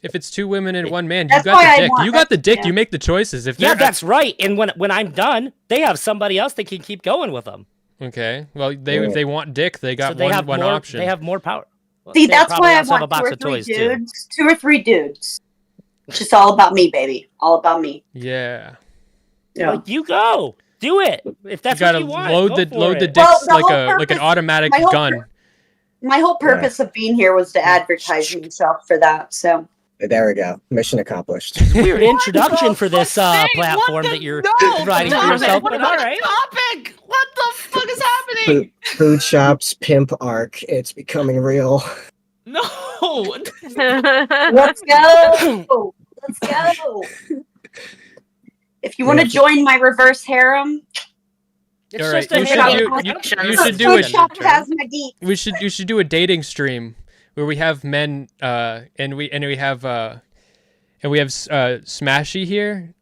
If it's 2 women and 1 man, That's you got why I the dick. want You got the dick. yeah. You make the choices. That's right. And when I'm done, they have somebody else that can keep going with them. Okay. Well, if they want dick, they got So they have one more, option. They have more power. See, They that's probably why I also have a want box 2 or of 3 toys, too. dudes. 2 or 3 dudes. It's just all about me, baby. All about me. Yeah. Yeah. Like, you go. Do it. If that's You gotta what you want. load go the for it. dicks Well, the whole like an purpose- automatic my whole gun. My whole purpose of being here was to advertise myself for that. So There we go. Mission accomplished. Weird introduction for this What platform the- that you're no, providing for Tom, yourself. What But about all the right. topic? What the fuck is happening? Food shops pimp arc. It's becoming real. No. let's go. Let's go. If you want to join my reverse harem, It's All just right, a you hit should on do- introduction. you should do food it. shop has my deep. We should do a dating stream where we have men and we have Smashy here,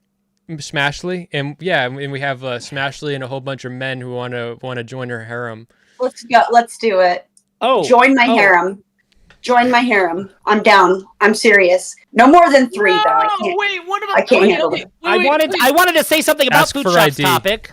Smashly, and we have Smashly and a whole bunch of men who want to join her harem. Let's go. Let's do it. Oh, Join my harem. Join my harem. I'm down. I'm serious. No more than 3 though. I No, can't. wait, what about I can't okay, handle okay, it. wait, I wanted to say something about Ask Food for Shop's ID. topic.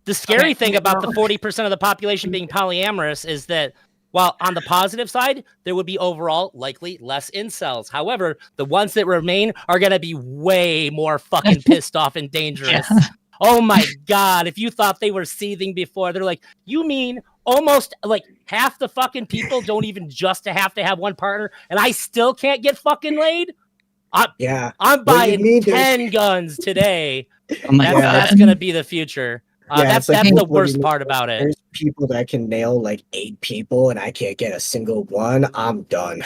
The scary Okay. thing about the 40% of the population being polyamorous is that while on the positive side, there would be overall likely less incels. However, the ones that remain are going to be way more fucking pissed off and dangerous. Yeah. Oh my God. If you thought they were seething before, they're like, you mean almost like half the fucking people don't even just have to have one partner and I still can't get fucking laid? Yeah. I'm What do you buying mean, 10 guns today. Oh my god. That's going to be the future. That's it's like, the what do you worst mean? part about it. There's people that can nail like 8 people and I can't get a single one. I'm done.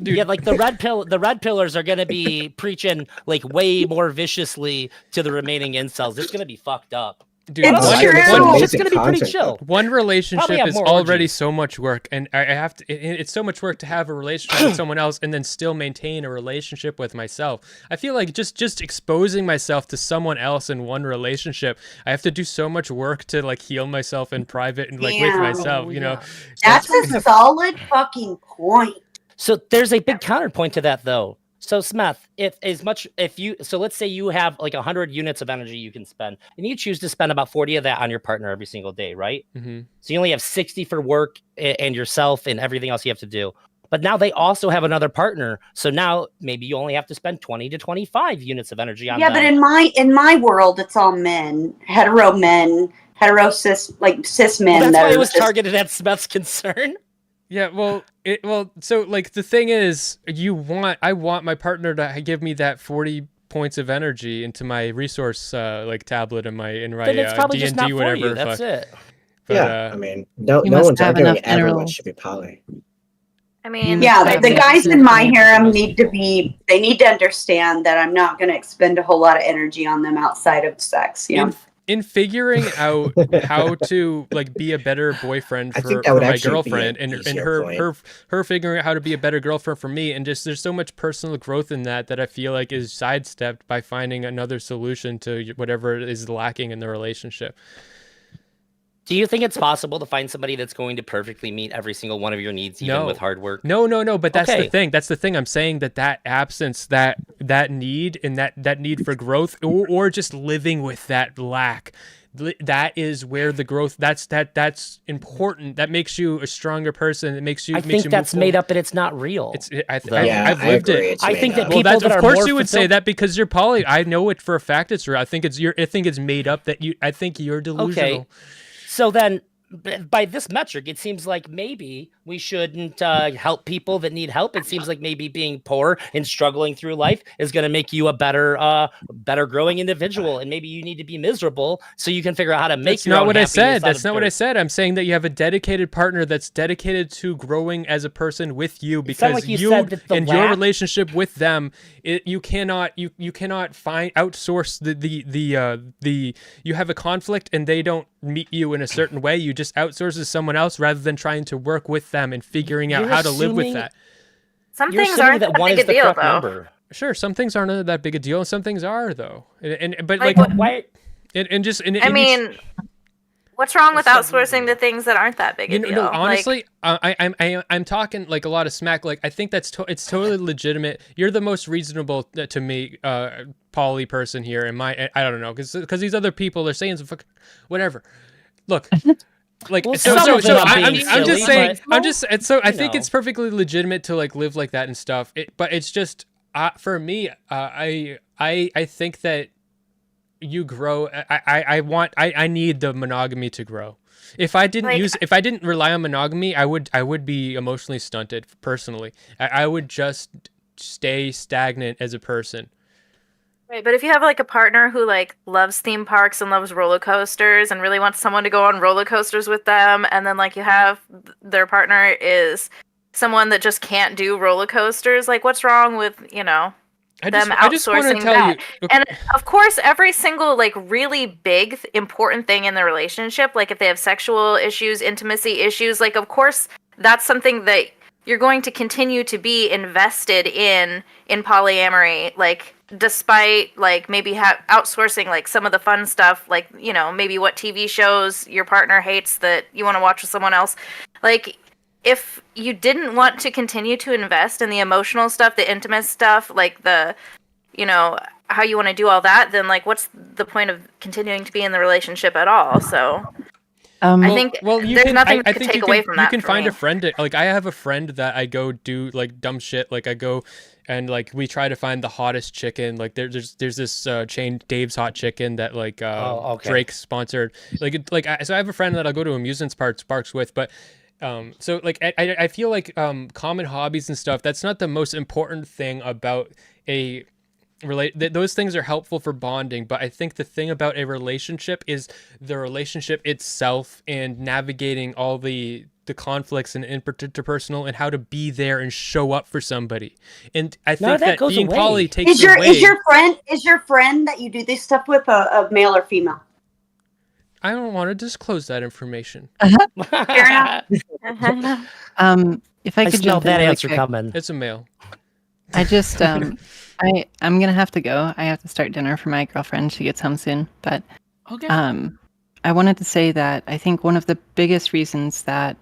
Dude. Yeah, like the red pillars are gonna be preaching like way more viciously to the remaining incels. It's gonna be fucked up. Dude, It's true. It's just gonna be pretty content, chill. one Probably relationship have is more already orgies. so much work, and I have to. It's so much work to have a relationship with someone else and then still maintain a relationship with myself. I feel like just exposing myself to someone else in one relationship, I have to do so much work to like heal myself in private and like with Yeah. myself. You know, That's a solid fucking point. So there's a big counterpoint to that though. So Smeth, so let's say you have like 100 units of energy you can spend, and you choose to spend about 40 of that on your partner every single day, right? Mm-hmm. So you only have 60 for work and yourself and everything else you have to do. But now they also have another partner, so now maybe you only have to spend 20 to 25 units of energy on them. But in my world, it's all men, hetero cis men. Well, that's why it was targeted at Smeth's concern. Yeah, so like the thing is, I want my partner to give me that 40 points of energy into my resource like tablet in my then it's probably D&D just not whatever. for you. That's it. But, I mean, no one's arguing everyone should be poly. I mean, the guys in my harem need to understand that I'm not going to expend a whole lot of energy on them outside of sex. In figuring out how to like be a better boyfriend for my girlfriend and her figuring out how to be a better girlfriend for me, and just there's so much personal growth in that I feel like is sidestepped by finding another solution to whatever is lacking in the relationship. Do you think it's possible to find somebody that's going to perfectly meet every single one of your needs, even with hard work? No. But that's the thing. That's the thing. I'm saying that absence, that need, and that need for growth, or just living with that lack, that is where the growth. That's important. That makes you a stronger person. It makes you. I think that's made up and it's not real. I've lived it. I think that people that of are course more you would say that because you're poly. I know it for a fact. It's real. I think it's made up. I think you're delusional. Okay. So then, by this metric, it seems like maybe we shouldn't help people that need help. It seems like maybe being poor and struggling through life is going to make you a better growing individual. And maybe you need to be miserable so you can figure out how to make That's your not own what I happiness said. out That's of not what dirt. I said. I'm saying that you have a dedicated partner that's dedicated to growing as a person with you, because like you you said that the and your lack- relationship with them, you cannot outsource the you have a conflict and they don't meet you in a certain way. You just outsource to someone else rather than trying to work with them and figuring out how to live with that. Some things aren't that big a deal, though. Number. Sure, some things aren't that big a deal, and some things are, though. But why? I mean, what's wrong with outsourcing the things that aren't that big a deal? No, honestly, I'm talking like a lot of smack. Like I think it's totally legitimate. You're the most reasonable to me, poly person here. I don't know, because these other people are saying some whatever. Look. Like well, I'm just saying I think it's perfectly legitimate to like live like that and stuff. But it's just for me, I think that you grow. I need the monogamy to grow. If I didn't rely on monogamy, I would be emotionally stunted personally. I would just stay stagnant as a person. Right, but if you have like a partner who like loves theme parks and loves roller coasters and really wants someone to go on roller coasters with them, and then like you have their partner is someone that just can't do roller coasters, like what's wrong with, them outsourcing that? And of course, every single like really big important thing in the relationship, like if they have sexual issues, intimacy issues, like of course that's something that you're going to continue to be invested in polyamory, like despite like maybe outsourcing like some of the fun stuff, like maybe what TV shows your partner hates that you want to watch with someone else. Like if you didn't want to continue to invest in the emotional stuff, the intimate stuff, like the how you want to do all that, then like what's the point of continuing to be in the relationship at all? So I think there's nothing to take away from that. You can find a friend. Like I have a friend that I go do like dumb shit. Like I go and like we try to find the hottest chicken. Like there's this chain, Dave's Hot Chicken, that like Drake sponsored. So I have a friend that I'll go to amusement parks with, but. So like I feel like common hobbies and stuff, that's not the most important thing about a those things are helpful for bonding, but I think the thing about a relationship is the relationship itself and navigating all the conflicts and interpersonal and how to be there and show up for somebody. And I think that being poly takes away. Is your friend that you do this stuff with a male or female? I don't want to disclose that information. Fair enough. If I could smell jump that in answer really coming. It's a male. I just I'm gonna have to go. I have to start dinner for my girlfriend. She gets home soon. But okay. I wanted to say that I think one of the biggest reasons that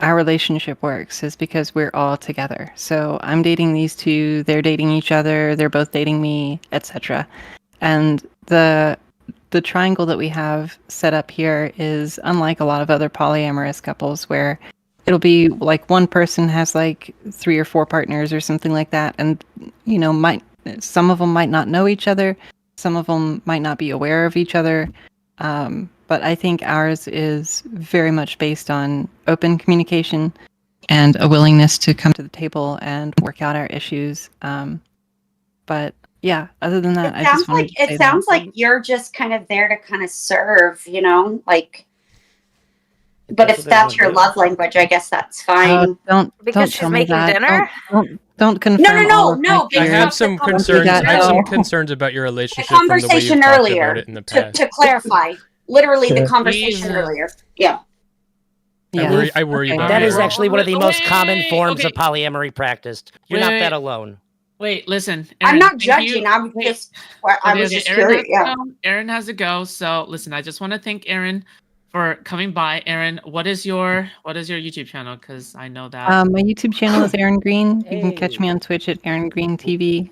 our relationship works is because we're all together. So I'm dating these two, they're dating each other, they're both dating me, etc. And the triangle that we have set up here is unlike a lot of other polyamorous couples where it'll be like one person has like 3 or 4 partners or something like that, and some of them might not know each other, some of them might not be aware of each other. But I think ours is very much based on open communication and a willingness to come to the table and work out our issues. But yeah, other than that, it sounds like you're just kind of there to kind of serve, like. But if that's your love language, I guess that's fine. Because she's making dinner. Don't confirm. No. I have some concerns. I have some concerns about your relationship. The conversation from the way you've earlier. talked about it in the past. To clarify, literally the conversation earlier. Yeah. I worry about that. Is actually one of the most common forms of polyamory practiced. You're not that alone. Wait, listen. Aaron, I'm not judging. I'm just curious. Yeah. Aaron has to go. So listen, I just want to thank Aaron for coming by. Aaron, what is your YouTube channel? Because I know that my YouTube channel is Aaron Green. You can catch me on Twitch at Aaron Green TV.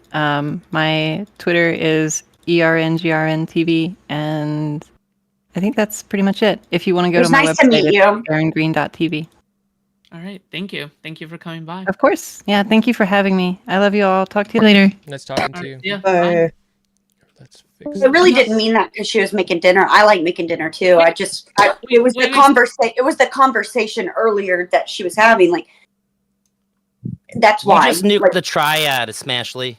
My Twitter is ERNGRN TV, and I think that's pretty much it. If you want to go to my website, it's aarongreen.tv. All right, thank you for coming by. Of course, yeah. Thank you for having me. I love you all. Talk to you later. Nice talking to you. Yeah. Bye. Let's fix I really didn't mean that because she was making dinner. I like making dinner too. It was the conversation earlier that she was having. Like, that's why. You just nuked the triad, Smashley.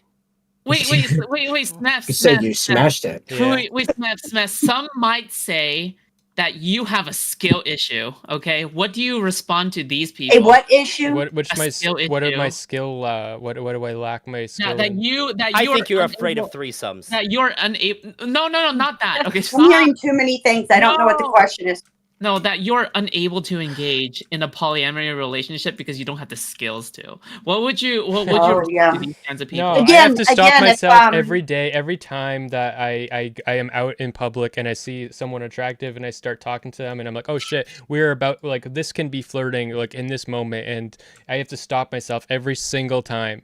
Wait, Smeth. You said you smashed it. Yeah. Wait, Smeth. Some might say that you have a skill issue. Okay, what do you respond to these people? A what issue? What are my skill? What do I lack my skill? I think you're afraid of threesomes. That you're unable. No, not that. Okay, I'm hearing too many things. I don't know what the question is. No, that you're unable to engage in a polyamory relationship because you don't have the skills to. What would you respond to these kinds of people? No, I have to stop myself every day, every time that I am out in public and I see someone attractive and I start talking to them and I'm like, oh shit, we're about, like, this can be flirting, like, in this moment, and I have to stop myself every single time.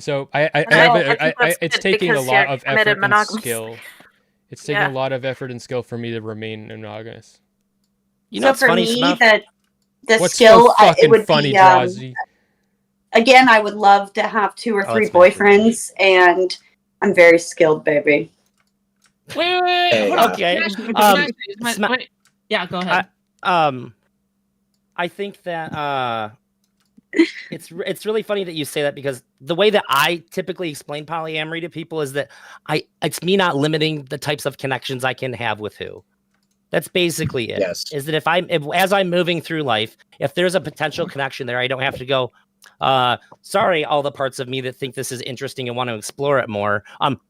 So it's taking a lot of effort and skill. It's taking a lot of effort and skill for me to remain monogamous. You know, so for funny, me, the What's skill, so it would funny, be, Drazi? again, I would love to have 2 or 3 boyfriends, and I'm very skilled, baby. Wait. Okay. Wait. Yeah, go ahead. I think that it's really funny that you say that, because the way that I typically explain polyamory to people is that it's me not limiting the types of connections I can have with who. That's basically it. Yes. Is that as I'm moving through life, if there's a potential connection there, I don't have to go, sorry, all the parts of me that think this is interesting and want to explore it more.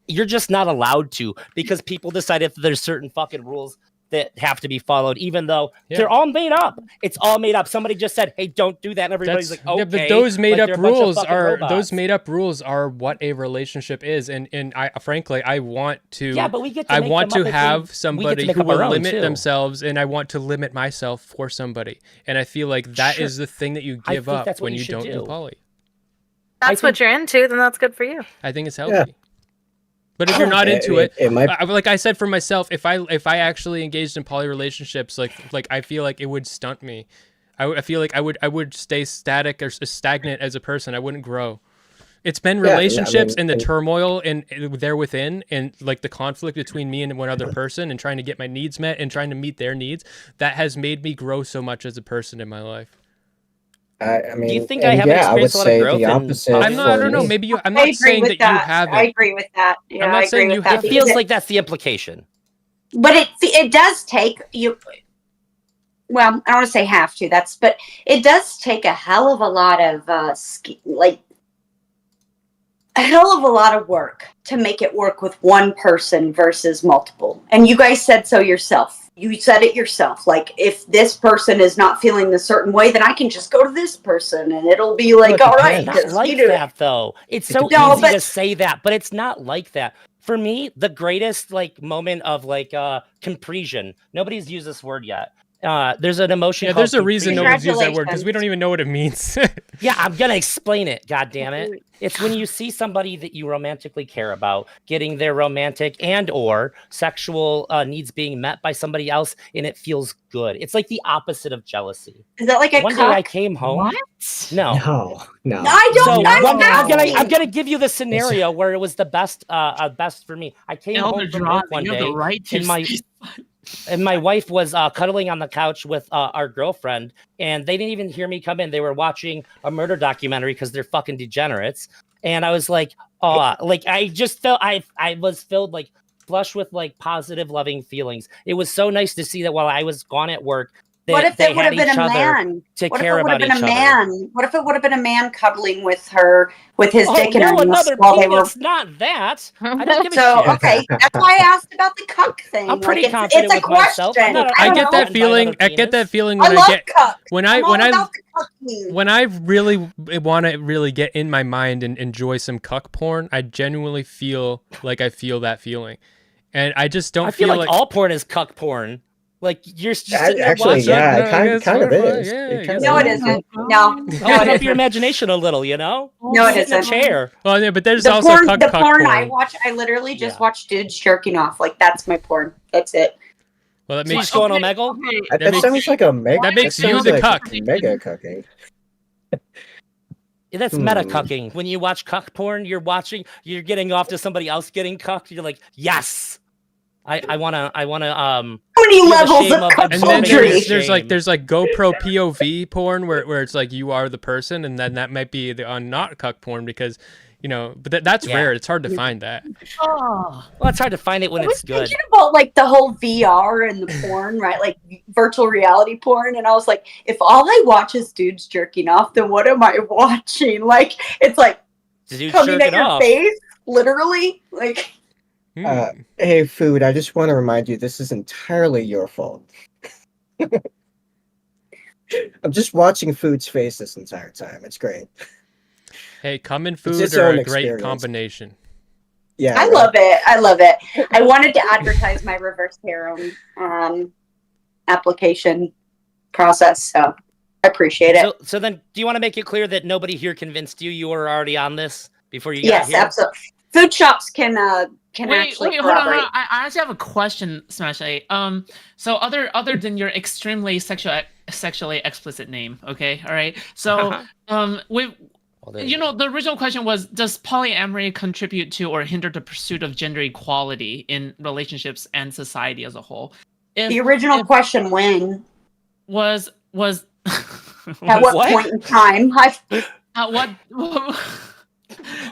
You're just not allowed to, because people decided that there's certain fucking rules that have to be followed, even though they're all made up. It's all made up. Somebody just said, "Hey, don't do that," and everybody's like, "Okay." Yeah, but those made up rules are what a relationship is, and I frankly I want to. Yeah, but we get to I make want them to up have somebody who will limit too. themselves, and I want to limit myself for somebody, and I feel like that is the thing that you give up when you don't do poly. That's what you're into, then that's good for you. I think it's healthy. Yeah. But if you're not into it, like I said for myself, if I actually engaged in poly relationships, like I feel like it would stunt me. I feel like I would stay static or stagnant as a person. I wouldn't grow. It's been relationships and the turmoil and there within, and like the conflict between me and one other person, and trying to get my needs met and trying to meet their needs, that has made me grow so much as a person in my life. I mean, do you think I have experienced a lot of growth? The opposite. I don't know. Maybe you. I'm not saying that you haven't. I agree with that. Yeah, I'm not saying you have. It feels like that's the implication. But it does take you. Well, I don't want to say have to. But it does take a hell of a lot of a hell of a lot of work to make it work with one person versus multiple. And you guys said so yourself. You said it yourself. Like, if this person is not feeling a certain way, then I can just go to this person and it'll be like, all right. It's not like that, though. It's so easy to say that, but it's not like that. For me, the greatest moment of comprehension, nobody's used this word yet, There's an emotion. Yeah, called there's a reason no one's used that word because Congratulations. we don't even know what it means. Yeah, I'm gonna explain it. God damn it! It's when you see somebody that you romantically care about getting their romantic and or sexual needs being met by somebody else, and it feels good. It's like the opposite of jealousy. Is that like a One day I cuck? came home. What? No. No. I don't. So I one day, I'm asking. gonna give you the scenario where it was the best for me. I came Elder home from Draw, work one you have day, the right to and my wife was cuddling on the couch with our girlfriend, and they didn't even hear me come in. They were watching a murder documentary because they're fucking degenerates. And I was like, oh, like I just felt I was filled like flush with like positive, loving feelings. It was so nice to see that while I was gone at work, What if they it would had have been each a other man? to What if care it would have about been each a other. man? What if it would have been a man cuddling with her with his Oh, dick in her no, ass another while they were? penis, not that. I don't give a So shit. okay, that's why I asked about the cuck thing. I'm pretty like, confident it's a with question. myself. I'm not- I I don't get know. that feeling. another I get that penis. feeling I when love I get cuck. when I'm I when all I about the cucking. when I really want to really get in my mind and enjoy some cuck porn. I genuinely feel like I feel that feeling, and I just don't I feel feel like all porn is cuck porn. Like you're just sitting there Actually, watching. yeah, No, it I kind guess of sort of, is. yeah, It I kind guess No, of it is. isn't. No, Open no, it up your isn't. imagination a little, you know? No, it Sit in a isn't. chair. Well, yeah, but there's The also porn, cuck the cuck porn porn. I watch, I literally just Yeah. watch dudes jerking off. Like that's my porn. That's it. Well, that So you makes just going Omegle? Okay. That That makes- sounds like a mega. that makes you sounds the like cuck. Mega cucking. Yeah, that's meta cucking. When you watch cuck porn, you're getting off to somebody else getting cucked. You're like, yes, I wanna How many feel the levels shame of of cuck And then poultry? there's like GoPro POV porn where it's like you are the person, and then that might be the not cuck porn because but that's Yeah. rare. It's hard to find that. Oh. Well, it's hard to find it when I was it's good. thinking about like the whole VR and the porn, right? Like virtual reality porn, and I was like, if all I watch is dudes jerking off, then what am I watching? Like it's like Dude coming at jerking your off. face, literally. Like Hey, Food, I just want to remind you this is entirely your fault. I'm just watching Food's face this entire time. It's great. Hey, cum and It's food its are own a great experience. combination. Yeah, I right. love it. I love it. I wanted to advertise my reverse harem application process, so I appreciate it. So then, do you want to make it clear that nobody here convinced you were already on this before you got Yes, here? absolutely. Food shops can Wait, actually hold on. corroborate. I actually have a question, Smash A. So other than your extremely sexually explicit name, okay, all right. So the original question was, does polyamory contribute to or hinder the pursuit of gender equality in relationships and society as a whole? The original question when was at what point in time? at what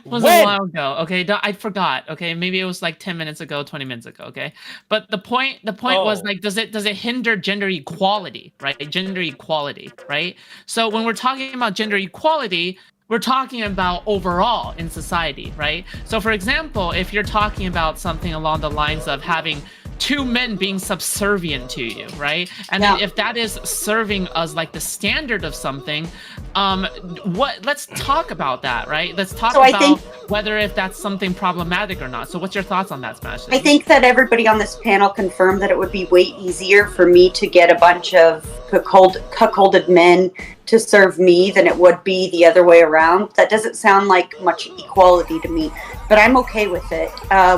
was When? a while ago. Okay, I forgot. Okay, maybe it was like 10 minutes ago, 20 minutes ago. Okay, but the point was like, does it hinder gender equality, right? Gender equality, right? So when we're talking about gender equality, we're talking about overall in society, right? So for example, if you're talking about something along the lines of having two men being subservient to you, right? And then if that is serving as like the standard of something, let's talk about that, right? Let's talk about whether if that's something problematic or not. So what's your thoughts on that, Smash? I think that everybody on this panel confirmed that it would be way easier for me to get a bunch of cuckolded men to serve me than it would be the other way around. That doesn't sound like much equality to me, but I'm okay with it.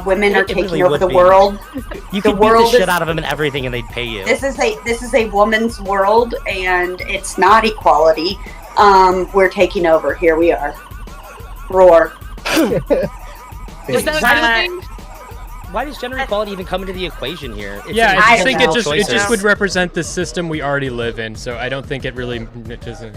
Women are taking really over would the be. world. You The could beat world the shit is- out of them and everything, and they'd pay you. This is a woman's world, and it's not equality. We're taking over. Here we are. Roar. Is that a thing? Why does gender equality even come into the equation here? It's Yeah, an I don't think know. it just would represent the system we already live in. So I don't think it really doesn't.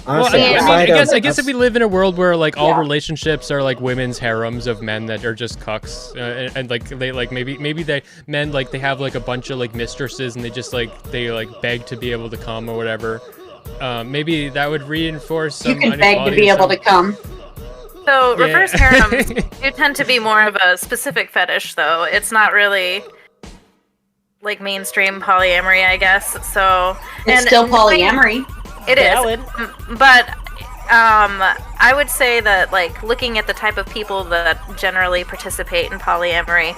Honestly, I guess if we live in a world where like all relationships are like women's harems of men that are just cucks, and like they like maybe they men like they have like a bunch of like mistresses and they beg to be able to come or whatever. Maybe that would reinforce some. You can beg to be able to come. So reverse harems do tend to be more of a specific fetish, though. It's not really like mainstream polyamory, I guess. So It's still polyamory. It is, Valid. but I would say that, like, looking at the type of people that generally participate in polyamory,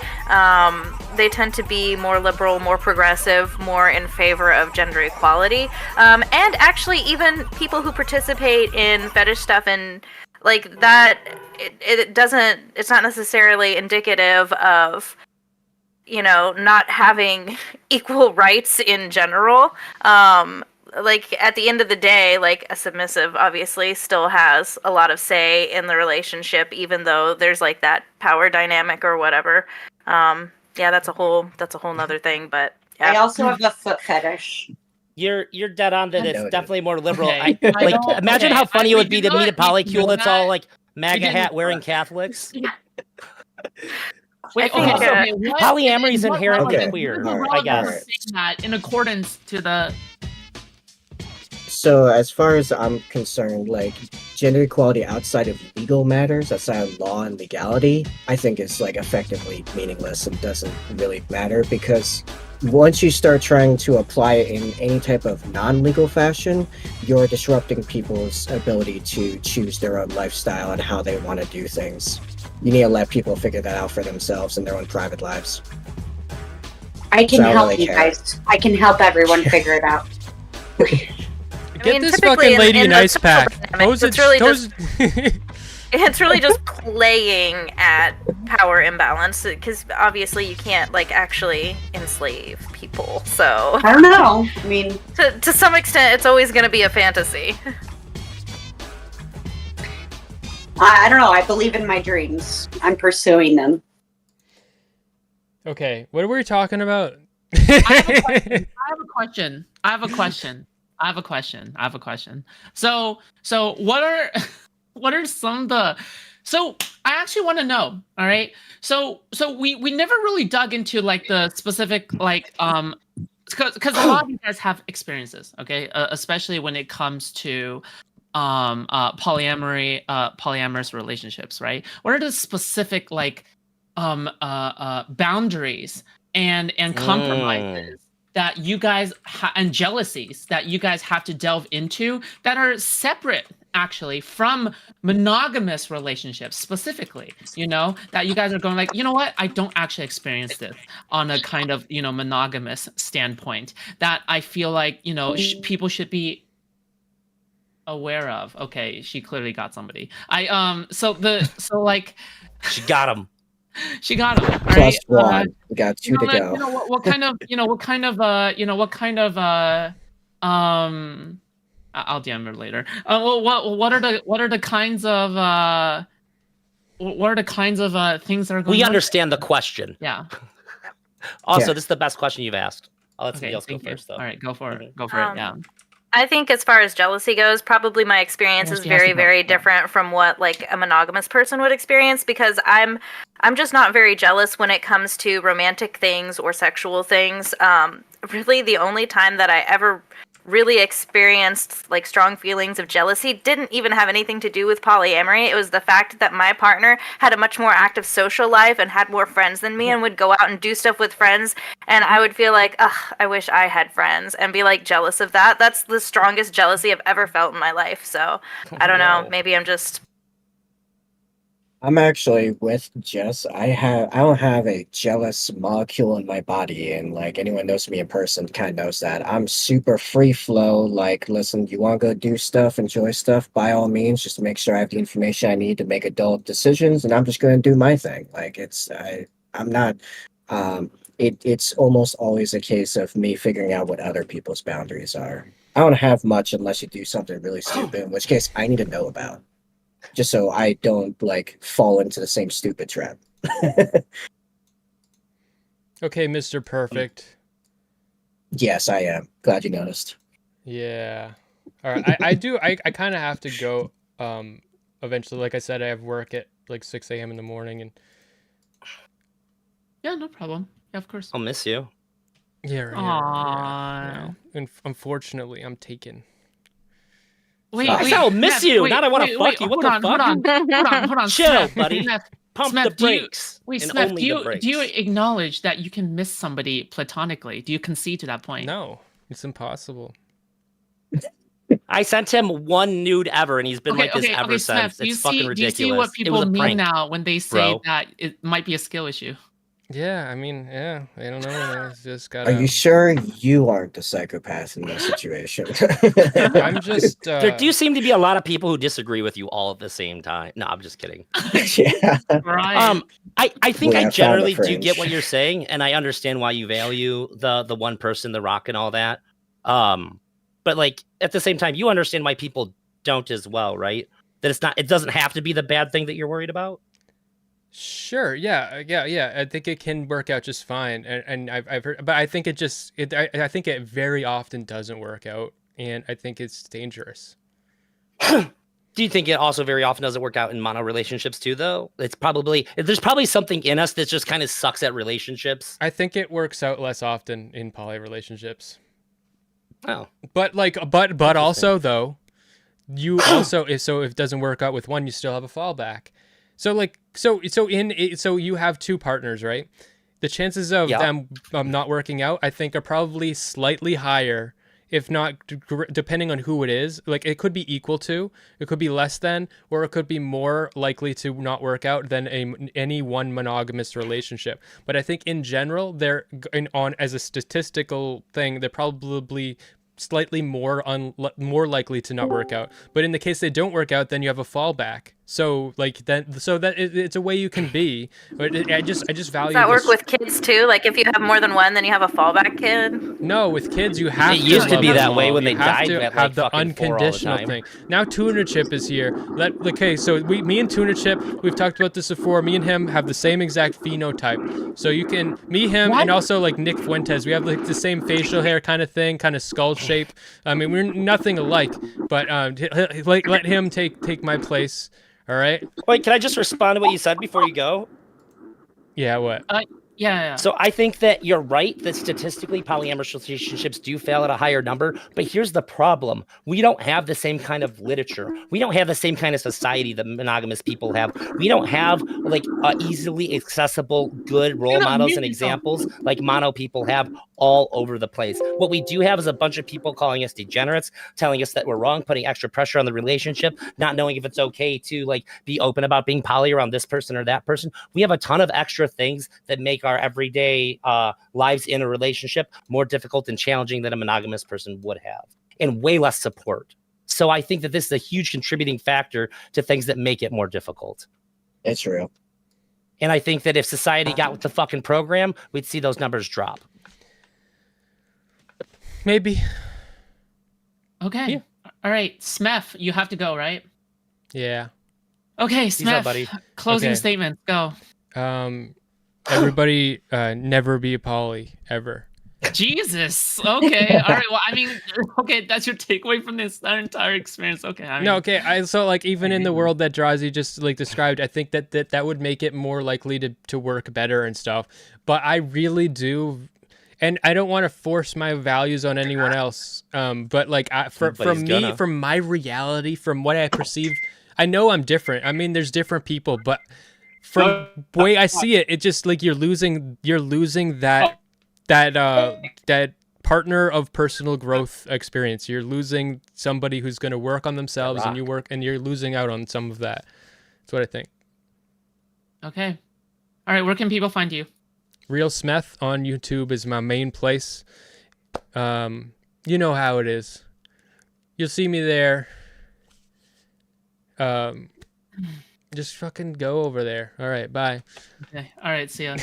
they tend to be more liberal, more progressive, more in favor of gender equality. And actually, even people who participate in fetish stuff and like that, it's not necessarily indicative of, not having equal rights in general. Like, at the end of the day, like, a submissive obviously still has a lot of say in the relationship, even though there's like that power dynamic or whatever. Yeah, that's a whole nother thing. But yeah. I also have a foot fetish. You're dead on that. It's definitely more liberal. Okay. Imagine how funny it would be to meet a polycule that's all like MAGA didn't- hat wearing Catholics. Wait, I think, what? Polyamory is what inherently relevance- queer, what I relevance guess. is saying that in accordance to the. So as far as I'm concerned, like gender equality outside of legal matters, outside of law and legality, I think is like effectively meaningless and doesn't really matter, because once you start trying to apply it in any type of non-legal fashion, you're disrupting people's ability to choose their own lifestyle and how they want to do things. You need to let people figure that out for themselves in their own private lives. I can So I don't help really you care. guys. I can help everyone figure it out. Get this typically fucking lady in an the ice social pack. dynamics, it's really it's really just playing at power imbalance, because obviously you can't like actually enslave people. So I don't know. I mean, to some extent, it's always going to be a fantasy. I don't know. I believe in my dreams. I'm pursuing them. Okay, what were we talking about? I have a question. So what are some of the? So I actually want to know. All right. So we never really dug into like the specific like because a lot of you guys have experiences, okay, especially when it comes to polyamorous relationships, right? What are the specific like boundaries and compromises that you guys and jealousies that you guys have to delve into that are separate actually from monogamous relationships specifically, that you guys are going like, you know what, I don't actually experience this on a kind of monogamous standpoint that I feel like people should be aware of. Okay, she clearly got somebody. So She got him. She got him. Plus one. We got two to go. What kind of I'll DM her later. What are the kinds of things that are going on? We understand the question. Yeah. Also, Yeah. This is the best question you've asked. I'll let somebody else go thank you. first, though. All right, go for it. Go for it. Yeah. I think as far as jealousy goes, probably my experience Well, is she has to very, go. very Yeah. different from what like a monogamous person would experience, because I'm just not very jealous when it comes to romantic things or sexual things. Really, the only time that I ever really experienced like strong feelings of jealousy didn't even have anything to do with polyamory. It was the fact that my partner had a much more active social life and had more friends than me and would go out and do stuff with friends, and I would feel like, ugh, I wish I had friends, and be like jealous of that. That's the strongest jealousy I've ever felt in my life. So I don't know, maybe I'm actually with Jess. I don't have a jealous molecule in my body, and like anyone knows me in person kind of knows that. I'm super free flow. Like, listen, you want to go do stuff, enjoy stuff, by all means, just make sure I have the information I need to make adult decisions, and I'm just going to do my thing. Like, I'm not. It's almost always a case of me figuring out what other people's boundaries are. I don't have much unless you do something really stupid, in which case I need to know about, just so I don't like fall into the same stupid trap. Okay, Mr. Perfect. Yes, I am. Glad you noticed. Yeah. All right. I kind of have to go eventually. Like I said, I have work at like 6 a.m. in the morning, and Yeah, no problem. Yeah, of course. I'll miss you. yeah, right. Aww. Yeah. And unfortunately, I'm taken. Wait, I said I'll miss Smeth, you. wait, Not I want to wait, fuck you. wait, What the fuck? Hold on. Chill, Smeth, buddy. Smeth, Pump Smeth, the brakes. Wait, and Smeth, only the brakes. do you acknowledge that you can miss somebody platonically? Do you concede to that point? No, it's impossible. I sent him one nude ever, and he's been like this ever since. Smith, It's fucking ridiculous. Do you see what people mean now when they say that it might be a skill issue? Yeah, I mean, yeah, I don't know. It's just gotta... Are you sure you aren't the psychopath in this situation? I'm just... There do seem to be a lot of people who disagree with you all at the same time. No, I'm just kidding. Yeah. Right. I think I found generally the do get fringe. what you're saying, and I understand why you value the one person, the rock, and all that. But like at the same time, you understand why people don't as well, right? That it doesn't have to be the bad thing that you're worried about. Sure. Yeah. I think it can work out just fine, and I've heard, but I think I think it very often doesn't work out, and I think it's dangerous. Do you think it also very often doesn't work out in mono relationships too, though? There's probably something in us that just kind of sucks at relationships. I think it works out less often in poly relationships. Oh, but also though, you also if it doesn't work out with one, you still have a fallback. So you have two partners, right? The chances of them not working out, I think, are probably slightly higher, if not, depending on who it is. Like, it could be equal to, it could be less than, or it could be more likely to not work out than any one monogamous relationship. But I think in general, as a statistical thing, they're probably slightly more likely to not work out. But in the case they don't work out, then you have a fallback. So it's a way you can be. But I just value. Does that work with kids too? Like if you have more than one, then you have a fallback kid? No, with kids you have to. It used to be that way when they died. You have to have the unconditional thing. Now Tuna Chip is here. So me and Tuna Chip, we've talked about this before. Me and him have the same exact phenotype. So you can him, and also like Nick Fuentes. We have like the same facial hair kind of thing, kind of skull shape. I mean, we're nothing alike, but let him take my place. All right. Wait, can I just respond to what you said before you go? Yeah, what? Yeah. So I think that you're right that statistically polyamorous relationships do fail at a higher number, but here's the problem. We don't have the same kind of literature. We don't have the same kind of society that monogamous people have. We don't have like easily accessible good role models and examples like mono people have all over the place. What we do have is a bunch of people calling us degenerates, telling us that we're wrong, putting extra pressure on the relationship, not knowing if it's okay to like be open about being poly around this person or that person. We have a ton of extra things that make our everyday lives in a relationship more difficult and challenging than a monogamous person would have, and way less support. So I think that this is a huge contributing factor to things that make it more difficult. It's real. And I think that if society got with the fucking program, we'd see those numbers drop. Maybe. Okay. Yeah. All right, Smeth, you have to go, right? Yeah. Okay, Smeth. Closing statement. Go. Everybody, never be a poly ever. Jesus. Okay. All right. Well, I mean, okay, that's your takeaway from this entire experience. Okay. So like even in the world that Drazi just like described, I think that would make it more likely to work better and stuff. But I really do. And I don't want to force my values on anyone else. But like from my reality, from what I perceive, I know I'm different. I mean, there's different people, but from the way I see it, it's just like you're losing that partner of personal growth experience. You're losing somebody who's going to work on themselves, and you're losing out on some of that. That's what I think. Okay. All right. Where can people find you? Real Smeth on YouTube is my main place. You know how it is. You'll see me there. Just fucking go over there. All right, bye. Okay. All right, see ya.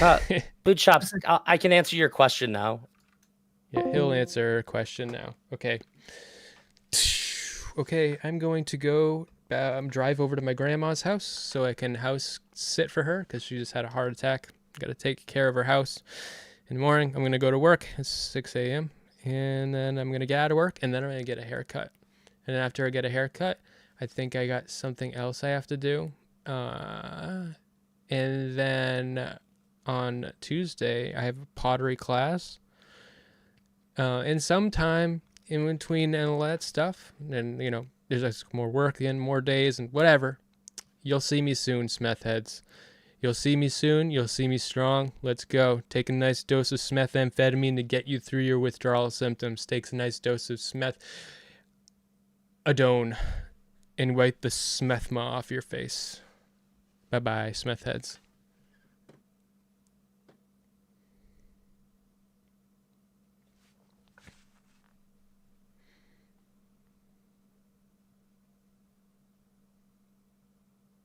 Boot Chops, I can answer your question now. Yeah, he'll answer a question now. Okay. Okay, I'm going to go drive over to my grandma's house so I can house sit for her because she just had a heart attack. Got to take care of her house. In the morning, I'm going to go to work. It's 6 a.m. And then I'm going to get out of work, and then I'm going to get a haircut. And then after I get a haircut, I think I got something else I have to do. And then on Tuesday, I have a pottery class. And sometime in between and all that stuff, and, you know, there's more work and more days and whatever. You'll see me soon, Smeth heads. You'll see me soon. You'll see me strong. Let's go. Take a nice dose of methamphetamine to get you through your withdrawal symptoms. Takes a nice dose of Smeth. Adone and wipe the Smethma off your face. Bye-bye, Smeth heads.